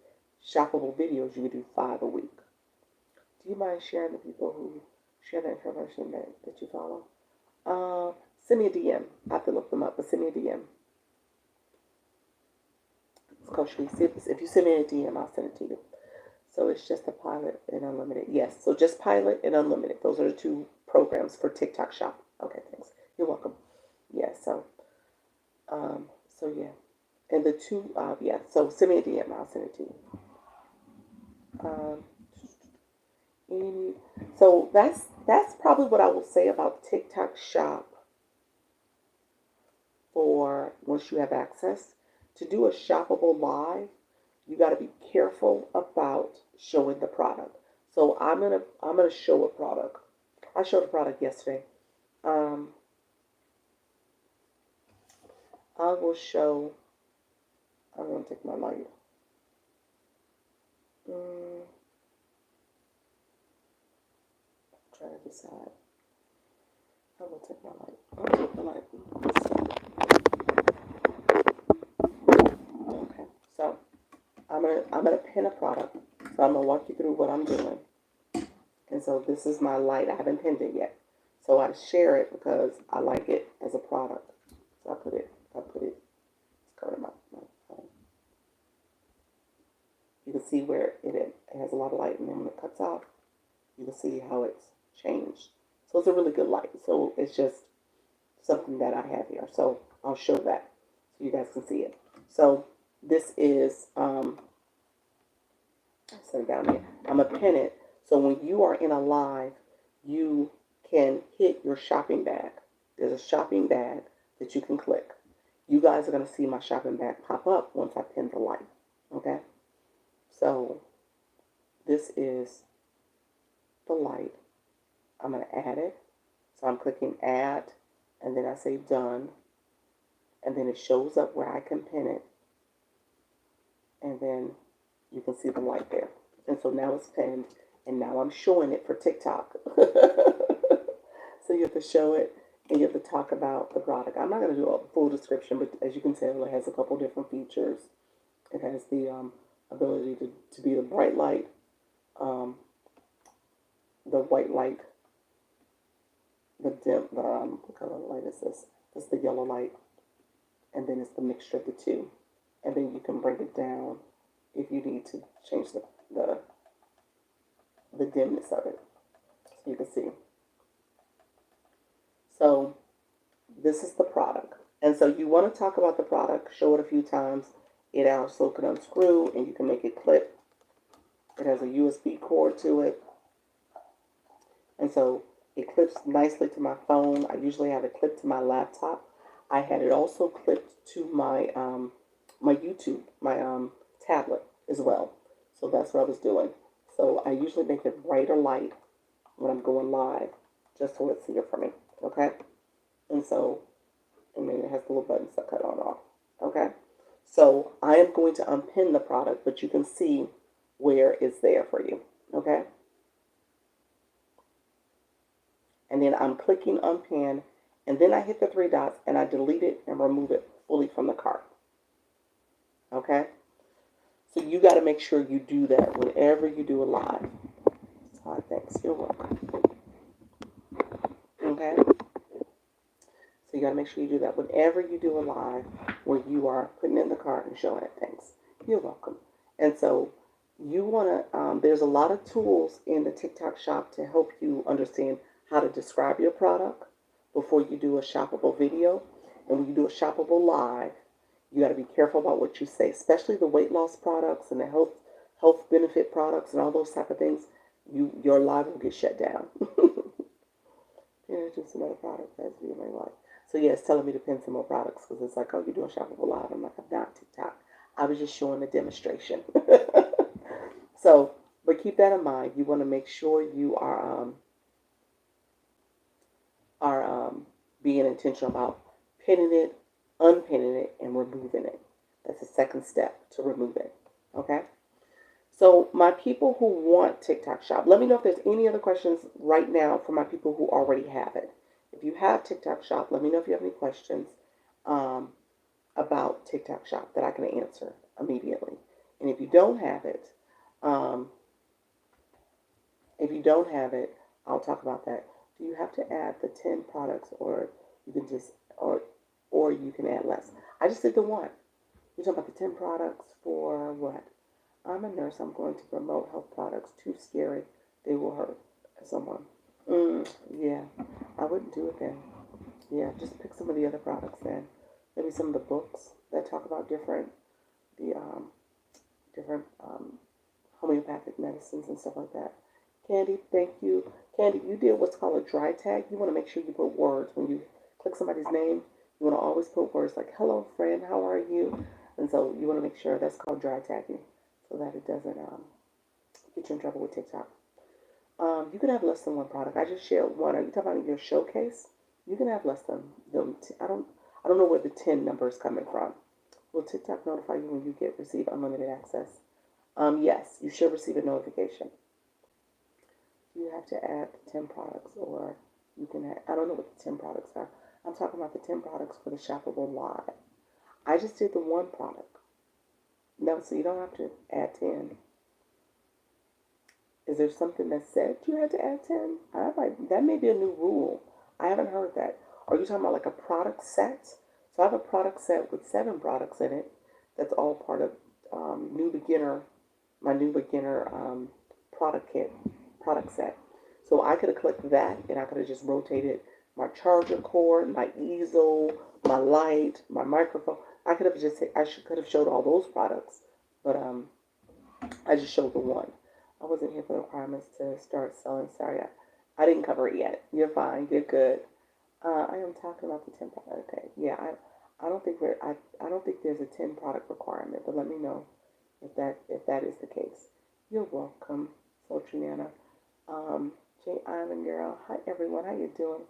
S1: Shoppable videos, you can do 5 a week. Do you mind sharing the people who share the information that you follow? Send me a DM. I have to look them up, but send me a DM. Coach Lee, if you send me a DM, I'll send it to you. So it's just a pilot and unlimited. Yes, so just pilot and unlimited. Those are the 2 programs for TikTok Shop. Okay, thanks. You're welcome. Yeah, so yeah. And the 2, yeah, so send me a DM, I'll send it to you. So that's probably what I will say about TikTok Shop for once you have access. To do a shoppable live, you got to be careful about showing the product. So I'm gonna show a product. I showed a product yesterday. I will show. I'm gonna take my light. Try to decide. I will take my light. I'll take the light. Okay, so I'm gonna pin a product. So I'm gonna walk you through what I'm doing. And so this is my light. I haven't pinned it yet. So I share it because I like it as a product. So I put it. It's covering my phone. You can see where it has a lot of light, and then when it cuts off, you can see how it's changed. So it's a really good light. So it's just something that I have here. So I'll show that so you guys can see it. So this is, set it down here. I'm going to pin it. So when you are in a live, you can hit your shopping bag. There's a shopping bag that you can click. You guys are going to see my shopping bag pop up once I pin the light. Okay? So this is the light. I'm going to add it. So I'm clicking add, and then I say done. And then it shows up where I can pin it. And then you can see the light there. And so now it's pinned, and now I'm showing it for TikTok. So you have to show it, and you have to talk about the product. I'm not going to do a full description, but as you can tell, it has a couple different features. It has the ability to be the bright light, the white light, the dim, what color light is this? It's the yellow light, and then it's the mixture of the two. And then you can bring it down if you need to change the dimness of it, so you can see. So this is the product. And so you want to talk about the product, show it a few times. It also can unscrew, and you can make it clip. It has a USB cord to it. And so it clips nicely to my phone. I usually have it clipped to my laptop. I had it also clipped to my my YouTube, my tablet as well. So that's what I was doing. So I usually make it brighter light when I'm going live, just so it's here for me. Okay? And so, and then it has the little buttons that cut on off. Okay? So I am going to unpin the product, but you can see where it's there for you. Okay? And then I'm clicking unpin, and then I hit the three dots, and I delete it and remove it fully from the cart. Okay? So you got to make sure you do that whenever you do a live. So thanks. You're welcome. Okay? So you got to make sure you do that whenever you do a live where you are putting in the cart and showing it. Thanks. You're welcome. And so you want to, there's a lot of tools in the TikTok shop to help you understand how to describe your product before you do a shoppable video. And when you do a shoppable live, you got to be careful about what you say, especially the weight loss products and the health benefit products and all those type of things. Your live will get shut down. Introduce another product as you may like. So yeah, it's telling me to pin some more products because it's like, oh, you're doing shoppable live. I'm like, I'm not TikTok. I was just showing a demonstration. So, but keep that in mind. You want to make sure you are being intentional about pinning it, unpinning it, and removing it. That's the second step to remove it. Okay? So my people who want TikTok shop, let me know if there's any other questions right now for my people who already have it. If you have TikTok shop, let me know if you have any questions about TikTok shop that I can answer immediately. And if you don't have it, I'll talk about that. Do you have to add the 10 products, or you can just, or you can add less? I just did the one. You're talking about the 10 products for what? I'm a nurse. I'm going to promote health products. Too scary. They will hurt someone. Yeah, I wouldn't do it then. Yeah, just pick some of the other products then. Maybe some of the books that talk about different homeopathic medicines and stuff like that. Candy, thank you. Candy, you did what's called a dry tag. You want to make sure you put words. When you click somebody's name, you want to always put words like, hello, friend, how are you? And so you want to make sure that's called dry tagging so that it doesn't get you in trouble with TikTok. You can have less than one product. I just shared one. Are you talking about your showcase? You can have less than them. I don't know where the 10 number is coming from. Will TikTok notify you when you receive unlimited access? Yes, you should receive a notification. You have to add 10 products, or you can add, I don't know what the 10 products are. I'm talking about the 10 products for the shoppable live. I just did the one product. No, so you don't have to add 10. Is there something that said you had to add 10? That may be a new rule. I haven't heard that. Are you talking about like a product set? So I have a product set with 7 products in it. That's all part of my new beginner product set. So I could have clicked that, and I could have just rotated my charger cord, my easel, my light, my microphone. I could have could have showed all those products, but I just showed the one. I wasn't here for the requirements to start selling. Sorry, I didn't cover it yet. You're fine. You're good. I am talking about the 10 product. Okay, yeah, I don't think I don't think there's a 10 product requirement, but let me know if that is the case. You're welcome, Sultry Nana. Jay Island Girl. Hi everyone, how you doing?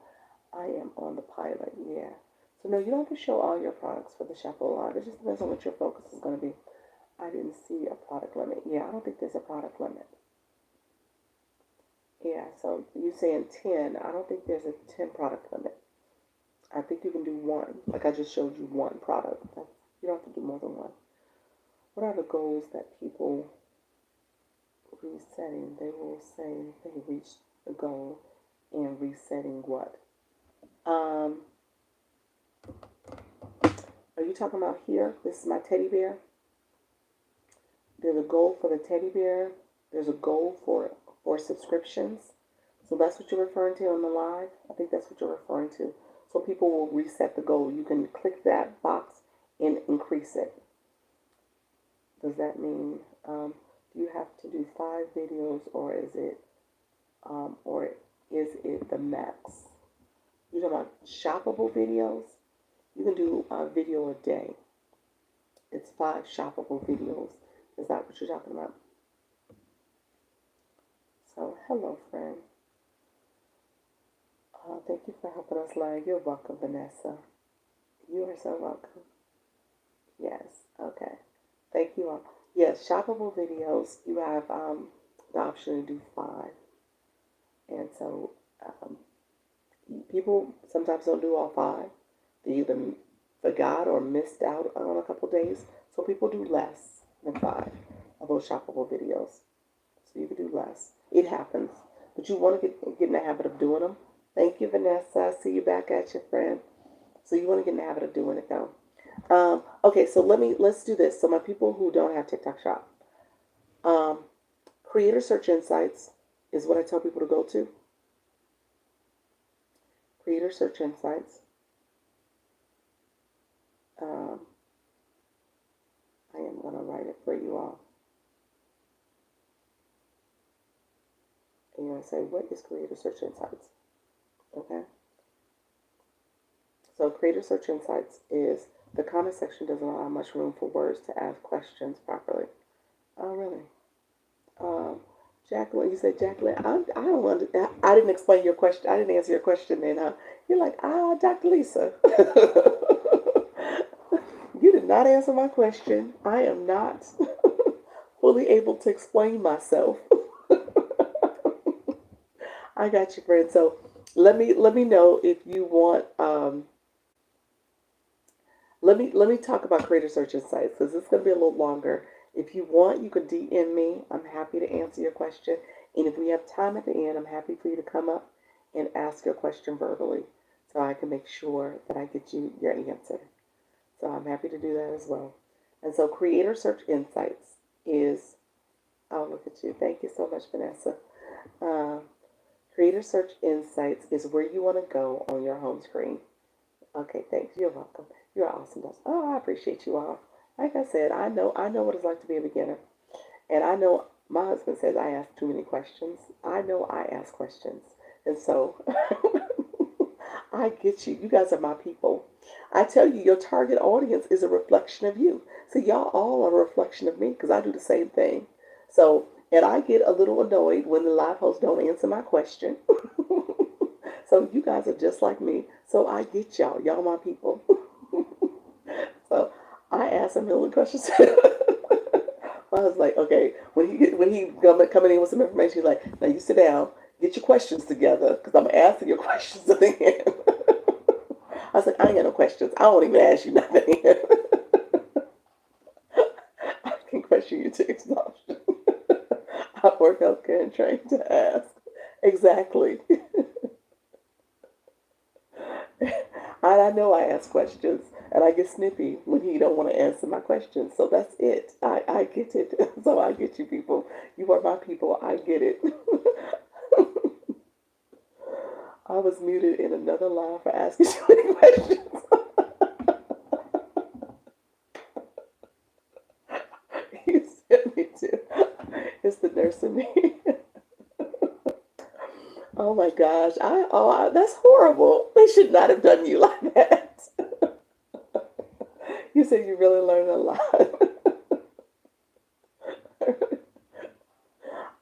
S1: I am on the pilot, yeah. So no, you don't have to show all your products for the Chapeau line. It just depends on what your focus is going to be. I didn't see a product limit. Yeah, I don't think there's a product limit. Yeah, so you saying 10. I don't think there's a 10 product limit. I think you can do one. Like I just showed you one product. You don't have to do more than one. What are the goals that people resetting? They will say they reached the goal and resetting what? Um, are you talking about here? This is my teddy bear. There's a goal for the teddy bear. There's a goal for subscriptions. So that's what you're referring to on the live. I think that's what you're referring to. So people will reset the goal. You can click that box and increase it. Does that mean do you have to do 5 videos, or is it the max? You're talking about shoppable videos. You can do a video a day. It's 5 shoppable videos. Is that what you're talking about? So, hello, friend. Thank you for helping us learn. You're welcome, Vanessa. You are so welcome. Yes. Okay. Thank you all. Yes, shoppable videos. You have the option to do 5, and so people sometimes don't do all 5. They either forgot or missed out on a couple days. So people do less than 5 of those shoppable videos. So you can do less. It happens. But you want to get in the habit of doing them. Thank you, Vanessa. See you back at your friend. So you want to get in the habit of doing it though. Okay, so let's do this. So my people who don't have TikTok Shop, Creator Search Insights is what I tell people to go to. Creator Search Insights. I am going to write it for you all. And you're going to say, what is Creator Search Insights? Okay. So Creator Search Insights is the comment section doesn't allow much room for words to ask questions properly. Oh, really? Jacqueline, you said Jacqueline. I don't want to, I didn't explain your question. I didn't answer your question then, huh? You're like, Dr. Lisa. You did not answer my question. I am not fully able to explain myself. I got you, friend. So let me know if you want. Let me talk about Creator Search Insights because it's going to be a little longer. If you want, you can DM me. I'm happy to answer your question. And if we have time at the end, I'm happy for you to come up and ask your question verbally so I can make sure that I get you your answer. So I'm happy to do that as well. And so Creator Search Insights is, oh, look at you. Thank you so much, Vanessa. Creator Search Insights is where you want to go on your home screen. Okay, thanks. You're welcome. You're awesome. Oh, I appreciate you all. Like I said, I know what it's like to be a beginner. And I know my husband says I ask too many questions. I know I ask questions. And so I get you. You guys are my people. I tell you, your target audience is a reflection of you. So y'all all are a reflection of me because I do the same thing. So, and I get a little annoyed when the live hosts don't answer my question. So you guys are just like me. So I get y'all. Y'all my people. So I ask him a million questions. I was like, okay, when he coming in with some information, he's like, now you sit down, get your questions together, because I'm asking your questions at the end. I was like, I ain't got no questions. I won't even ask you nothing. I can question you to exhaustion. I work healthcare and trained to ask. Exactly. I know I ask questions, and I get snippy when he don't want to answer my questions. So that's it. I get it. So I get you people. You are my people. I get it. I was muted in another line for asking too many questions. to me. Oh my gosh. That's horrible. They should not have done you like that. You said you really learned a lot.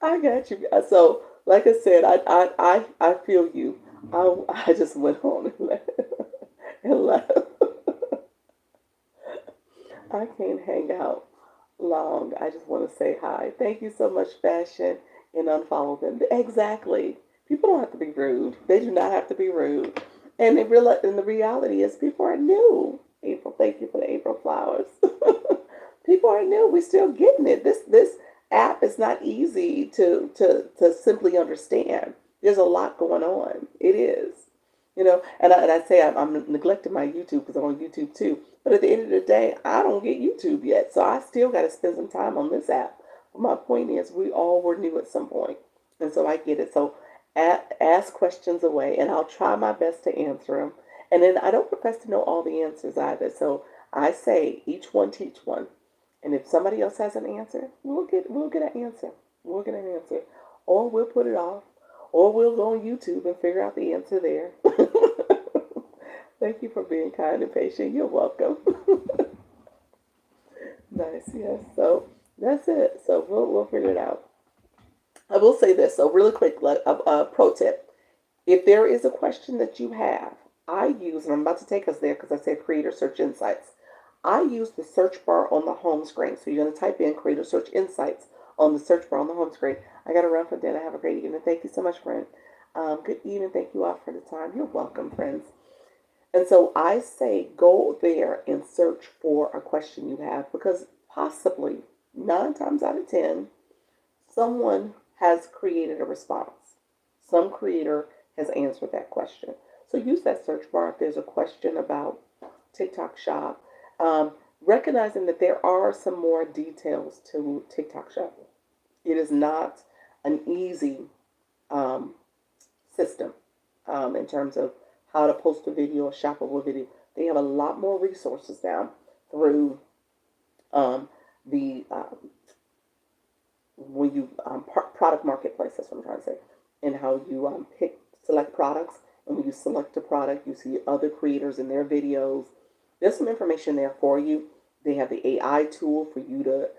S1: I got you. So, like I said, I feel you. I just went on and left. I can't hang out long. I just want to say hi. Thank you so much, Fashion, and unfollow them. Exactly. People don't have to be rude. They do not have to be rude. And the reality is, people are new. April, thank you for the April flowers. People are new. We're still getting it. This app is not easy to simply understand. There's a lot going on. It is. And I say I'm neglecting my YouTube because I'm on YouTube too. But at the end of the day, I don't get YouTube yet. So I still got to spend some time on this app. But my point is, we all were new at some point. And so I get it. So ask questions away, and I'll try my best to answer them. And then I don't profess to know all the answers either. So I say, each one teach one. And if somebody else has an answer, we'll get an answer. We'll get an answer. Or we'll put it off. Or we'll go on YouTube and figure out the answer there. Thank you for being kind and patient. You're welcome. Nice, yes. So that's it. So we'll figure it out. I will say this. So really quick, pro tip. If there is a question that you have, I use, and I'm about to take us there because I said Creator Search Insights. I use the search bar on the home screen. So you're going to type in Creator Search Insights on the search bar on the home screen. I got to run for dinner. Have a great evening. Thank you so much, friend. Good evening. Thank you all for the time. You're welcome, friends. And so I say go there and search for a question you have, because possibly 9 times out of 10, someone has created a response. Some creator has answered that question. So use that search bar if there's a question about TikTok Shop. Recognizing that there are some more details to TikTok Shop. It is not an easy system in terms of how to post a video or shoppable video. They have a lot more resources now through the when you product marketplace. That's what I'm trying to say, and how you select products. And when you select a product, you see other creators in their videos. There's some information there for you. They have the AI tool for you to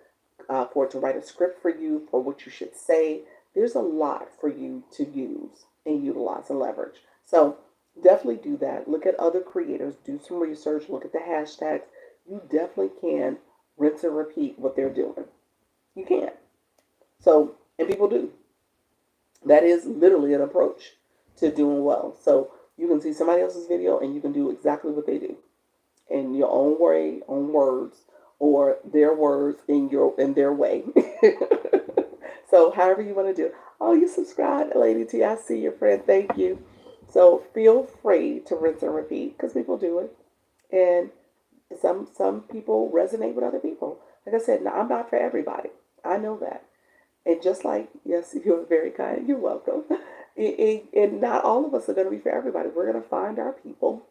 S1: for it to write a script for you for what you should say. There's a lot for you to use and utilize and leverage. So definitely do that. Look at other creators, do some research, look at the hashtags. You definitely can rinse and repeat what they're doing. You can. So, and people do. That is literally an approach to doing well. So you can see somebody else's video and you can do exactly what they do in your own way, own words, or their words in their way. So however you want to do it. Oh, you subscribed, Lady T. I see your friend. Thank you. So feel free to rinse and repeat, because people do it. And some people resonate with other people. Like I said, now, I'm not for everybody. I know that. And just like, yes, you're very kind. You're welcome. And not all of us are going to be for everybody. We're going to find our people.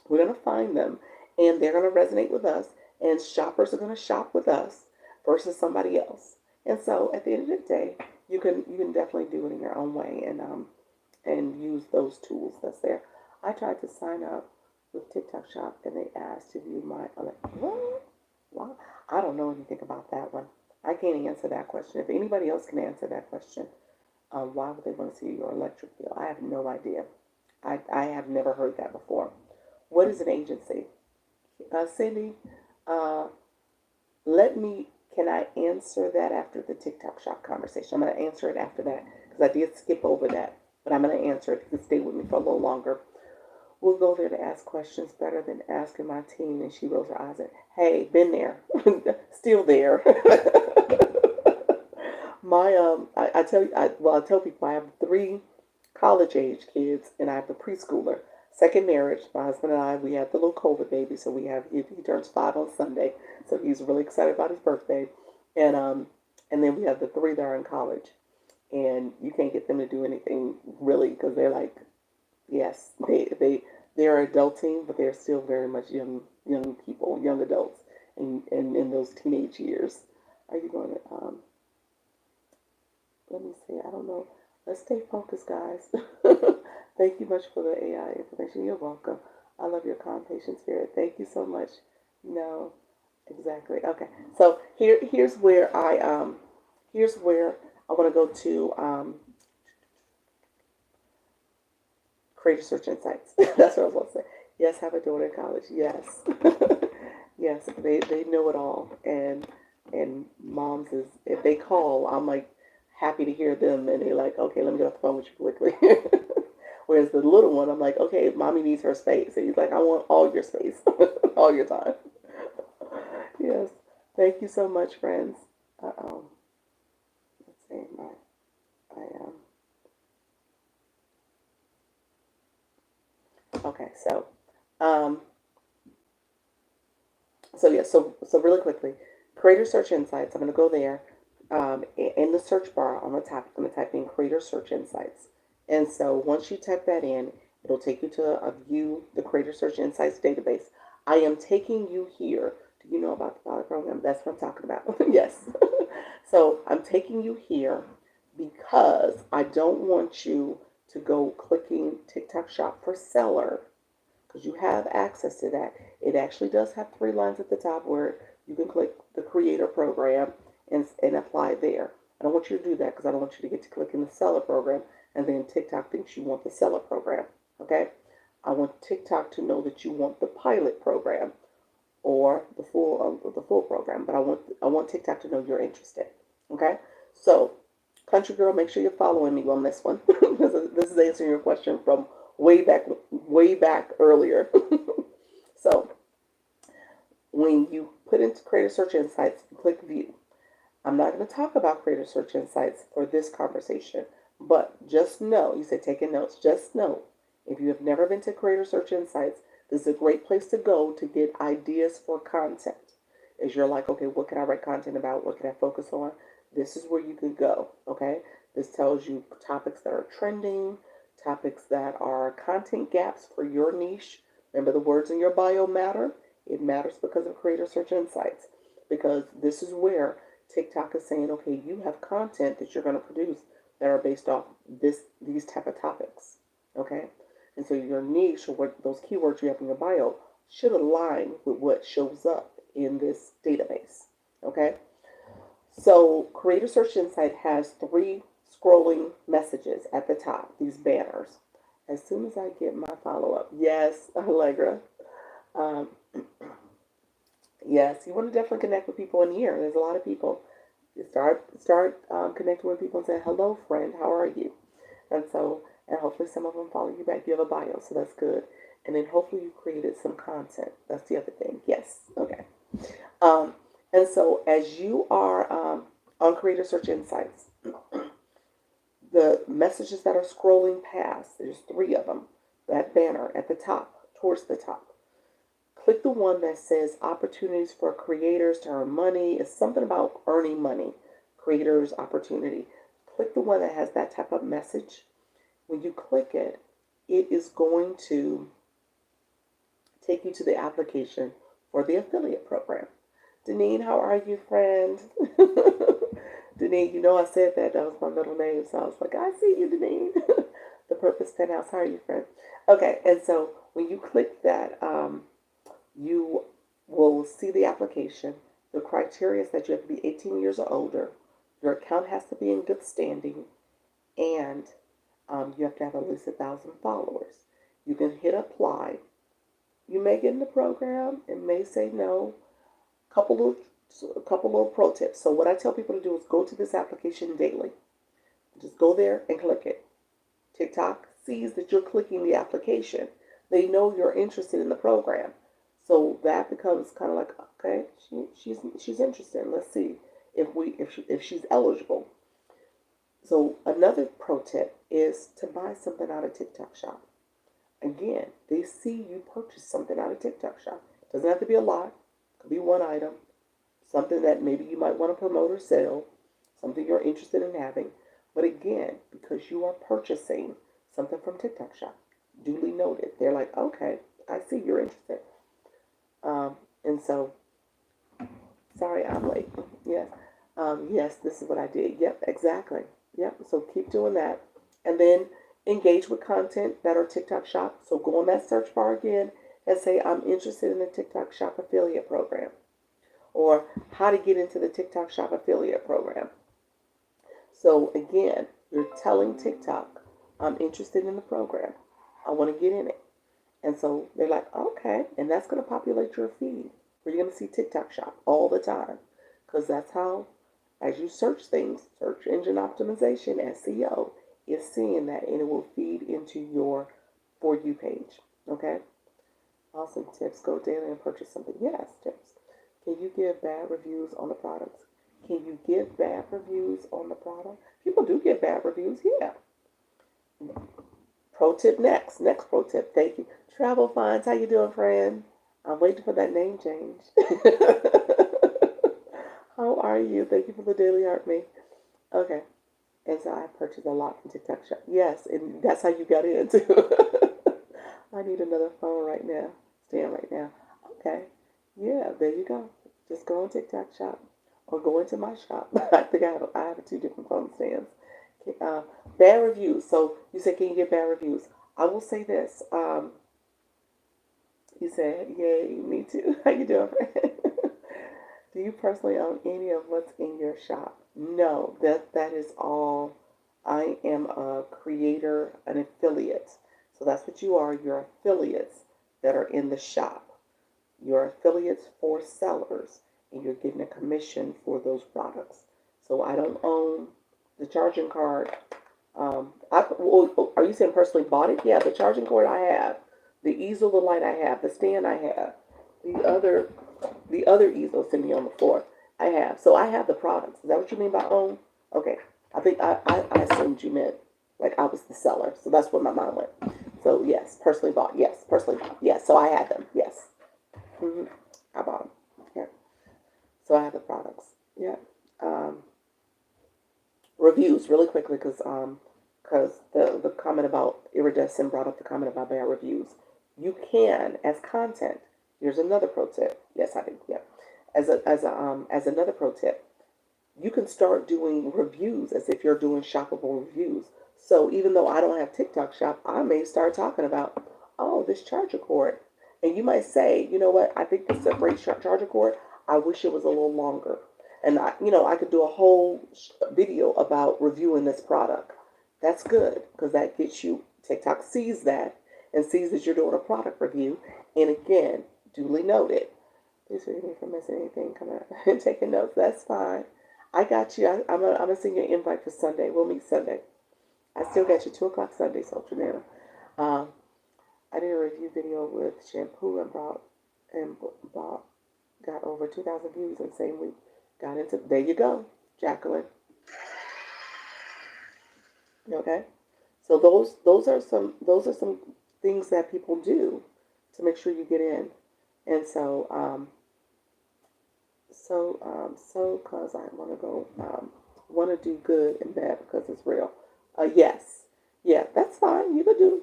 S1: We're going to find them. And they're going to resonate with us. And shoppers are going to shop with us versus somebody else. And so at the end of the day, you can definitely do it in your own way and use those tools that's there. I tried to sign up with TikTok Shop and they asked to view my what? Wow. I don't know anything about that one. I can't answer that question. If anybody else can answer that question, why would they want to see your electric bill? I have no idea. I have never heard that before. What is an agency? Cindy, can I answer that after the TikTok Shop conversation? I'm going to answer it after that because I did skip over that, but I'm going to answer it. You can stay with me for a little longer. We'll go there to ask questions better than asking my team. And she rolls her eyes at, hey, been there, still there. I tell people I have 3 college-age kids, and I have the preschooler. Second marriage, my husband and I, we had the little COVID baby, so he turns 5 on Sunday, so he's really excited about his birthday, and then we have the 3 that are in college, and you can't get them to do anything really because they're like, yes, they're adulting, but they're still very much young people, young adults, and in those teenage years. Are you going to let me see. I don't know. Let's stay focused, guys. Thank you much for the AI information. You're welcome. I love your calm, patient spirit. Thank you so much. No, exactly. Okay. So here's where I want to go to Creator Search Insights. That's what I was going to say. Yes, have a daughter in college. Yes. Yes, they know it all. And moms is, if they call, I'm like happy to hear them, and they're like, okay, let me get off the phone with you quickly. Whereas the little one, I'm like, okay, mommy needs her space. And he's like, I want all your space, all your time. Yes. Thank you so much, friends. Uh-oh. Let's see. I okay, um, so really quickly, Creator Search Insights. I'm going to go there. In the search bar on the top, I'm going to type in Creator Search Insights. And so once you type that in, it'll take you to a view the Creator Search Insights database. I am taking you here. Do you know about the pilot program? That's what I'm talking about. Yes. So I'm taking you here because I don't want you to go clicking TikTok Shop for Seller, because you have access to that. It actually does have three lines at the top where you can click the creator program and apply there. I don't want you to do that because I don't want you to get to clicking the seller program and then TikTok thinks you want the seller program. Okay? I want TikTok to know that you want the pilot program or the full program, but I want TikTok to know you're interested. Okay? So, country girl, make sure you're following me on this one. This is answering your question from way back earlier. So when you put into Creator Search Insights, you click View. I'm not going to talk about Creator Search Insights for this conversation, but just know, you said taking notes, just know, if you have never been to Creator Search Insights, this is a great place to go to get ideas for content. As you're like, okay, what can I write content about? What can I focus on? This is where you can go, okay? This tells you topics that are trending, topics that are content gaps for your niche. Remember, the words in your bio matter. It matters because of Creator Search Insights, because this is where TikTok is saying, okay, you have content that you're going to produce that are based off these type of topics, okay? And so your niche, or what those keywords you have in your bio, should align with what shows up in this database, okay? So Creator Search Insight has three scrolling messages at the top, these banners. As soon as I get my follow-up, yes, Allegra, um, yes, you want to definitely connect with people in here. There's a lot of people. You start connecting with people and say, hello, friend, how are you? And so, and hopefully some of them follow you back. You have a bio, so that's good. And then hopefully you created some content. That's the other thing. Yes, okay. Um, and so as you are on Creator Search Insights, the messages that are scrolling past, there's three of them, that banner at the top, towards the top. Click the one that says opportunities for creators to earn money. It's something about earning money, creators opportunity. Click the one that has that type of message. When you click it, it is going to take you to the application for the affiliate program. Deneen, how are you, friend? Deneen, you know I said that. That was my middle name. So I was like, I see you, Deneen. The Purpose Penthouse. How are you, friend? Okay, and so when you click that, you will see the application. The criteria is that you have to be 18 years or older. Your account has to be in good standing. And you have to have at least 1,000 followers. You can hit apply. You may get in the program. It may say no. A couple little pro tips. So what I tell people to do is go to this application daily. Just go there and click it. TikTok sees that you're clicking the application. They know you're interested in the program. So that becomes kind of like, okay, she's interested. Let's see if she's eligible. So another pro tip is to buy something out of TikTok Shop. Again, they see you purchase something out of TikTok Shop. It doesn't have to be a lot. It could be one item, something that maybe you might want to promote or sell, something you're interested in having. But again, because you are purchasing something from TikTok Shop, duly noted. They're like, okay, I see you're interested. And so, sorry, I'm late. Yes. Yes, this is what I did. Yep, exactly. Yep. So keep doing that. And then engage with content that are TikTok Shop. So go on that search bar again and say, I'm interested in the TikTok Shop affiliate program, or how to get into the TikTok Shop affiliate program. So again, you're telling TikTok, I'm interested in the program. I want to get in it. And so they're like, okay. And that's going to populate your feed where you're going to see TikTok Shop all the time. Because that's how, as you search things, search engine optimization, SEO, is seeing that and it will feed into your For You page. Okay? Awesome tips. Go daily and purchase something. Yes, tips. Can you give bad reviews on the products? Can you give bad reviews on the product? People do give bad reviews. Yeah. Pro tip next. Next pro tip. Thank you. Travel Finds. How you doing, friend? I'm waiting for that name change. How are you? Thank you for the daily art me. Okay. And so I purchased a lot from TikTok Shop. Yes, and that's how you got in too. I need another phone right now. Stand right now. Okay. Yeah, there you go. Just go on TikTok Shop or go into my shop. I think I have two different phone stands. Okay, bad reviews. So you said, can you get bad reviews? I will say this. You said, yay, me too. How you doing? Do you personally own any of what's in your shop? No, that is all. I am a creator, an affiliate. So that's what you are. You're affiliates that are in the shop. You're affiliates for sellers, and you're getting a commission for those products. So I don't own the charging card. Are you saying personally bought it? Yeah, the charging cord I have, the easel, the light I have, the stand I have, the other the other easel sitting on the floor I have. So I have the products. Is that what you mean by own? Okay. I think I assumed you meant like I was the seller. So that's where my mind went. So yes, personally bought. Yes, personally bought. Yes. So I had them. Yes. hmm I bought them. Yeah. So I have the products. Yeah. Um, Reviews really quickly because the comment about iridescent brought up the comment about bad reviews. You can as content. Here's another pro tip. Yes, I did. Yeah. As another pro tip, you can start doing reviews as if you're doing shoppable reviews. So even though I don't have TikTok Shop, I may start talking about, oh, this charger cord. And you might say, you know what, I think this is a great charger cord. I wish it was a little longer. And I could do a whole video about reviewing this product. That's good because that gets you, TikTok sees that and sees that you're doing a product review. And again, duly noted. Please forgive me for missing anything. Come on, taking notes. That's fine. I got you. I'm gonna send you an invite for Sunday. We'll meet Sunday. I still got you 2 o'clock Sunday, so Janelle. Um, I did a review video with shampoo and bought got over 2,000 views in the same week. Got into there you go, Jacqueline. Okay, so those are some things that people do to make sure you get in, and cause I want to go, want to do good and bad because it's real. Yes, yeah, that's fine. You can do.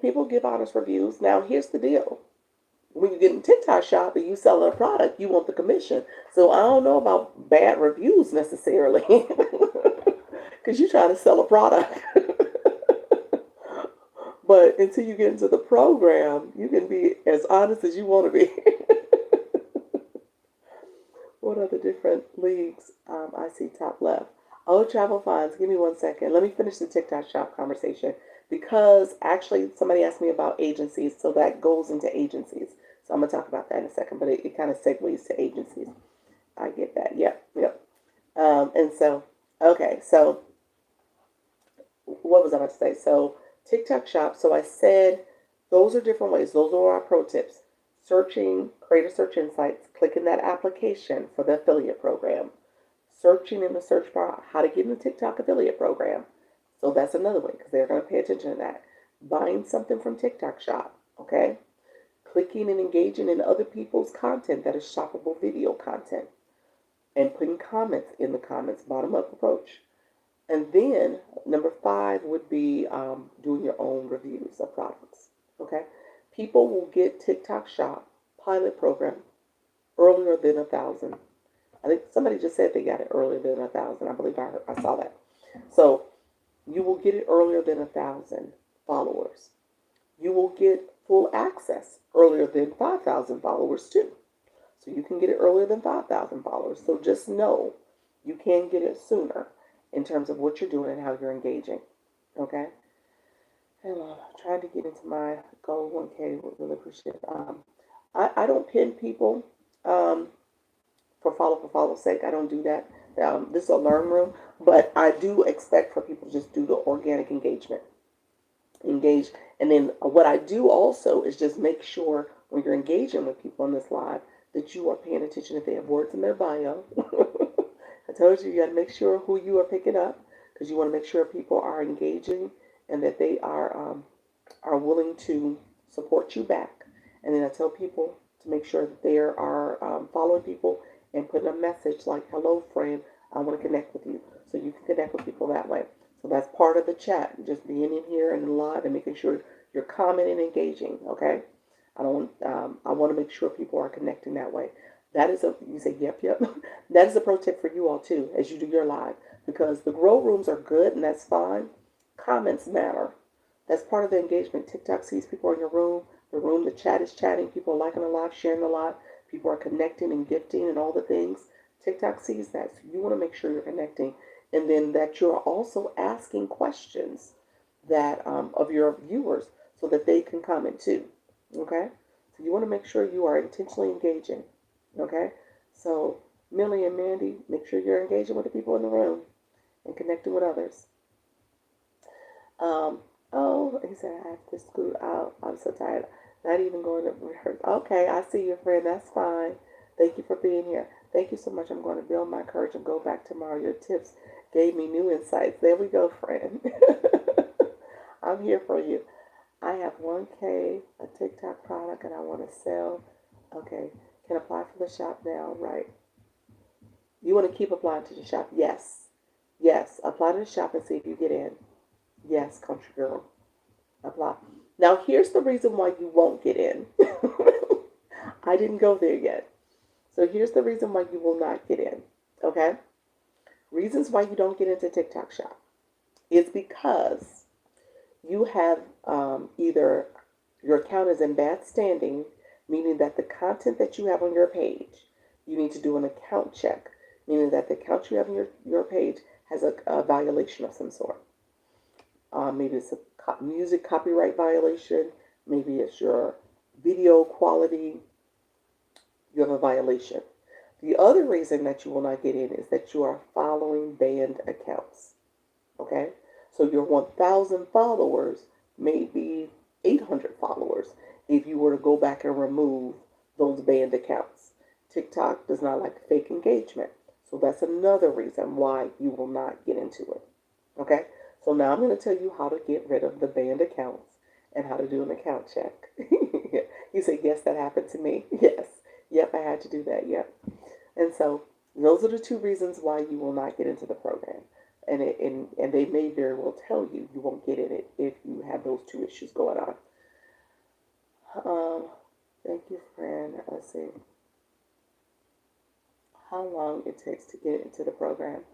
S1: People give honest reviews. Now here's the deal: when you get in TikTok Shop and you sell a product, you want the commission. So I don't know about bad reviews necessarily, because you're trying to sell a product. But until you get into the program, you can be as honest as you want to be. What are the different leagues? I see top left. Oh, travel funds. Give me 1 second. Let me finish the TikTok Shop conversation because actually somebody asked me about agencies, so that goes into agencies. So I'm gonna talk about that in a second, but it kind of segues to agencies. I get that. Yep, yep. And so, okay, so what was I about to say? So TikTok Shop. So I said those are different ways. Those are our pro tips. Searching, create a search insights, clicking that application for the affiliate program. Searching in the search bar how to get in the TikTok affiliate program. So that's another way because they're going to pay attention to that. Buying something from TikTok Shop. Okay. Clicking and engaging in other people's content that is shoppable video content. And putting comments in the comments, bottom up approach. And then number 5 would be doing your own reviews of products. Okay. People will get TikTok Shop pilot program earlier than 1,000. I think somebody just said they got it earlier than 1,000. I believe I saw that. So you will get it earlier than 1,000 followers. You will get full access earlier than 5,000 followers too. So you can get it earlier than 5,000 followers. So just know you can get it sooner in terms of what you're doing and how you're engaging. Okay? And trying to get into my goal 1K. Really appreciate it. I don't pin people um, for follow's sake. I don't do that. This is a learn room, but I do expect for people to just do the organic engagement. Engage. And then what I do also is just make sure when you're engaging with people in this live that you are paying attention if they have words in their bio. I told you got to make sure who you are picking up because you want to make sure people are engaging and that they are willing to support you back. And then I tell people to make sure that they are following people and putting a message like, hello, friend, I want to connect with you. So you can connect with people that way. So that's part of the chat, just being in here and live and making sure you're commenting and engaging, okay? I want to make sure people are connecting that way. That is you say, yep. That is a pro tip for you all too, as you do your live, because the grow rooms are good and that's fine. Comments matter. That's part of the engagement. TikTok sees people in your room, the chat is chatting, people are liking the live, sharing the live, people are connecting and gifting and all the things. TikTok sees that, so you want to make sure you're connecting, and then that you're also asking questions that of your viewers so that they can comment too. Okay, so you want to make sure you are intentionally engaging. Okay, so Millie and Mandy, make sure you're engaging with the people in the room and connecting with others. Oh, he said I have to scoot out. I'm so tired. Not even going to rehearse. Okay, I see you, friend. That's fine. Thank you for being here. Thank you so much. I'm going to build my courage and go back tomorrow. Your tips gave me new insights. There we go, friend. I'm here for you. I have 1K, a TikTok product, and I want to sell. Okay, can apply for the shop now, right? You want to keep applying to the shop? Yes. Yes, apply to the shop and see if you get in. Yes, country girl. Apply. Now, here's the reason why you won't get in. I didn't go there yet. So here's the reason why you will not get in. Okay? Reasons why you don't get into TikTok shop is because you have either your account is in bad standing, meaning that the content that you have on your page, you need to do an account check, meaning that the account you have on your page has a violation of some sort. Maybe it's a music copyright violation. Maybe it's your video quality. You have a violation. The other reason that you will not get in is that you are following banned accounts. Okay? So your 1,000 followers may be 800 followers if you were to go back and remove those banned accounts. TikTok does not like fake engagement. So that's another reason why you will not get into it. Okay? So now I'm going to tell you how to get rid of the banned accounts and how to do an account check. You say, yes, that happened to me. Yes. Yep, I had to do that. Yep. And so those are the two reasons why you will not get into the program. And they may very well tell you you won't get in it if you have those two issues going on. Thank you, friend. Let's see. How long it takes to get into the program.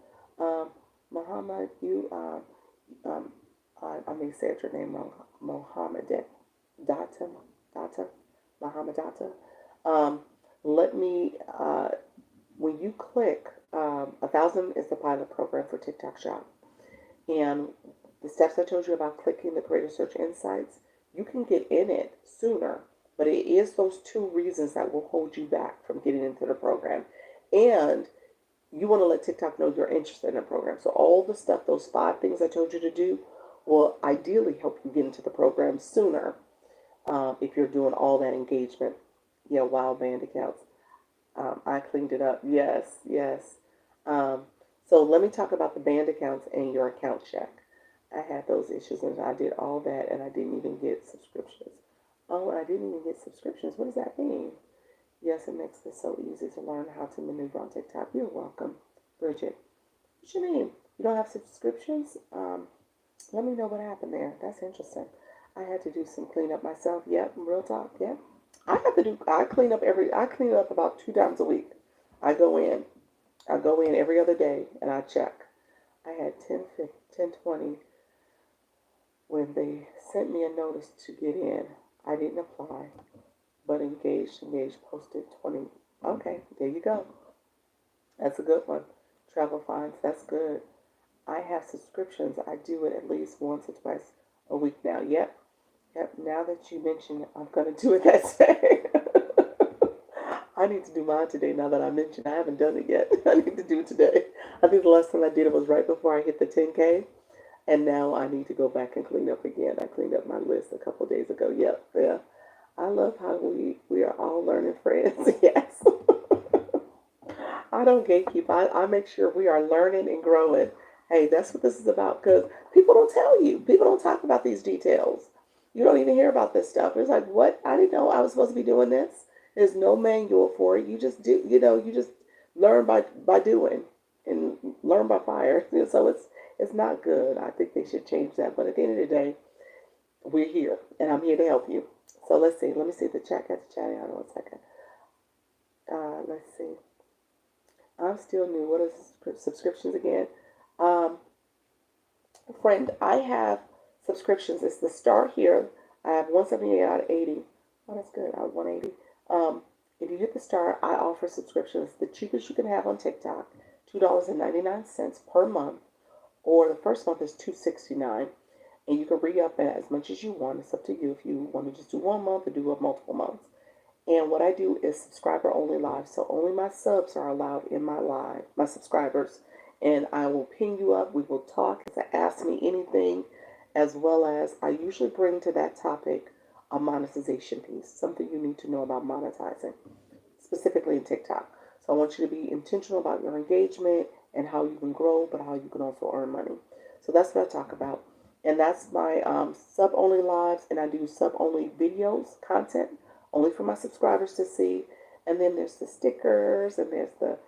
S1: Muhammad, I may say your name wrong. Mohammed Data, Muhammad Data. Let me, when you click, 1,000 is the pilot program for TikTok Shop. And the steps I told you about clicking the Creator Search Insights, you can get in it sooner, but it is those two reasons that will hold you back from getting into the program. And you want to let TikTok know you're interested in the program. So all the stuff, those 5 things I told you to do, will ideally help you get into the program sooner if you're doing all that engagement. Yeah, wild band accounts. I cleaned it up. Yes. So let me talk about the band accounts and your account check. I had those issues and I did all that and I didn't even get subscriptions. Oh, I didn't even get subscriptions. What does that mean? Yes, it makes it so easy to learn how to maneuver on TikTok. You're welcome, Bridget. What's your name? You don't have subscriptions? Let me know what happened there. That's interesting. I had to do some cleanup myself. Yep, real talk. Yep. I clean up about 2 times a week. I go in every other day and I check. I had 1020 when they sent me a notice to get in. I didn't apply, but engaged, posted 20. Okay, there you go. That's a good one. Travel fines, that's good. I have subscriptions. I do it at least once or twice a week now. Yep. Now that you mention it, I'm going to do it that day. I need to do mine today now that I mentioned I haven't done it yet. I need to do it today. I think the last time I did it was right before I hit the 10K. And now I need to go back and clean up again. I cleaned up my list a couple of days ago. Yep, yeah. I love how we are all learning friends. Yes. I don't gatekeep. I make sure we are learning and growing. Hey, that's what this is about because people don't tell you. People don't talk about these details. You don't even hear about this stuff. It's like, what? I didn't know I was supposed to be doing this. There's no manual for it. You just do, you just learn by doing and learn by fire. So it's not good. I think they should change that. But at the end of the day, we're here and I'm here to help you. So let's see. Let me see if the chat got to chatting. Hold on 1 second. Let's see. I'm still new. What is subscriptions again? Um, Friend, I have subscriptions. It's the start here. I have 178 out of 80. Oh, that's good. I have 180. If you hit the star, I offer subscriptions. The cheapest you can have on TikTok, $2.99 per month, or the first month is $2.69, and you can re-up it as much as you want. It's up to you if you want to just do 1 month or do multiple months. And what I do is subscriber only live. So only my subs are allowed in my live, my subscribers. And I will ping you up. We will talk. Ask me anything, as well as I usually bring to that topic a monetization piece, something you need to know about monetizing, specifically in TikTok. So I want you to be intentional about your engagement and how you can grow, but how you can also earn money. So that's what I talk about. And that's my sub only lives, and I do sub only videos, content only for my subscribers to see. And then there's the stickers, and there's the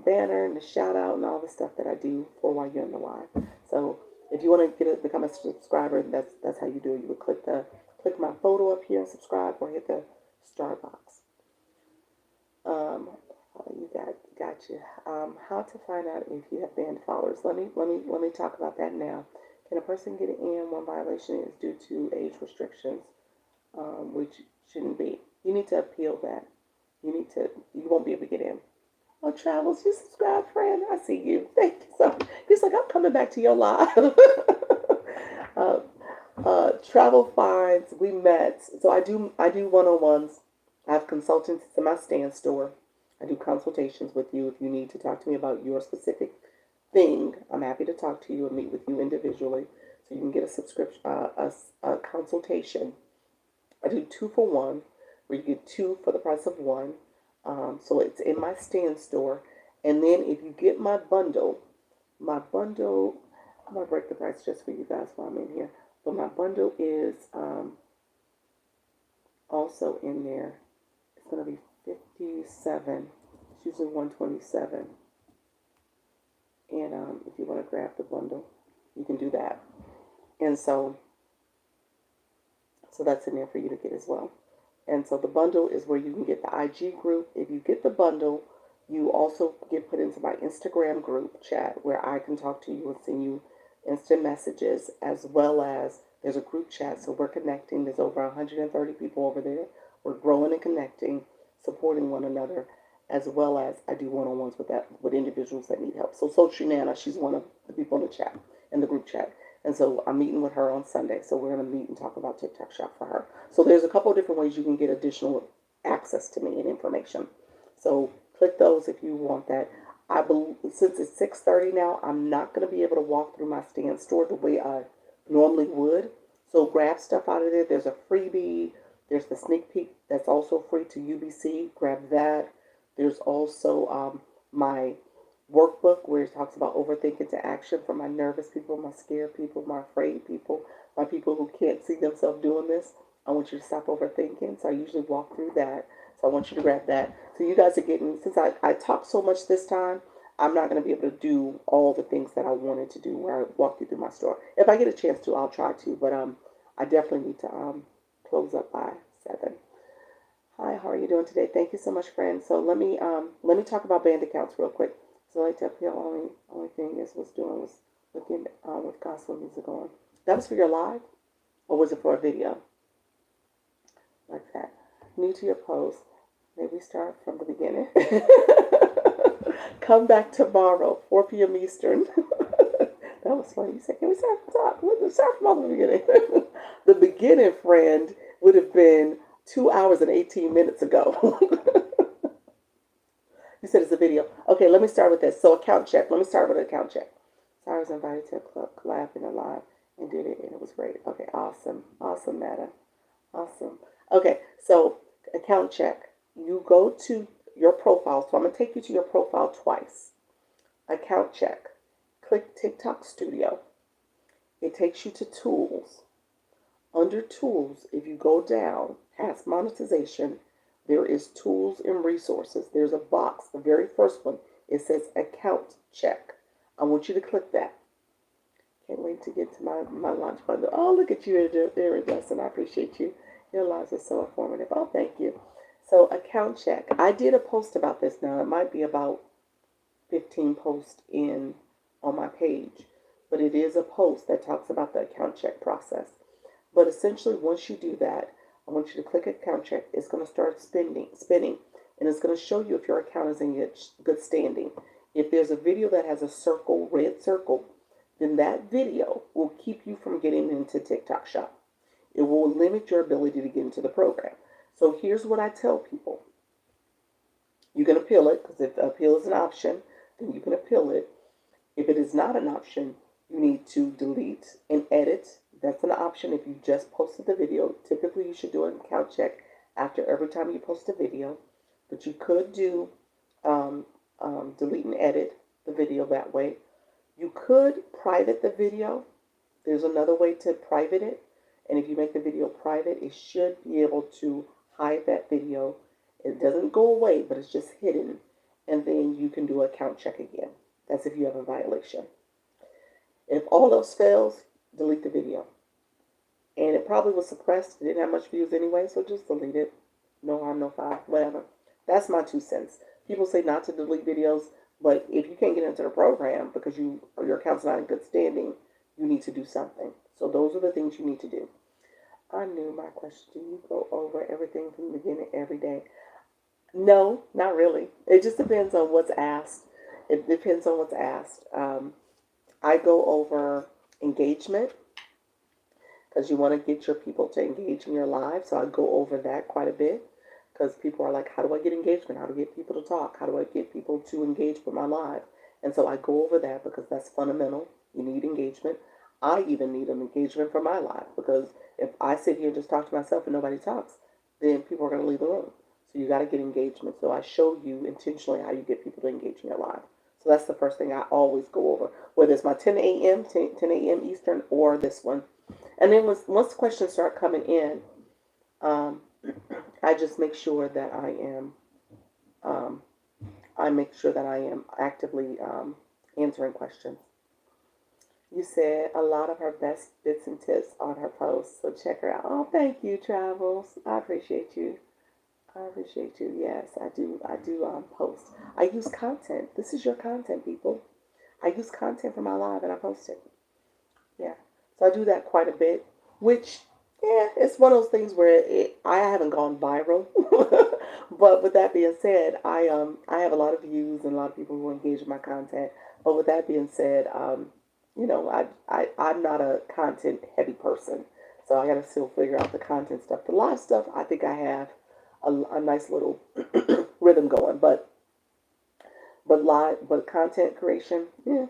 S1: banner and the shout out and all the stuff that I do for while you're in the live. So if you want to become a subscriber, that's how you do it. You would click my photo up here and subscribe, or hit the star box. You got you. How to find out if you have banned followers? Let me talk about that now. Can a person get in? One violation is due to age restrictions, which shouldn't be. You need to appeal that. You won't be able to get in. Oh, Travels, you subscribe, friend. I see you. Thank you so much. He's like, I'm coming back to your live. Travel fines. We met. So I do one-on-ones. I have consultants in my stand store. I do consultations with you if you need to talk to me about your specific thing. I'm happy to talk to you and meet with you individually, so you can get a subscription, a consultation. I do 2 for 1, where you get 2 for the price of 1. So it's in my stand store. And then if you get my bundle, I'm going to break the price just for you guys while I'm in here. But my bundle is also in there. It's going to be 57. It's usually 127. And if you want to grab the bundle, you can do that. And so that's in there for you to get as well. And so the bundle is where you can get the IG group. If you get the bundle, you also get put into my Instagram group chat, where I can talk to you and send you instant messages, as well as there's a group chat. So we're connecting. There's over 130 people over there. We're growing and connecting, supporting one another, as well as I do one-on-ones with individuals that need help. So Sultry Nana, she's one of the people in the chat, in the group chat. And so I'm meeting with her on Sunday. So we're going to meet and talk about TikTok Shop for her. So there's a couple of different ways you can get additional access to me and information. So click those if you want that. I believe since it's 6:30 now, I'm not going to be able to walk through my stand store the way I normally would. So grab stuff out of there. There's a freebie. There's the sneak peek that's also free to UBC. Grab that. There's also my workbook where it talks about overthinking to action for my nervous people, my scared people, my afraid people, my people who can't see themselves doing this. I want you to stop overthinking. So I usually walk through that. So I want you to grab that. So you guys are getting, since I talked so much this time, I'm not going to be able to do all the things that I wanted to do where I walk you through my store. If I get a chance to, I'll try to, but I definitely need to close up by 7. Hi, how are you doing today? Thank you so much, friend. So let me talk about banned accounts real quick. So like that pill only thing is was doing was looking with gospel music on. That was for your live, or was it for a video like that? New to your post. Maybe start from the beginning. Come back tomorrow, 4 p.m. Eastern. That was funny. You said, can we start from the top? Let's start from the beginning. The beginning, friend, would have been 2 hours and 18 minutes ago. You said it's a video. Okay, let me start with this. So account check. Let me start with an account check. So I was invited to a club collab in a live and did it, and it was great. Okay, awesome. Awesome, Meta. Awesome. Okay, so account check. You go to your profile. So I'm going to take you to your profile twice. Account check. Click TikTok Studio. It takes you to Tools. Under Tools, if you go down past monetization, there is Tools and Resources. There's a box, the very first one. It says Account Check. I want you to click that. Can't wait to get to my launch bundle. Oh, look at you there, Justin. I appreciate you. Your lives are so informative. Oh, thank you. So, account check. I did a post about this now. It might be about 15 posts in on my page, but it is a post that talks about the account check process. But essentially, once you do that, I want you to click account check. It's going to start spinning, and it's going to show you if your account is in good standing. If there's a video that has a circle, red circle, then that video will keep you from getting into TikTok Shop. It will limit your ability to get into the program. So here's what I tell people. You can appeal it, because if appeal is an option, then you can appeal it. If it is not an option, you need to delete and edit. That's an option if you just posted the video. Typically, you should do an account check after every time you post a video. But you could do delete and edit the video that way. You could private the video. There's another way to private it. And if you make the video private, it should be able to hide that video. It doesn't go away, but it's just hidden. And then you can do an account check again. That's if you have a violation. If all else fails, delete the video. And it probably was suppressed. It didn't have much views anyway, so just delete it. No harm, no foul, whatever. That's my 2 cents. People say not to delete videos, but if you can't get into the program because your account's not in good standing, you need to do something. So those are the things you need to do. I knew my question. Do you go over everything from the beginning every day? No, not really. It just depends on what's asked. It depends on what's asked. I go over engagement because you want to get your people to engage in your live. So I go over that quite a bit because people are like, how do I get engagement? How do I get people to talk? How do I get people to engage with my live? And so I go over that because that's fundamental. You need engagement. I even need an engagement for my live because if I sit here and just talk to myself and nobody talks, then people are going to leave the room. So you got to get engagement. So I show you intentionally how you get people to engage in your live. So that's the first thing I always go over, whether it's my 10 a.m. Eastern or this one. And then once the questions start coming in, I just make sure that I am actively answering questions. You said a lot of her best bits and tips on her posts, so check her out. Oh, thank you, Travels. I appreciate you. I appreciate you. Yes, I do. I do post. I use content. This is your content, people. I use content for my live and I post it. Yeah. So I do that quite a bit, which, yeah, it's one of those things where I haven't gone viral. But with that being said, I have a lot of views and a lot of people who engage with my content. But with that being said, I'm not a content heavy person. So I got to still figure out the content stuff. The live stuff, I think I have a nice little rhythm going. But content creation, yeah,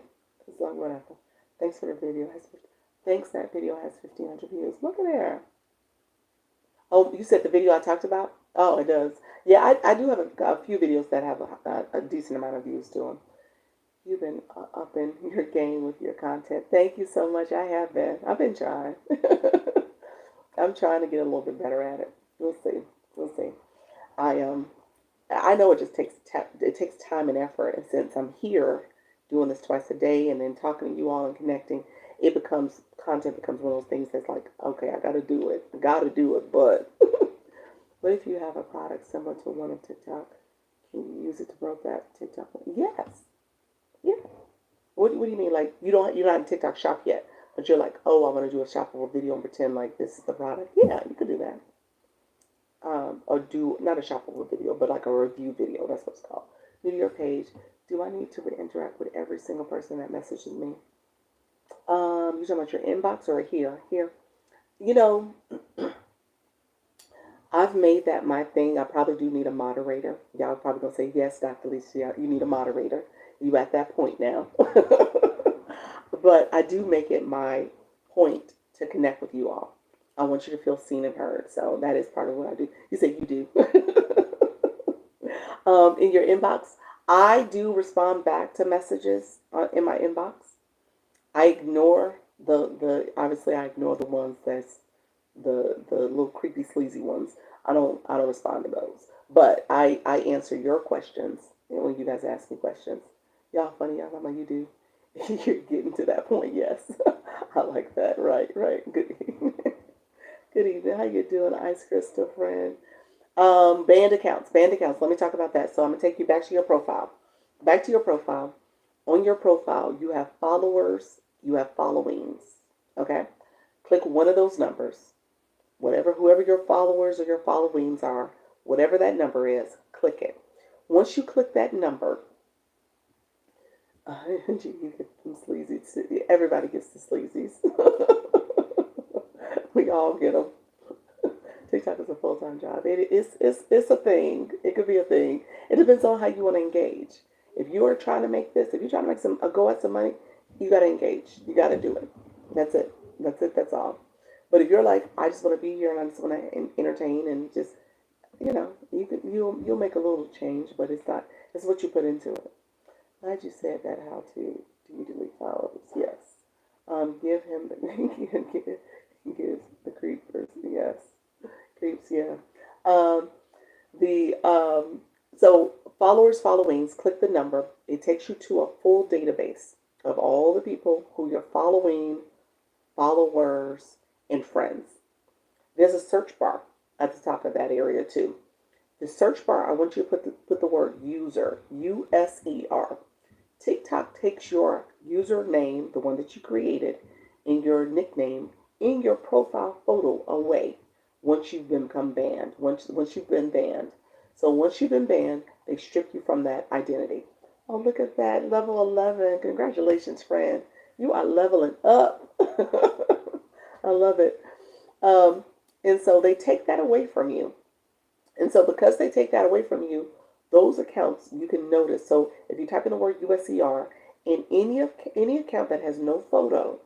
S1: it's like whatever. Thanks for the video. Thanks, that video has 1,500 views. Look at there. Oh, you said the video I talked about? Oh, it does. Yeah, I do have a few videos that have a decent amount of views to them. You've been up in your game with your content. Thank you so much. I have been. I've been trying. I'm trying to get a little bit better at it. We'll see. We'll see. I know it just takes time and effort. And since I'm here doing this twice a day and then talking to you all and connecting, content becomes one of those things that's like, okay, I got to do it. But what if you have a product similar to one of TikTok? Can you use it to promote that TikTok? Yes. Yeah. What do you mean? Like you're not in TikTok shop yet, but you're like, oh, I want to do a shoppable video and pretend like this is the product. Yeah, you could do that. Or do not a shoppable video, but like a review video. That's what it's called. New to your page. Do I need to interact with every single person that messages me? You talking about your inbox or here? Here. You know, I've made that my thing. I probably do need a moderator. Y'all are probably gonna say, yes, Dr. Lisa, you need a moderator. You at that point now. But I do make it my point to connect with you all. I want you to feel seen and heard. So that is part of what I do. You say you do. In your inbox, I do respond back to messages in my inbox. I ignore the obviously I ignore the ones that's the little creepy sleazy ones. I don't respond to those. But I answer your questions when you guys ask me questions. Y'all funny, y'all like you do. You're getting to that point, yes. I like that. Right, right. Good evening. Good evening. How you doing, Ice Crystal friend? Band accounts. Band accounts. Let me talk about that. So I'm gonna take you back to your profile. Back to your profile. On your profile, you have followers, you have followings. Okay? Click one of those numbers. Whoever your followers or your followings are, whatever that number is, click it. Once you click that number, you get some sleazies. Everybody gets the sleazies. We all get them. TikTok is a full-time job. It's a thing. It could be a thing. It depends on how you want to engage. If you are trying to make this, if you're trying to make a go at some money, you got to engage. You got to do it. That's it. That's it. That's all. But if you're like, I just want to be here and I just want to entertain and just, you'll make a little change, but it's not. It's what you put into it. Glad you said that. How to do you delete followers? Yes. Give him the give the creepers. Yes, creeps. Yeah. Um, the so followers, followings. Click the number. It takes you to a full database of all the people who you're following, followers, and friends. There's a search bar at the top of that area too. The search bar, I want you to put the word user, USER. TikTok takes your username, the one that you created, and your nickname in your profile photo away once you've become banned. Once you've been banned. So once you've been banned, they strip you from that identity. Oh, look at that, level 11. Congratulations, friend. You are leveling up. I love it. Um, and so they take that away from you. And so because they take that away from you, those accounts you can notice. So if you type in the word USER in any account that has no photo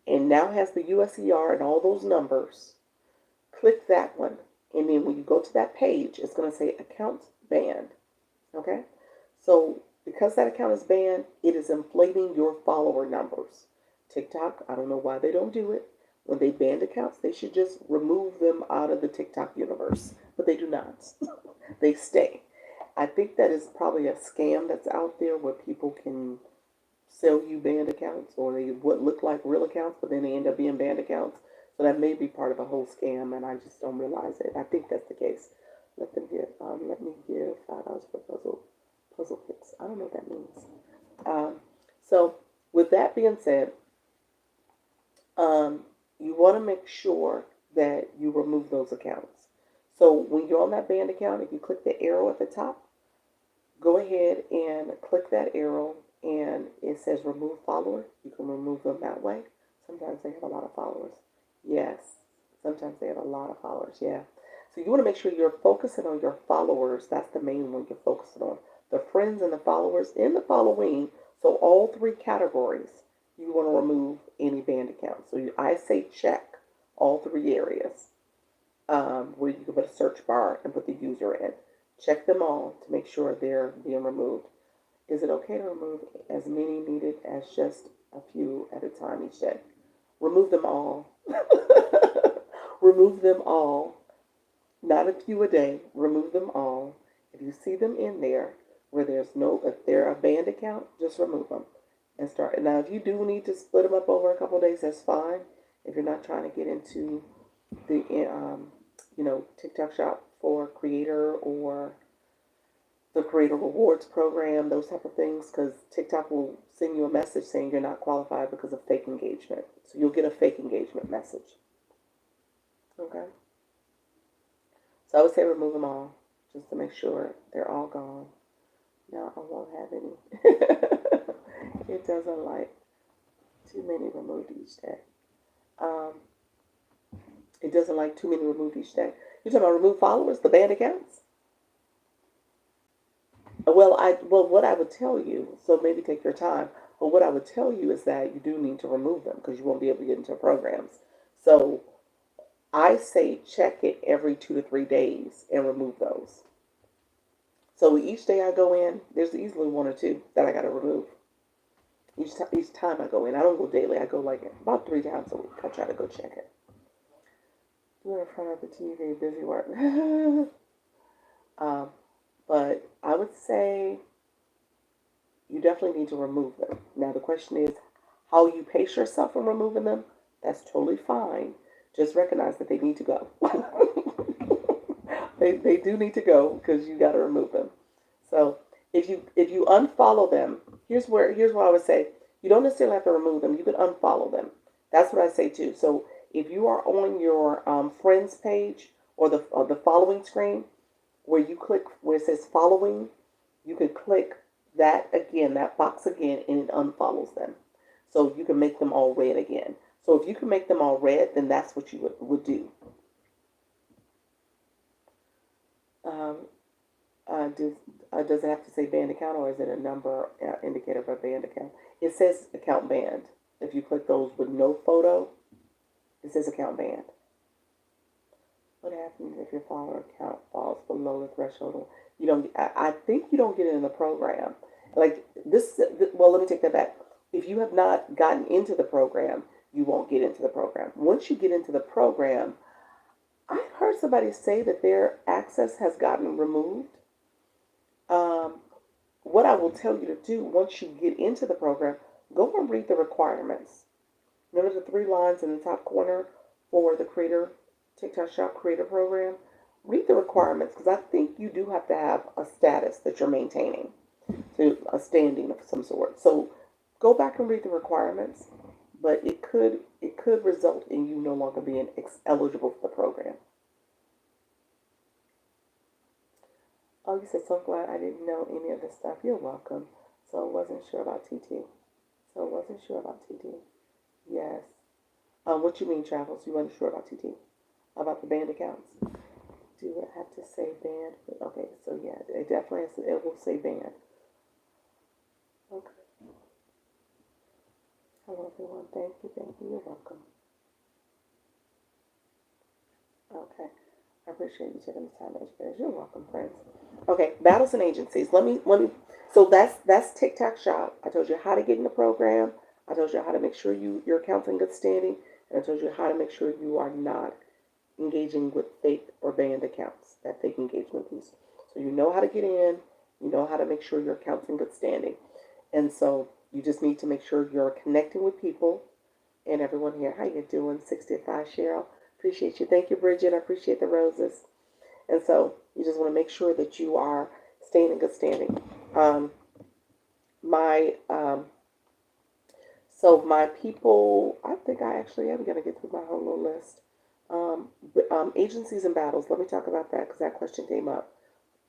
S1: and now has the USER and all those numbers, click that one. And then when you go to that page, it's going to say account banned. Okay? So because that account is banned, it is inflating your follower numbers. TikTok, I don't know why they don't do it. When they ban accounts, they should just remove them out of the TikTok universe. But they do not. They stay. I think that is probably a scam that's out there where people can sell you banned accounts or they would look like real accounts, but then they end up being banned accounts. So that may be part of a whole scam, and I just don't realize it. I think that's the case. Let me give $5 for puzzle fix. I don't know what that means. So with that being said, you want to make sure that you remove those accounts. So when you're on that banned account, if you click the arrow at the top, go ahead and click that arrow and it says remove follower. You can remove them that way. Sometimes they have a lot of followers. Yes. Sometimes they have a lot of followers. Yeah. So you want to make sure you're focusing on your followers. That's the main one you're focusing on. The friends and the followers and the following. So all three categories you want to remove any banned account. So I say check all three areas where you can put a search bar and put the user in. Check them all to make sure they're being removed. Is it okay to remove as many needed as just a few at a time each day? Remove them all. Remove them all. Not a few a day. Remove them all. If you see them in there where if they're a banned account, just remove them and start. Now, if you do need to split them up over a couple of days, that's fine. If you're not trying to get into the TikTok shop for creator or the Creator Rewards program, those type of things, because TikTok will send you a message saying you're not qualified because of fake engagement. So you'll get a fake engagement message. Okay. So I would say remove them all, just to make sure they're all gone. Now I won't have any. It doesn't like too many removed each day. Um, it doesn't like too many removed each day. You're talking about remove followers, the banned accounts? Well, what I would tell you, so maybe take your time, but what I would tell you is that you do need to remove them because you won't be able to get into programs. So I say check it every 2 to 3 days and remove those. So each day I go in, there's easily 1 or 2 that I got to remove. Each time I go in, I don't go daily. I go like about 3 times a week. I try to go check it. You're in front of the TV, busy work. But I would say you definitely need to remove them. Now the question is how you pace yourself from removing them. That's totally fine. Just recognize that they need to go. they do need to go because you got to remove them. So if you unfollow them, here's what I would say. You don't necessarily have to remove them. You can unfollow them. That's what I say too. So if you are on your friends page or the following screen, where you click where it says following, you can click that again, that box again, and it unfollows them. So you can make them all red again. So if you can make them all red, then that's what you would do. Does it have to say banned account, or is it a number indicator of a banned account? It says account banned. If you click those with no photo, it says account banned. What happens if your follower count falls below the threshold? You don't. I think you don't get it in the program. Like this. Well, let me take that back. If you have not gotten into the program, you won't get into the program. Once you get into the program, I heard somebody say that their access has gotten removed. What I will tell you to do once you get into the program, go and read the requirements. Remember the 3 lines in the top corner for the TikTok Shop Creator Program? Read the requirements because I think you do have to have a status that you're maintaining, to a standing of some sort. So go back and read the requirements, but it could result in you no longer being eligible for the program. Oh, you said, so glad I didn't know any of this stuff. You're welcome. So I wasn't sure about TT. Yes. What you mean, Travels? You weren't sure about TT? About the banned accounts? Do it have to say banned? Okay, so yeah, it definitely has to, it will say banned. Okay. Hello, everyone. Thank you. You're welcome. Okay. I appreciate you taking the time to educate us. You're welcome, friends. Okay, battles and agencies. Let me. So that's TikTok Shop. I told you how to get in the program. I told you how to make sure your account's in good standing, and I told you how to make sure you are not engaging with fake or banned accounts. That fake engagement piece. So you know how to get in. You know how to make sure your account's in good standing, and so you just need to make sure you're connecting with people. And everyone here, how you doing? 65 Cheryl. Appreciate you. Thank you, Bridget. I appreciate the roses. And so you just want to make sure that you are staying in good standing. So my people, I think I actually am going to get through my whole little list. Agencies and battles. Let me talk about that because that question came up.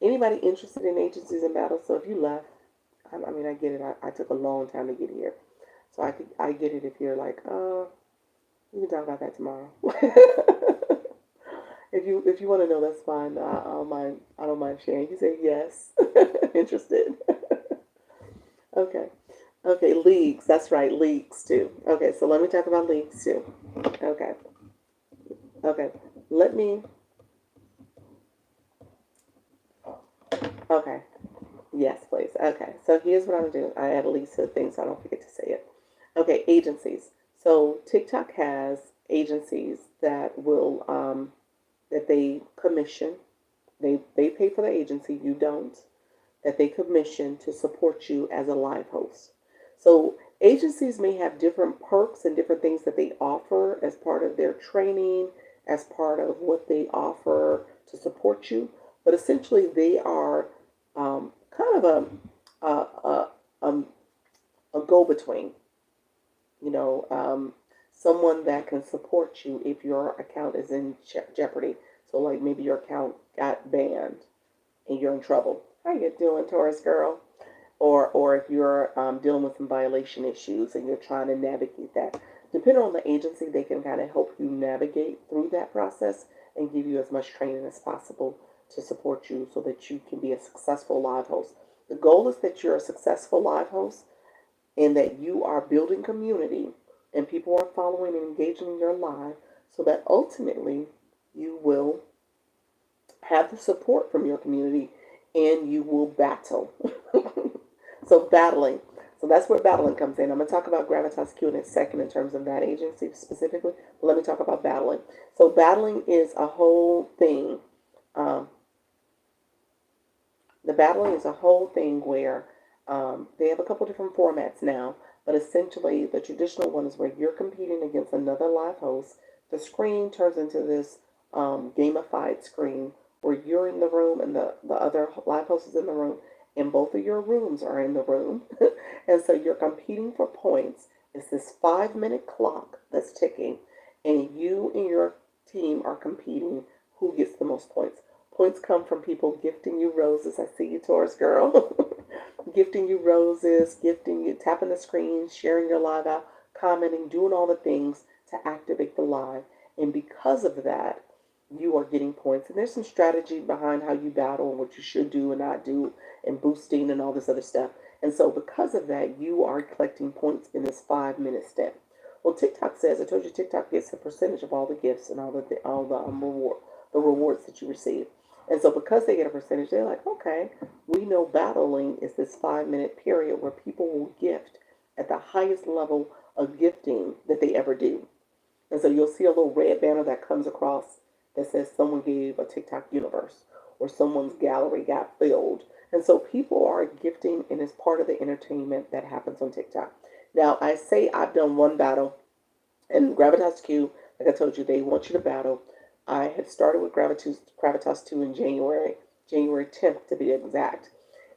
S1: Anybody interested in agencies and battles? So if you left, I mean, I get it. I took a long time to get here. So I get it if you're like, we can talk about that tomorrow. If you want to know, that's fine. I don't mind sharing. You say yes, interested. Okay, leagues. That's right, leagues too. Okay, so let me talk about leagues too. Okay. Let me. Okay. Yes, please. Okay. So here's what I'm doing. I add a list of things so I don't forget to say it. Okay, agencies. So TikTok has agencies that will that they commission. They pay for the agency. You don't. That they commission to support you as a live host. So agencies may have different perks and different things that they offer as part of their training, as part of what they offer to support you. But essentially, they are kind of a, a go-between, you know, someone that can support you if your account is in jeopardy. So, like maybe your account got banned and you're in trouble. How you doing, Taurus girl? Or if you're dealing with some violation issues and you're trying to navigate that. Depending on the agency, they can kind of help you navigate through that process and give you as much training as possible to support you so that you can be a successful live host. The goal is that you're a successful live host and that you are building community and people are following and engaging in your live so that ultimately you will have the support from your community and you will battle. So battling. So that's where battling comes in. I'm going to talk about Gravitas Q in a second in terms of that agency specifically. But let me talk about battling. So battling is a whole thing. Um, the battling is a whole thing where they have a couple different formats now. But essentially, the traditional one is where you're competing against another live host. The screen turns into this gamified screen where you're in the room and the other live host is in the room and both of your rooms are in the room. And so you're competing for points. It's this 5 minute clock that's ticking, and you and your team are competing who gets the most points. Points come from people gifting you roses. I see you, Taurus girl. Gifting you roses, gifting you, tapping the screen, sharing your live out, commenting, doing all the things to activate the live. And because of that, you are getting points. And there's some strategy behind how you battle and what you should do and not do, and boosting and all this other stuff. And so because of that, you are collecting points in this 5 minute step. Well, TikTok says, I told you TikTok gets a percentage of all the gifts and all the rewards that you receive. And so because they get a percentage, they're like, okay, we know battling is this 5 minute period where people will gift at the highest level of gifting that they ever do. And so you'll see a little red banner that comes across that says someone gave a TikTok universe or someone's gallery got filled. And so people are gifting, and it's part of the entertainment that happens on TikTok. Now, I say I've done one battle, and Gravitas Q, like I told you, they want you to battle. I had started with Gravitas 2 in January 10th to be exact.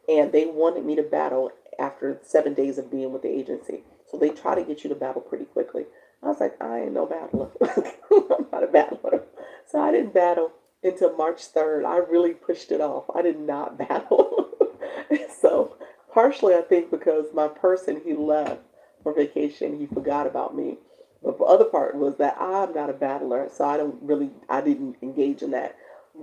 S1: And they wanted me to battle after 7 days of being with the agency. So they try to get you to battle pretty quickly. I was like, I ain't no battler. I'm not a battler. So I didn't battle until March 3rd. I really pushed it off. I did not battle. So partially I think because my person, he left for vacation, he forgot about me. But the other part was that I'm not a battler, so I didn't engage in that.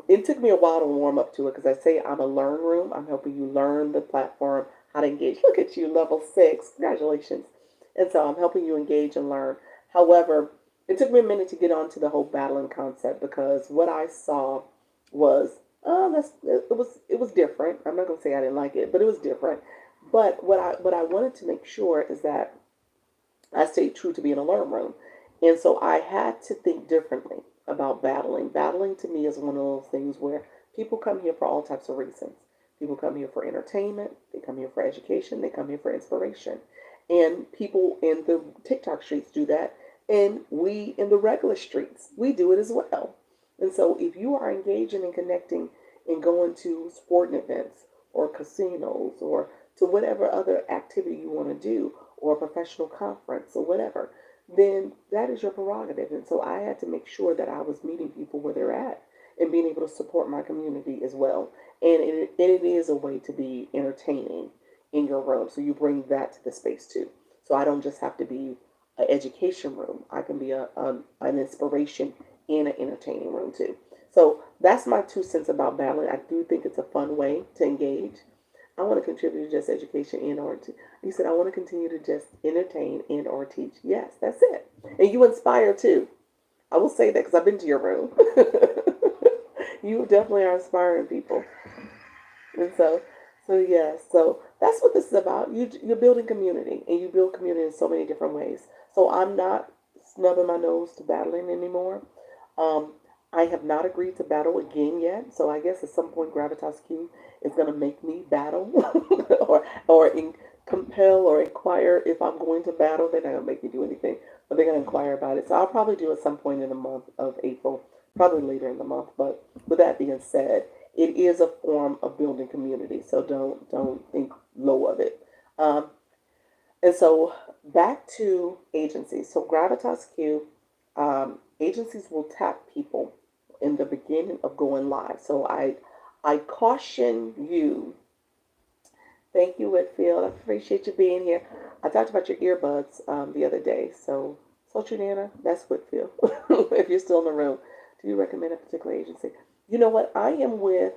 S1: It took me a while to warm up to it because I say I'm a learn room. I'm helping you learn the platform, how to engage. Look at you, level 6. Congratulations. And so I'm helping you engage and learn. However, it took me a minute to get onto the whole battling concept because what I saw was it was different. I'm not gonna say I didn't like it, but it was different. But what I wanted to make sure is that I stayed true to being a learn room. And so I had to think differently about battling. Battling to me is one of those things where people come here for all types of reasons. People come here for entertainment, they come here for education, they come here for inspiration. And people in the TikTok streets do that. And we in the regular streets, we do it as well. And so if you are engaging and connecting and going to sporting events or casinos or to whatever other activity you want to do, or a professional conference or whatever, then that is your prerogative. And so I had to make sure that I was meeting people where they're at and being able to support my community as well. And it is a way to be entertaining in your room. So you bring that to the space too. So I don't just have to be an education room. I can be an inspiration in an entertaining room too. So that's my 2 cents about battling. I do think it's a fun way to engage. I want to contribute to just education and or you said I want to continue to just entertain and or teach. Yes, that's it. And you inspire too. I will say that because I've been to your room. You definitely are inspiring people. And so yes, so that's what this is about. You're building community, and you build community in so many different ways. So I'm not snubbing my nose to battling anymore. Um, I have not agreed to battle again yet. So I guess at some point Gravitas Q is going to make me battle, or compel or inquire if I'm going to battle. They're not going to make me do anything, but they're going to inquire about it. So I'll probably do it at some point in the month of April, probably later in the month. But with that being said, it is a form of building community. So don't think low of it. Um, and so back to agencies. So Gravitas Q, agencies will tap people in the beginning of going live. So I caution you. Thank you, Whitfield. I appreciate you being here. I talked about your earbuds the other day. So, Nana, that's Whitfield. If you're still in the room, do you recommend a particular agency? You know what? I am with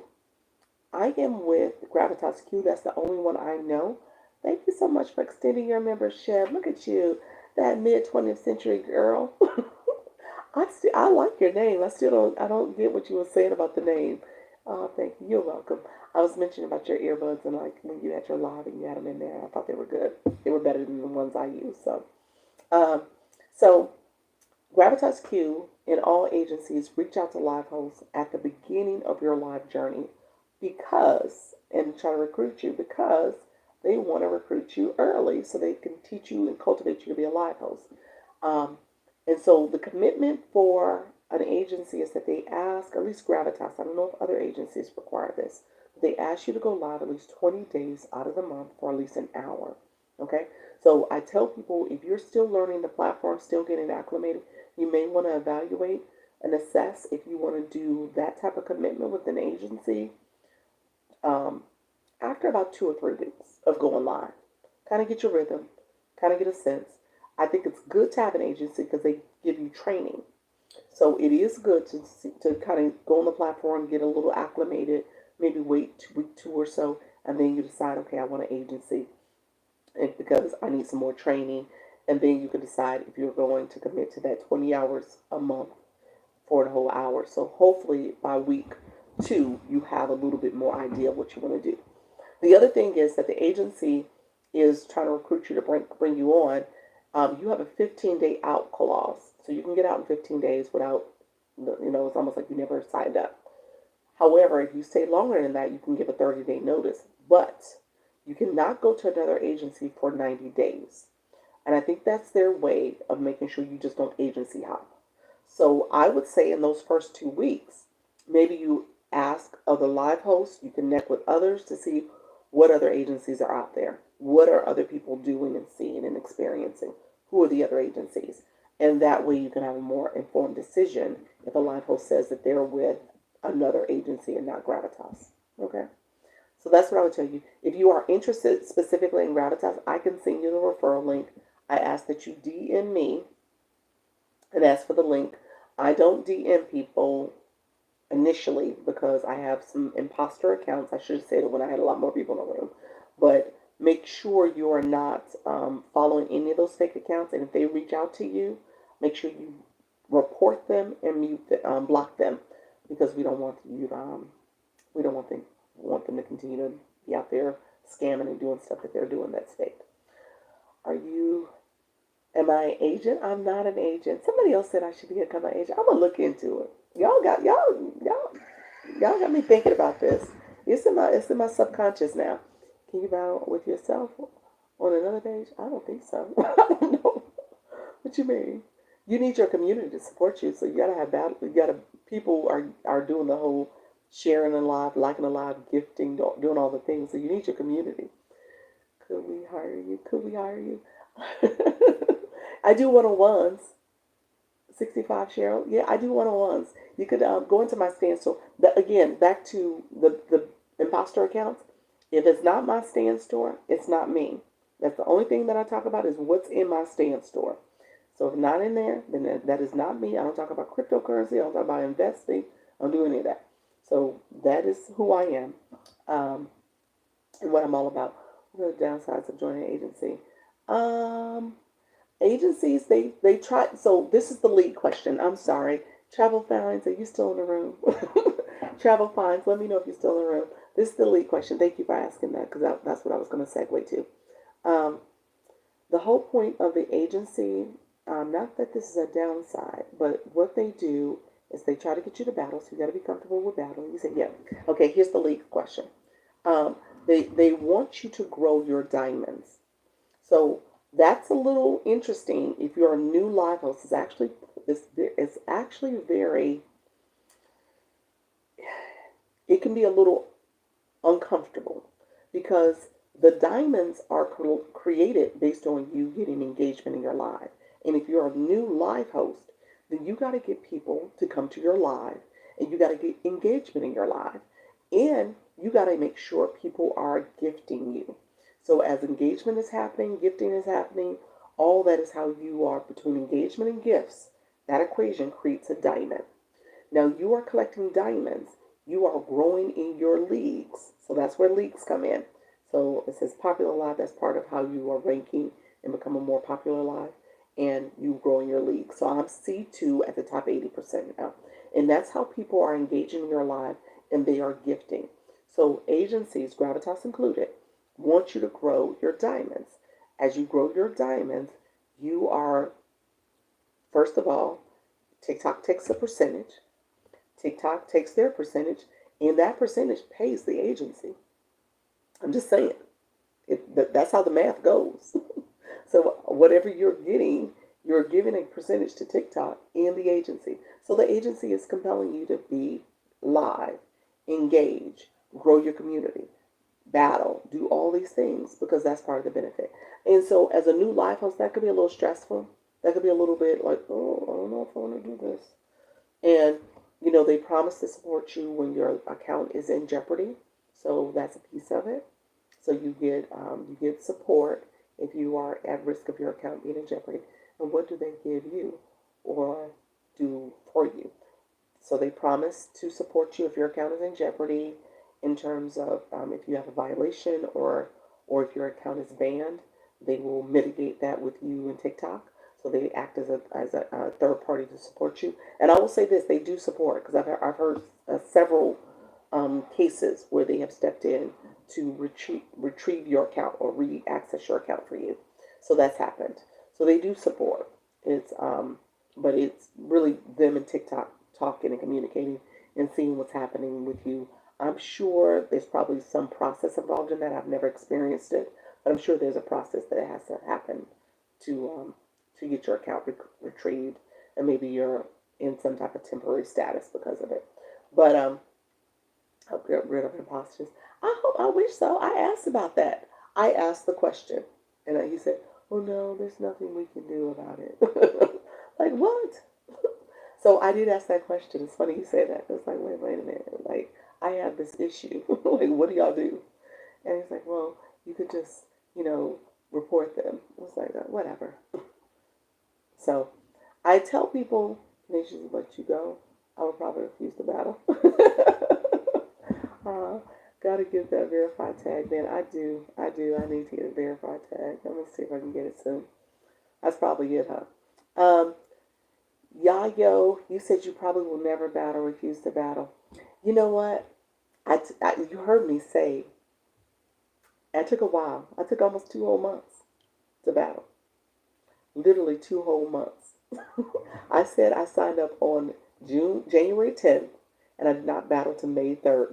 S1: Gravitas Q. That's the only one I know. Thank you so much for extending your membership. Look at you, that mid 20th century girl. I like your name. I don't get what you were saying about the name. Oh, thank you. You're welcome. I was mentioning about your earbuds and like when you had your live and you had them in there. I thought they were good. They were better than the ones I use. Um, so Gravitas Q and all agencies reach out to live hosts at the beginning of your live journey because, and try to recruit you because they want to recruit you early so they can teach you and cultivate you to be a live host. Um, and so the commitment for an agency is that they ask, at least Gravitas, I don't know if other agencies require this, but they ask you to go live at least 20 days out of the month for at least an hour. Okay? So I tell people if you're still learning the platform, still getting acclimated, you may want to evaluate and assess if you want to do that type of commitment with an agency um, after about 2 or 3 weeks of going live. Kind of get your rhythm, kind of get a sense. I think it's good to have an agency because they give you training. So it is good to kind of go on the platform, get a little acclimated, maybe wait week 2 or so, and then you decide, okay, I want an agency and because I need some more training. And then you can decide if you're going to commit to that 20 hours a month for the whole hour. So hopefully by week 2, you have a little bit more idea of what you want to do. The other thing is that the agency is trying to recruit you to bring you on. You have a 15-day out clause. So you can get out in 15 days without, it's almost like you never signed up. However, if you stay longer than that, you can give a 30-day notice. But you cannot go to another agency for 90 days. And I think that's their way of making sure you just don't agency hop. So I would say in those first 2 weeks, maybe you ask other live hosts, you connect with others to see what other agencies are out there. What are other people doing and seeing and experiencing? Who are the other agencies? And that way you can have a more informed decision if a live host says that they're with another agency and not Gravitas. Okay? So that's what I would tell you. If you are interested specifically in Gravitas, I can send you the referral link. I ask that you DM me and ask for the link. I don't DM people initially because I have some imposter accounts. I should have said it when I had a lot more people in the room. But make sure you are not following any of those fake accounts. And if they reach out to you, make sure you report them and block them because we don't want you we don't want them to continue to be out there scamming and doing stuff that they're doing that's fake. Am I an agent? I'm not an agent. Somebody else said I should become an agent. I'm gonna look into it. Y'all got me thinking about this. It's in my subconscious now. Can you vow with yourself on another page? I don't think so. I don't know. What you mean? You need your community to support you, so you gotta have battle. People are doing the whole sharing a live, liking a live, gifting, doing all the things. So you need your community. Could we hire you? Could we hire you? I do one-on-ones. 65 Cheryl. Yeah, I do one-on-ones. You could go into my stand store. Again, back to the imposter accounts. If it's not my stand store, it's not me. That's the only thing that I talk about is what's in my stand store. So if not in there, then that is not me. I don't talk about cryptocurrency. I don't talk about investing. I don't do any of that. So that is who I am and what I'm all about. What are the downsides of joining an agency? Agencies, they try. So this is the lead question. I'm sorry. Travel fines, are you still in the room? Travel fines, let me know if you're still in the room. This is the lead question. Thank you for asking that because that's what I was going to segue to. The whole point of the agency, not that this is a downside, but what they do is they try to get you to battle. So you got to be comfortable with battle. You say, yeah. Okay, here's the lead question. They want you to grow your diamonds. So that's a little interesting. If you're a new live host, it's actually very. it can be a little uncomfortable because the diamonds are created based on you getting engagement in your live. And if you're a new live host, then you got to get people to come to your live and you got to get engagement in your live. And you got to make sure people are gifting you. So as engagement is happening, gifting is happening, all that is how you are between engagement and gifts. That equation creates a diamond. Now you are collecting diamonds. You are growing in your leagues. So that's where leagues come in. So it says popular live. That's part of how you are ranking and become a more popular live. And you grow in your league. So I'm C2 at the top 80% now. And that's how people are engaging in your live and they are gifting. So agencies, Gravitas included, want you to grow your diamonds. As you grow your diamonds, you are, first of all, TikTok takes a percentage. TikTok takes their percentage, and that percentage pays the agency. I'm just saying. That's how the math goes. So whatever you're giving a percentage to TikTok and the agency. So the agency is compelling you to be live, engage, grow your community, battle, do all these things because that's part of the benefit. And so as a new live host, that could be a little stressful. That could be a little bit like, oh, I don't know if I want to do this. And they promise to support you when your account is in jeopardy. So that's a piece of it. So you get support if you are at risk of your account being in jeopardy. And what do they give you or do for you? So they promise to support you if your account is in jeopardy in terms of if you have a violation or if your account is banned, they will mitigate that with you and TikTok. So they act as a third party to support you. And I will say this, they do support because I've heard several cases where they have stepped in to retrieve your account or re-access your account for you. So that's happened. So they do support. But it's really them and TikTok talking and communicating and seeing what's happening with you. I'm sure there's probably some process involved in that. I've never experienced it, but I'm sure there's a process that has to happen to get your account retrieved, and maybe you're in some type of temporary status because of it. But I'll get rid of imposters. I wish so. I asked about that. I asked the question, and he said, "Oh no, there's nothing we can do about it." Like what? So I did ask that question. It's funny you say that. It's like, wait a minute. Like I have this issue. Like what do y'all do? And he's like, well, you could just report them. I was like, whatever. So I tell people they should let you go. I would probably refuse the battle. Gotta get that verified tag. Then I do. I need to get a verified tag. Let me see if I can get it soon. That's probably it, huh? Yayo, you said you probably will never battle, refuse to battle. You know what? You heard me say. It took a while. I took almost 2 whole months to battle. Literally 2 whole months. I said I signed up on January 10th, and I did not battle to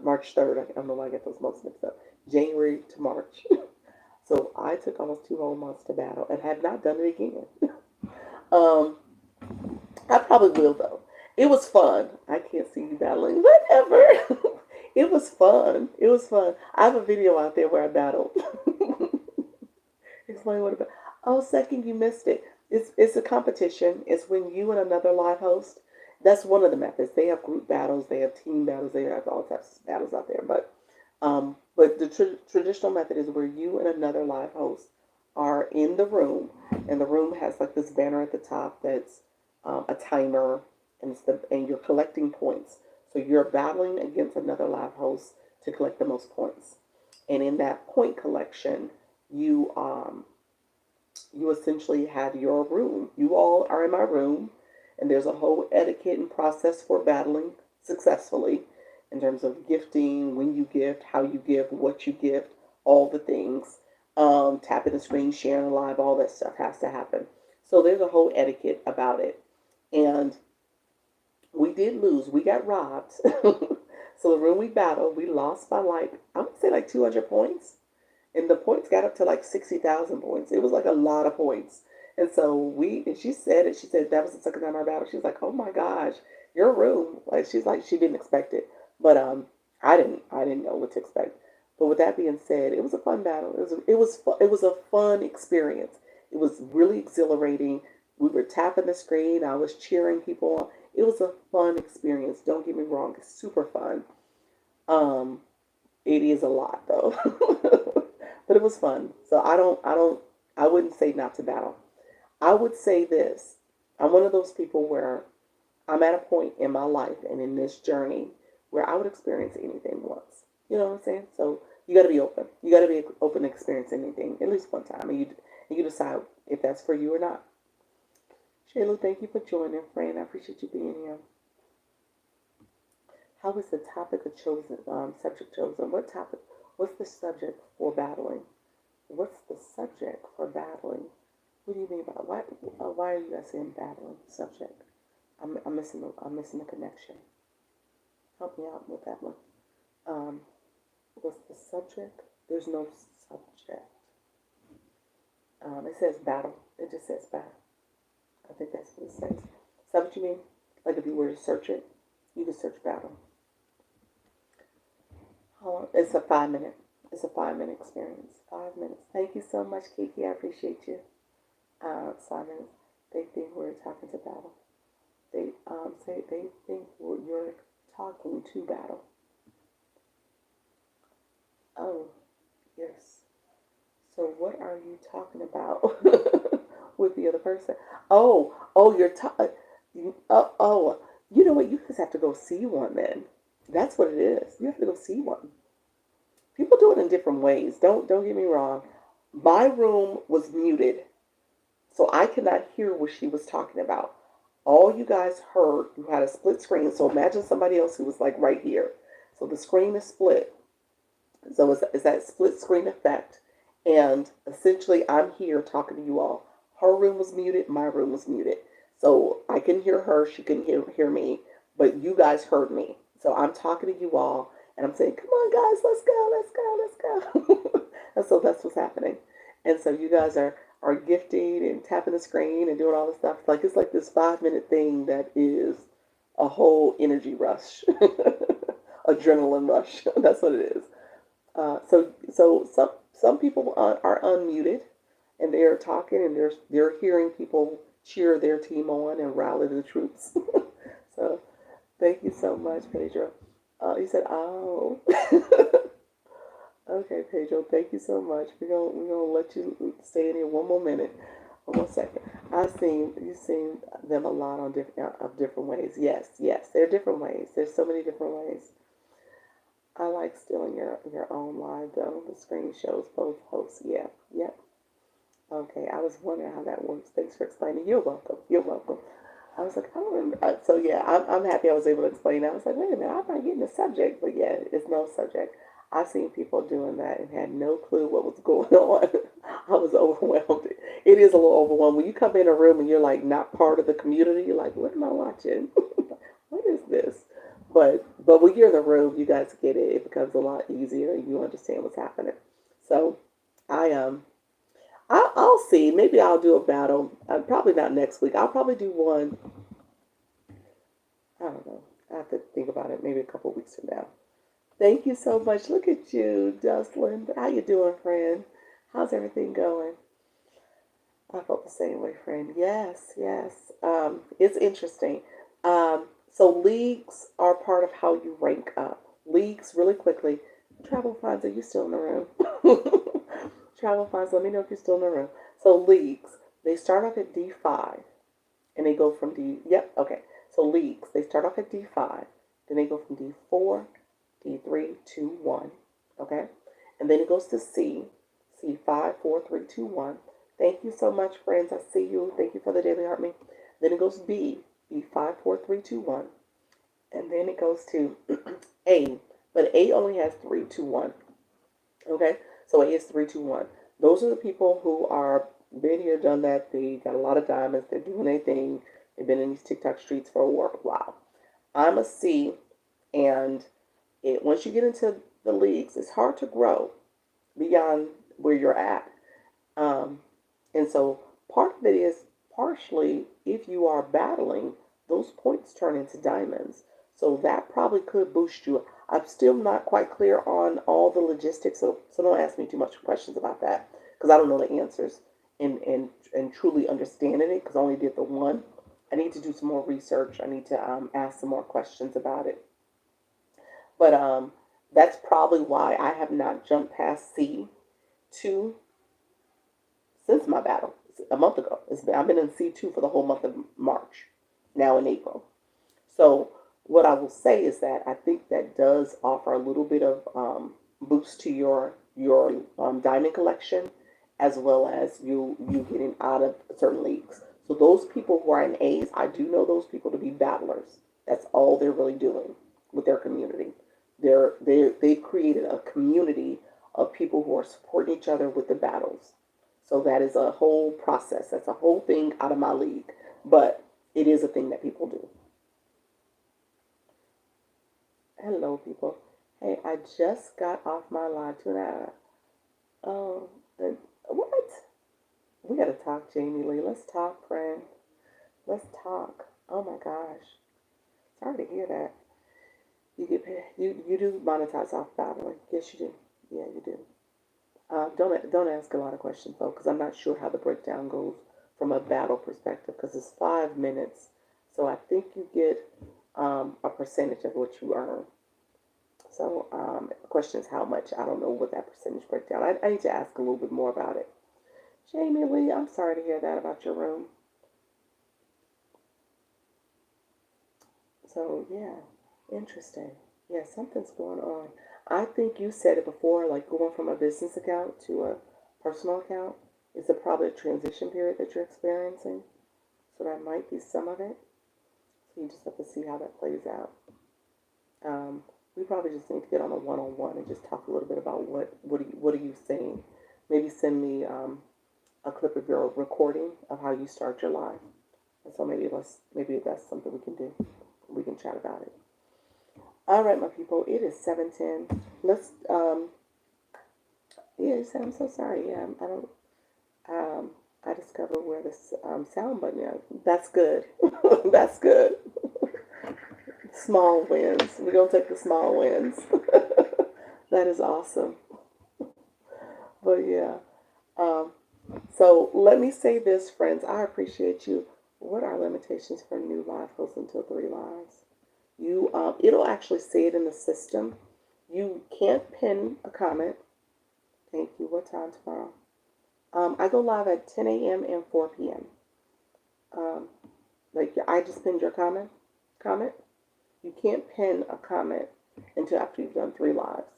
S1: March 3rd. I don't know why I get those months mixed up. January to March. So I took almost 2 whole months to battle and have not done it again. I probably will though. It was fun. I can't see you battling. Whatever. It was fun. It was fun. I have a video out there where I battled. Explain what about. Oh, second, you missed it. It's a competition. It's when you and another live host. That's one of the methods. They have group battles. They have team battles. They have all types of battles out there. But the traditional method is where you and another live host are in the room, and the room has like this banner at the top that's a timer, and you're collecting points. So you're battling against another live host to collect the most points. And in that point collection, you essentially have your room. You all are in my room, and there's a whole etiquette and process for battling successfully in terms of gifting, when you gift, how you gift, what you gift, all the things. Tapping the screen, sharing live, all that stuff has to happen. So there's a whole etiquette about it. And we did lose. We got robbed. So the room we battled, we lost by I would say 200 points. And the points got up to 60,000 points. It was a lot of points. And so and she said it. She said that was the second time I battled. She was like, oh my gosh, your room. She didn't expect it. But I didn't know what to expect. But with that being said, it was a fun battle. It was a fun experience. It was really exhilarating. We were tapping the screen. I was cheering people on. It was a fun experience. Don't get me wrong. It's super fun. Um, it is a lot though, but it was fun. So I wouldn't say not to battle. I would say this. I'm one of those people where I'm at a point in my life and in this journey where I would experience anything once. You know what I'm saying? So you got to be open. You got to be open to experience anything at least one time, and you decide if that's for you or not. Shayla, thank you for joining, friend. I appreciate you being here. How is the topic of chosen subject chosen? What topic? What's the subject for battling? What's the subject for battling? What do you mean by why are you guys saying battling subject? I'm missing the connection. Help me out with that one. Um, what's the subject? There's no subject. It says battle. It just says battle. I think that's what it says. Is that what you mean? Like if you were to search it, you could search battle. It's a 5 minute. It's a 5 minute experience. 5 minutes. Thank you so much, Kiki. I appreciate you. 5 minutes. They think we're talking to battle. They say they think you're talking to battle. Oh, yes. So what are you talking about with the other person? You're talking. Oh, you know what? You just have to go see one then. That's what it is. You have to go see one. People do it in different ways. Don't get me wrong. My room was muted, so I could not hear what she was talking about. All you guys heard, you had a split screen. So imagine somebody else who was like right here. So the screen is split. So it's that split screen effect. And essentially, I'm here talking to you all. Her room was muted. My room was muted. So I can hear her. She couldn't hear me. But you guys heard me. So I'm talking to you all. And I'm saying, come on, guys, let's go, let's go, let's go. And so that's what's happening. And so you guys are gifting and tapping the screen and doing all this stuff. Like it's like this 5 minute thing that is a whole energy rush, adrenaline rush. That's what it is. So some people are unmuted and they're talking and they're hearing people cheer their team on and rally the troops. So thank you so much, Pedro. He said, "Oh, okay, Pedro. Thank you so much. We're gonna let you stay in here one more minute, one more second. You've seen them a lot on different ways. Yes, yes, there are different ways. There's so many different ways. I like still in your own live though. The screen shows both hosts. Yeah, yep. Okay, I was wondering how that works. Thanks for explaining. You're welcome. You're welcome. I was like, I don't remember. So yeah, I'm happy I was able to explain. I was like, wait a minute, I'm not getting the subject, but yeah, it's no subject. I've seen people doing that and had no clue what was going on. I was overwhelmed. It is a little overwhelmed when you come in a room and you're like not part of the community. You're like, what am I watching? What is this? But when you're in the room, you guys get it. It becomes a lot easier. You understand what's happening. So I I'll see. Maybe I'll do a battle. Probably not next week. I'll probably do one. I don't know. I have to think about it. Maybe a couple weeks from now. Thank you so much. Look at you, Jocelyn. How you doing, friend? How's everything going? I felt the same way, friend. Yes, yes. It's interesting. So leagues are part of how you rank up. Leagues, really quickly. Travel funds, are you still in the room? Travel funds, let me know if you're still in the room. So leagues, they start off at D5 and they go from yep, okay. So leagues, they start off at D5, then they go from D4, D3, 2, 1, okay? And then it goes to C5, 4, 3, 2, 1. Thank you so much, friends. I see you. Thank you for the daily heart me. Then it goes B5, 4, 3, 2, 1. And then it goes to A, but A only has 3, 2, 1. Okay, so A is 3, 2, 1. Those are the people who are been here, done that. They got a lot of diamonds. They're doing their thing. They've been in these TikTok streets for a while. I'm a C, and once you get into the leagues, it's hard to grow beyond where you're at. Um, and so part of it is partially if you are battling, those points turn into diamonds. So that probably could boost you. I'm still not quite clear on all the logistics, so don't ask me too much questions about that because I don't know the answers and truly understanding it because I only did the one. I need to do some more research. I need to ask some more questions about it. But that's probably why I have not jumped past C2 since my battle a month ago. I've been in C2 for the whole month of March, now in April. So what I will say is that I think that does offer a little bit of boost to your diamond collection, as well as you getting out of certain leagues. So those people who are in A's, I do know those people to be battlers. That's all they're really doing with their community. They've created a community of people who are supporting each other with the battles. So that is a whole process. That's a whole thing out of my league, but it is a thing that people do. Hello, people. Hey, I just got off my live 2 hours. Oh, what? We gotta talk, Jamie Lee. Let's talk, friend. Let's talk. Oh my gosh. Sorry to hear that. You get paid. You do monetize off battling. Yes, you do. Yeah, you do. Don't ask a lot of questions though, because I'm not sure how the breakdown goes from a battle perspective. Because it's 5 minutes, so I think you get a percentage of what you earn. So the question is how much. I don't know what that percentage breakdown. I need to ask a little bit more about it. Jamie Lee, I'm sorry to hear that about your room. So yeah, interesting. Yeah, something's going on. I think you said it before, like going from a business account to a personal account is probably a transition period that you're experiencing. So that might be some of it. So you just have to see how that plays out. We probably just need to get on a one-on-one and just talk a little bit about what are you saying. Maybe send me a clip of your recording of how you start your live. And so maybe that's something we can do. We can chat about it. All right, my people. It is 7:10. Let's yeah. You said I'm so sorry. Yeah, I don't. I discovered where this sound button is. That's good. That's good. Small wins. We're gonna take the small wins. That is awesome. But yeah. Um, so let me say this, friends. I appreciate you. What are limitations for new live hosts until 3 lives? It'll actually say it in the system. You can't pin a comment. Thank you. What time tomorrow? I go live at 10 a.m. and 4 p.m. Um, like I just pinned your comment. Comment. You can't pin a comment until after you've done 3 lives.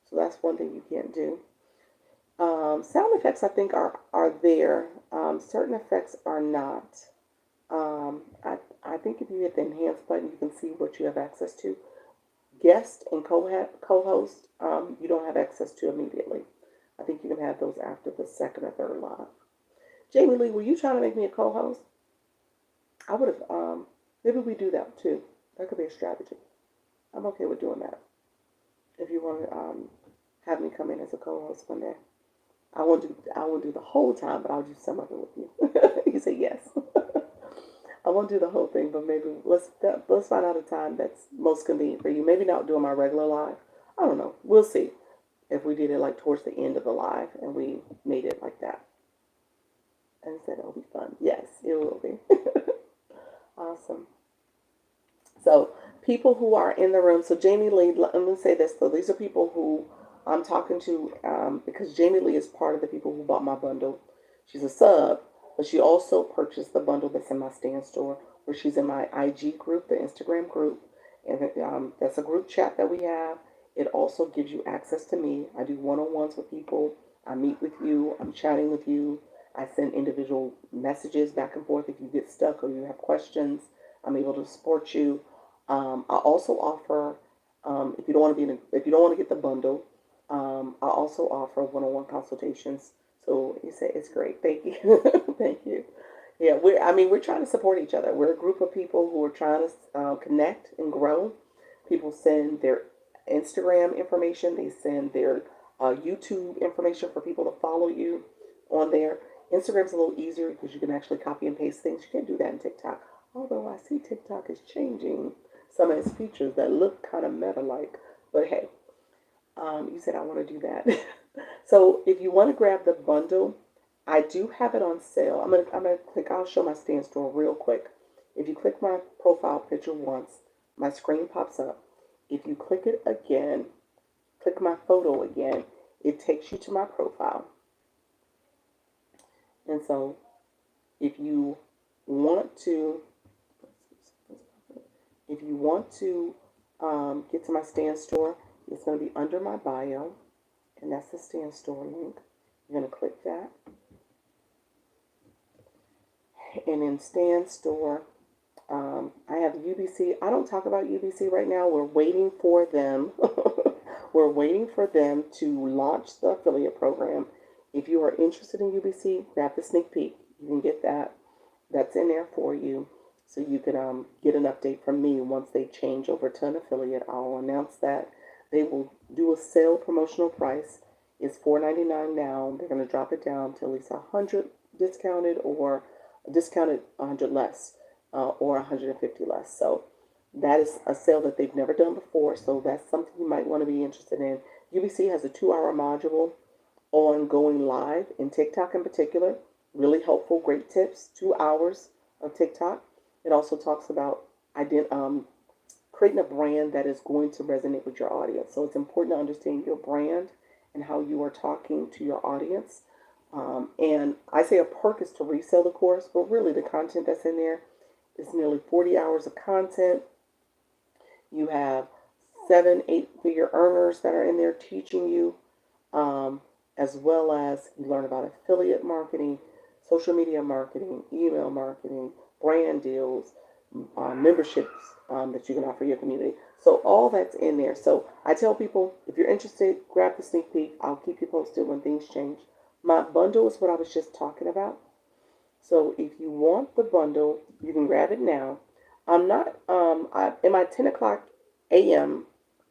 S1: So that's one thing you can't do. Sound effects, I think, are there. Certain effects are not. I think if you hit the enhance button, you can see what you have access to. Guest and co-host, you don't have access to immediately. I think you can have those after the second or third live. Jamie Lee, were you trying to make me a co-host? I would have. Maybe we do that too. That could be a strategy. I'm okay with doing that. If you want to have me come in as a co-host one day, I won't do the whole time, but I'll do some of it with you. You say yes. I won't do the whole thing, but maybe let's find out a time that's most convenient for you. Maybe not doing my regular live. I don't know. We'll see if we did it like towards the end of the live and we made it like that. And said it'll be fun. Yes, it will be. Awesome. So people who are in the room. So Jamie Lee, let me say this though. These are people who I'm talking to because Jamie Lee is part of the people who bought my bundle. She's a sub, but she also purchased the bundle that's in my stand store, where she's in my IG group, the Instagram group, and that's a group chat that we have. It also gives you access to me. I do one-on-ones with people. I meet with you. I'm chatting with you. I send individual messages back and forth if you get stuck or you have questions. I'm able to support you. I also offer, if you don't want to if you don't want to get the bundle, I also offer one-on-one consultations. So you say it's great. Thank you, thank you. Yeah, we're trying to support each other. We're a group of people who are trying to connect and grow. People send their Instagram information. They send their YouTube information for people to follow you on there. Instagram's a little easier because you can actually copy and paste things. You can't do that in TikTok. Although I see TikTok is changing some of its features that look kind of meta-like. But hey, you said I want to do that. So if you want to grab the bundle, I do have it on sale. I'm gonna click. I'll show my stand store real quick. If you click my profile picture once, my screen pops up. If you click it again, click my photo again, it takes you to my profile. And so if you want to, if you want to get to my stand store, it's going to be under my bio, and that's the stand store link. You're going to click that, and in stand store, I have UBC. I don't talk about UBC right now. We're waiting for them. We're waiting for them to launch the affiliate program. If you are interested in UBC, grab the sneak peek. You can get that. That's in there for you. So you can get an update from me once they change over to an affiliate. I'll announce that. They will do a sale promotional price. It's $4.99 now. They're going to drop it down to at least 100 discounted, or discounted 100 less, or 150 less. So that is a sale that they've never done before. So that's something you might want to be interested in. UBC has a 2-hour module on going live in TikTok in particular. Really helpful, great tips. 2 hours of TikTok. It also talks about creating a brand that is going to resonate with your audience. So it's important to understand your brand and how you are talking to your audience. And I say a perk is to resell the course, but really the content that's in there is nearly 40 hours of content. You have 7, 8-figure earners that are in there teaching you, as well as you learn about affiliate marketing, social media marketing, email marketing, brand deals, memberships that you can offer your community. So all that's in there. So I tell people, if you're interested, grab the sneak peek. I'll keep you posted when things change. My bundle is what I was just talking about. So if you want the bundle, you can grab it now. I'm not, in my 10 o'clock a.m.,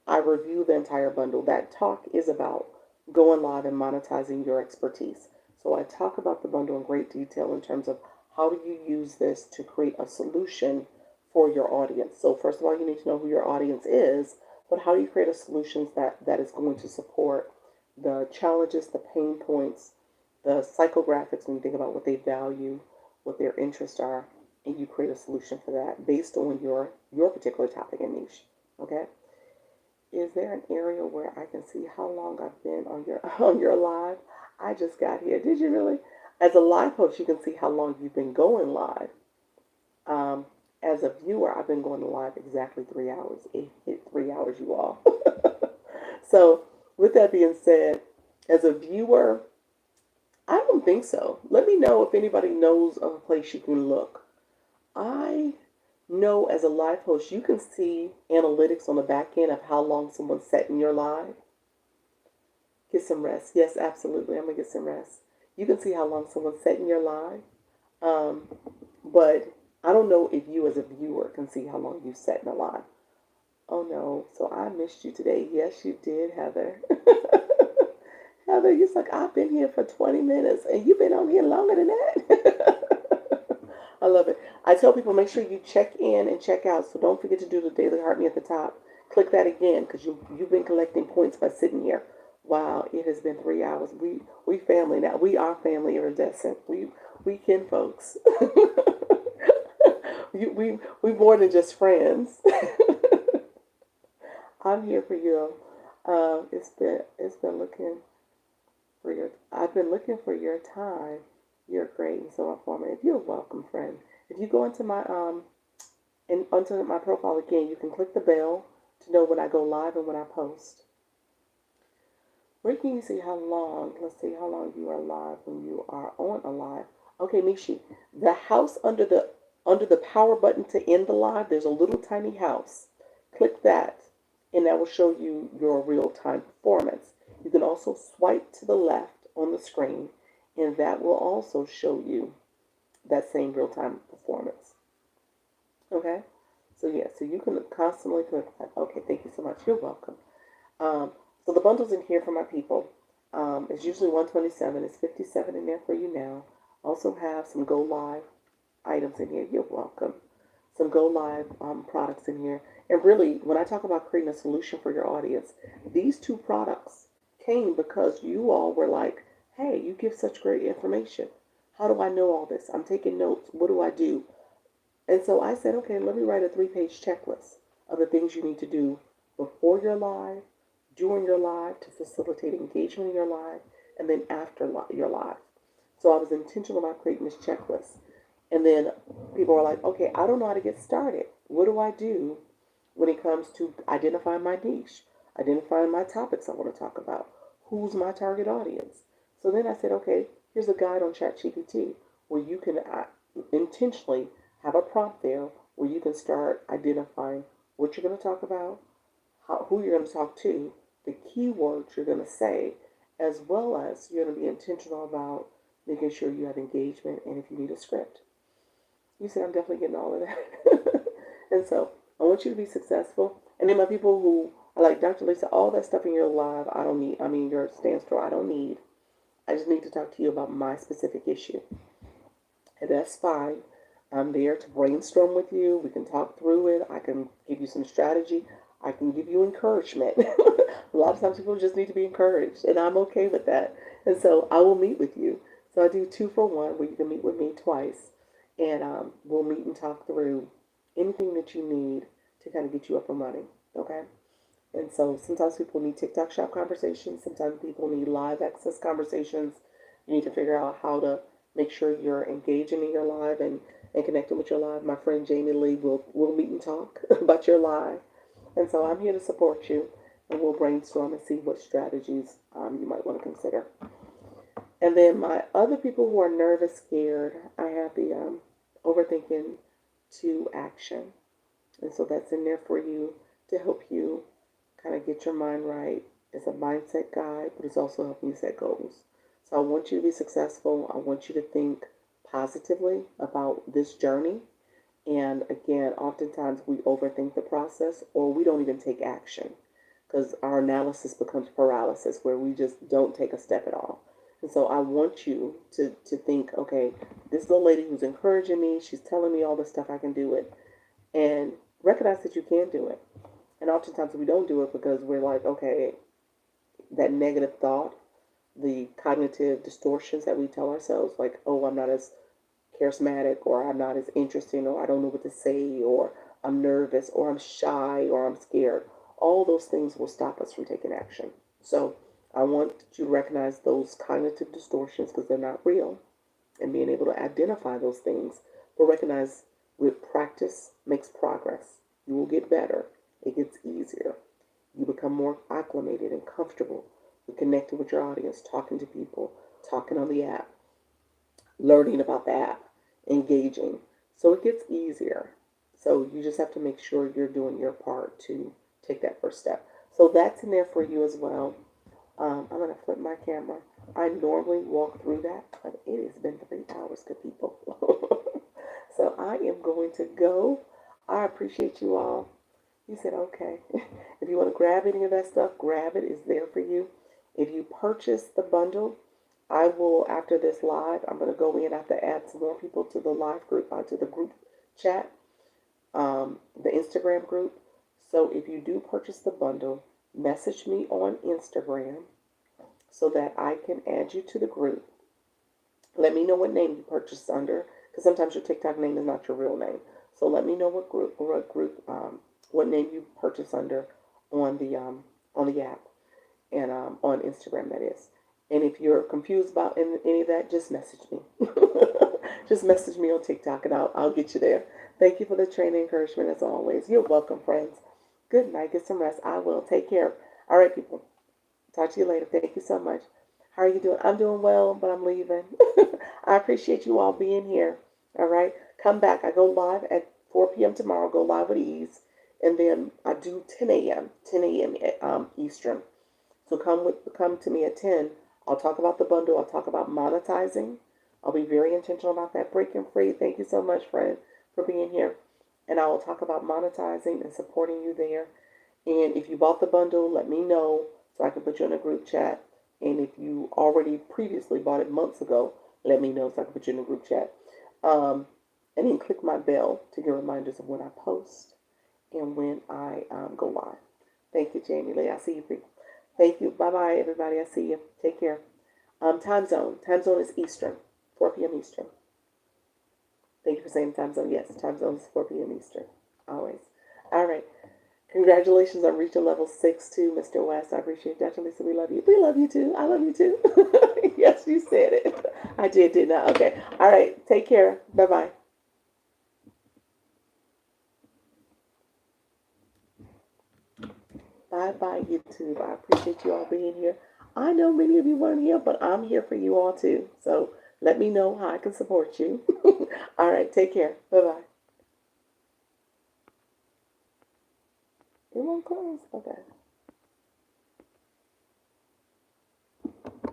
S1: I review the entire bundle. That talk is about going live and monetizing your expertise. So I talk about the bundle in great detail in terms of how do you use this to create a solution for your audience. So first of all, you need to know who your audience is, but how do you create a solution that is going to support the challenges, the pain points, the psychographics when you think about what they value, what their interests are, and you create a solution for that based on your particular topic and niche. Okay? Is there an area where I can see how long I've been on your live? I just got here. Did you really? As a live host, you can see how long you've been going live. As a viewer, I've been going live exactly 3 hours. It hit 3 hours, you all. So, with that being said, as a viewer, I don't think so. Let me know if anybody knows of a place you can look. I know as a live host, you can see analytics on the back end of how long someone's sat in your live. Get some rest. Yes, absolutely. I'm going to get some rest. You can see how long someone's sat in your live. But I don't know if you as a viewer can see how long you've sat in a live. Oh no, so I missed you today. Yes, you did, Heather. Heather, you're like, I've been here for 20 minutes and you've been on here longer than that. I love it. I tell people, make sure you check in and check out. So don't forget to do the Daily Heart Me at the top. Click that again because you've been collecting points by sitting here. Wow, it has been 3 hours. We family now. We are family iridescent. We kin folks. we more than just friends. I'm here for you. It's been looking for your. I've been looking for your time. You're great and so informative. You're welcome, friend. If you go into my onto my profile again, you can click the bell to know when I go live and when I post. Where can you see how long? Let's see how long you are live when you are on a live. Okay, Mishi, the house under the power button to end the live, there's a little tiny house. Click that, and that will show you your real-time performance. You can also swipe to the left on the screen, and that will also show you that same real-time performance. Okay? So yeah, so you can constantly click that. Okay, thank you so much. You're welcome. So the bundle's in here for my people. It's usually $127. It's $57 in there for you now. Also have some Go Live items in here. You're welcome. Some Go Live products in here. And really, when I talk about creating a solution for your audience, these two products came because you all were like, hey, you give such great information. How do I know all this? I'm taking notes. What do I do? And so I said, okay, let me write a 3-page checklist of the things you need to do before you're live, during your live to facilitate engagement in your live, and then after your live. So I was intentional about creating this checklist. And then people were like, okay, I don't know how to get started. What do I do when it comes to identifying my niche, identifying my topics I want to talk about? Who's my target audience? So then I said, okay, here's a guide on ChatGPT where you can intentionally have a prompt there where you can start identifying what you're going to talk about, who you're going to talk to, the keywords you're going to say, as well as you're going to be intentional about making sure you have engagement and if you need a script. You said I'm definitely getting all of that. And so I want you to be successful. And then my people who are like, Dr. Lisa, all that stuff in your live, I don't need. I mean, your stand store, I don't need. I just need to talk to you about my specific issue. And that's fine. I'm there to brainstorm with you. We can talk through it. I can give you some strategy. I can give you encouragement. A lot of times people just need to be encouraged, and I'm okay with that. And so I will meet with you. So I do 2 for 1, where you can meet with me twice, and we'll meet and talk through anything that you need to kind of get you up and running. Okay? And so sometimes people need TikTok shop conversations. Sometimes people need live access conversations. You need to figure out how to make sure you're engaging in your live and connecting with your live. My friend Jamie Lee will meet and talk about your live. And so I'm here to support you, and we'll brainstorm and see what strategies you might want to consider. And then my other people who are nervous, scared, I have the overthinking to action. And so that's in there for you to help you kind of get your mind right. It's a mindset guide, but it's also helping you set goals. So I want you to be successful. I want you to think positively about this journey. And again, oftentimes we overthink the process or we don't even take action because our analysis becomes paralysis where we just don't take a step at all. And so I want you to think, okay, this is a lady who's encouraging me. She's telling me all the stuff I can do it. And recognize that you can do it. And oftentimes we don't do it because we're like, okay, that negative thought, the cognitive distortions that we tell ourselves, like, oh, I'm not as charismatic, or I'm not as interesting, or I don't know what to say, or I'm nervous, or I'm shy, or I'm scared. All those things will stop us from taking action. So I want you to recognize those cognitive distortions because they're not real, and being able to identify those things, but recognize with practice makes progress. You will get better. It gets easier. You become more acclimated and comfortable with connecting with your audience, talking to people, talking on the app, learning about the app, engaging. So it gets easier. So you just have to make sure you're doing your part to take that first step. So that's in there for you as well. I'm going to flip my camera. I normally walk through that, but it has been 3 hours, good people. So I am going to go. I appreciate you all. You said, okay. If you want to grab any of that stuff, grab it. It's there for you. If you purchase the bundle, I will, after this live, I'm going to go in. I have to add some more people to the live group, to the group chat, the Instagram group. So if you do purchase the bundle, message me on Instagram so that I can add you to the group. Let me know what name you purchased under, because sometimes your TikTok name is not your real name. So let me know what name you purchased under on the app and on Instagram, that is. And if you're confused about any of that, just message me. Just message me on TikTok and I'll get you there. Thank you for the training encouragement as always. You're welcome, friends. Good night. Get some rest. I will. Take care. All right, people. Talk to you later. Thank you so much. How are you doing? I'm doing well, but I'm leaving. I appreciate you all being here. All right. Come back. I go live at 4 p.m. tomorrow. Go live with ease. And then I do 10 a.m. Eastern. So come to me at 10. I'll talk about the bundle. I'll talk about monetizing. I'll be very intentional about that. Breaking free. Thank you so much, friend, for being here. And I will talk about monetizing and supporting you there. And if you bought the bundle, let me know so I can put you in a group chat. And if you already previously bought it months ago, let me know so I can put you in a group chat. And then click my bell to get reminders of when I post. and when I go live. Thank you, Jamie Lee. I see you. Thank you. Bye-bye, everybody. I see you. Take care. Time zone. Time zone is Eastern, 4 p.m. Eastern. Thank you for saying time zone. Yes, time zone is 4 p.m. Eastern. Always. All right. Congratulations on reaching level 6 too, Mr. West. I appreciate it. Dr. Lisa, we love you. We love you too. I love you too. Yes, you said it. I didn't I? Okay. All right. Take care. Bye-bye. Bye-bye, YouTube. I appreciate you all being here. I know many of you weren't here, but I'm here for you all too. So let me know how I can support you. All right. Take care. Bye-bye. It won't close. Okay.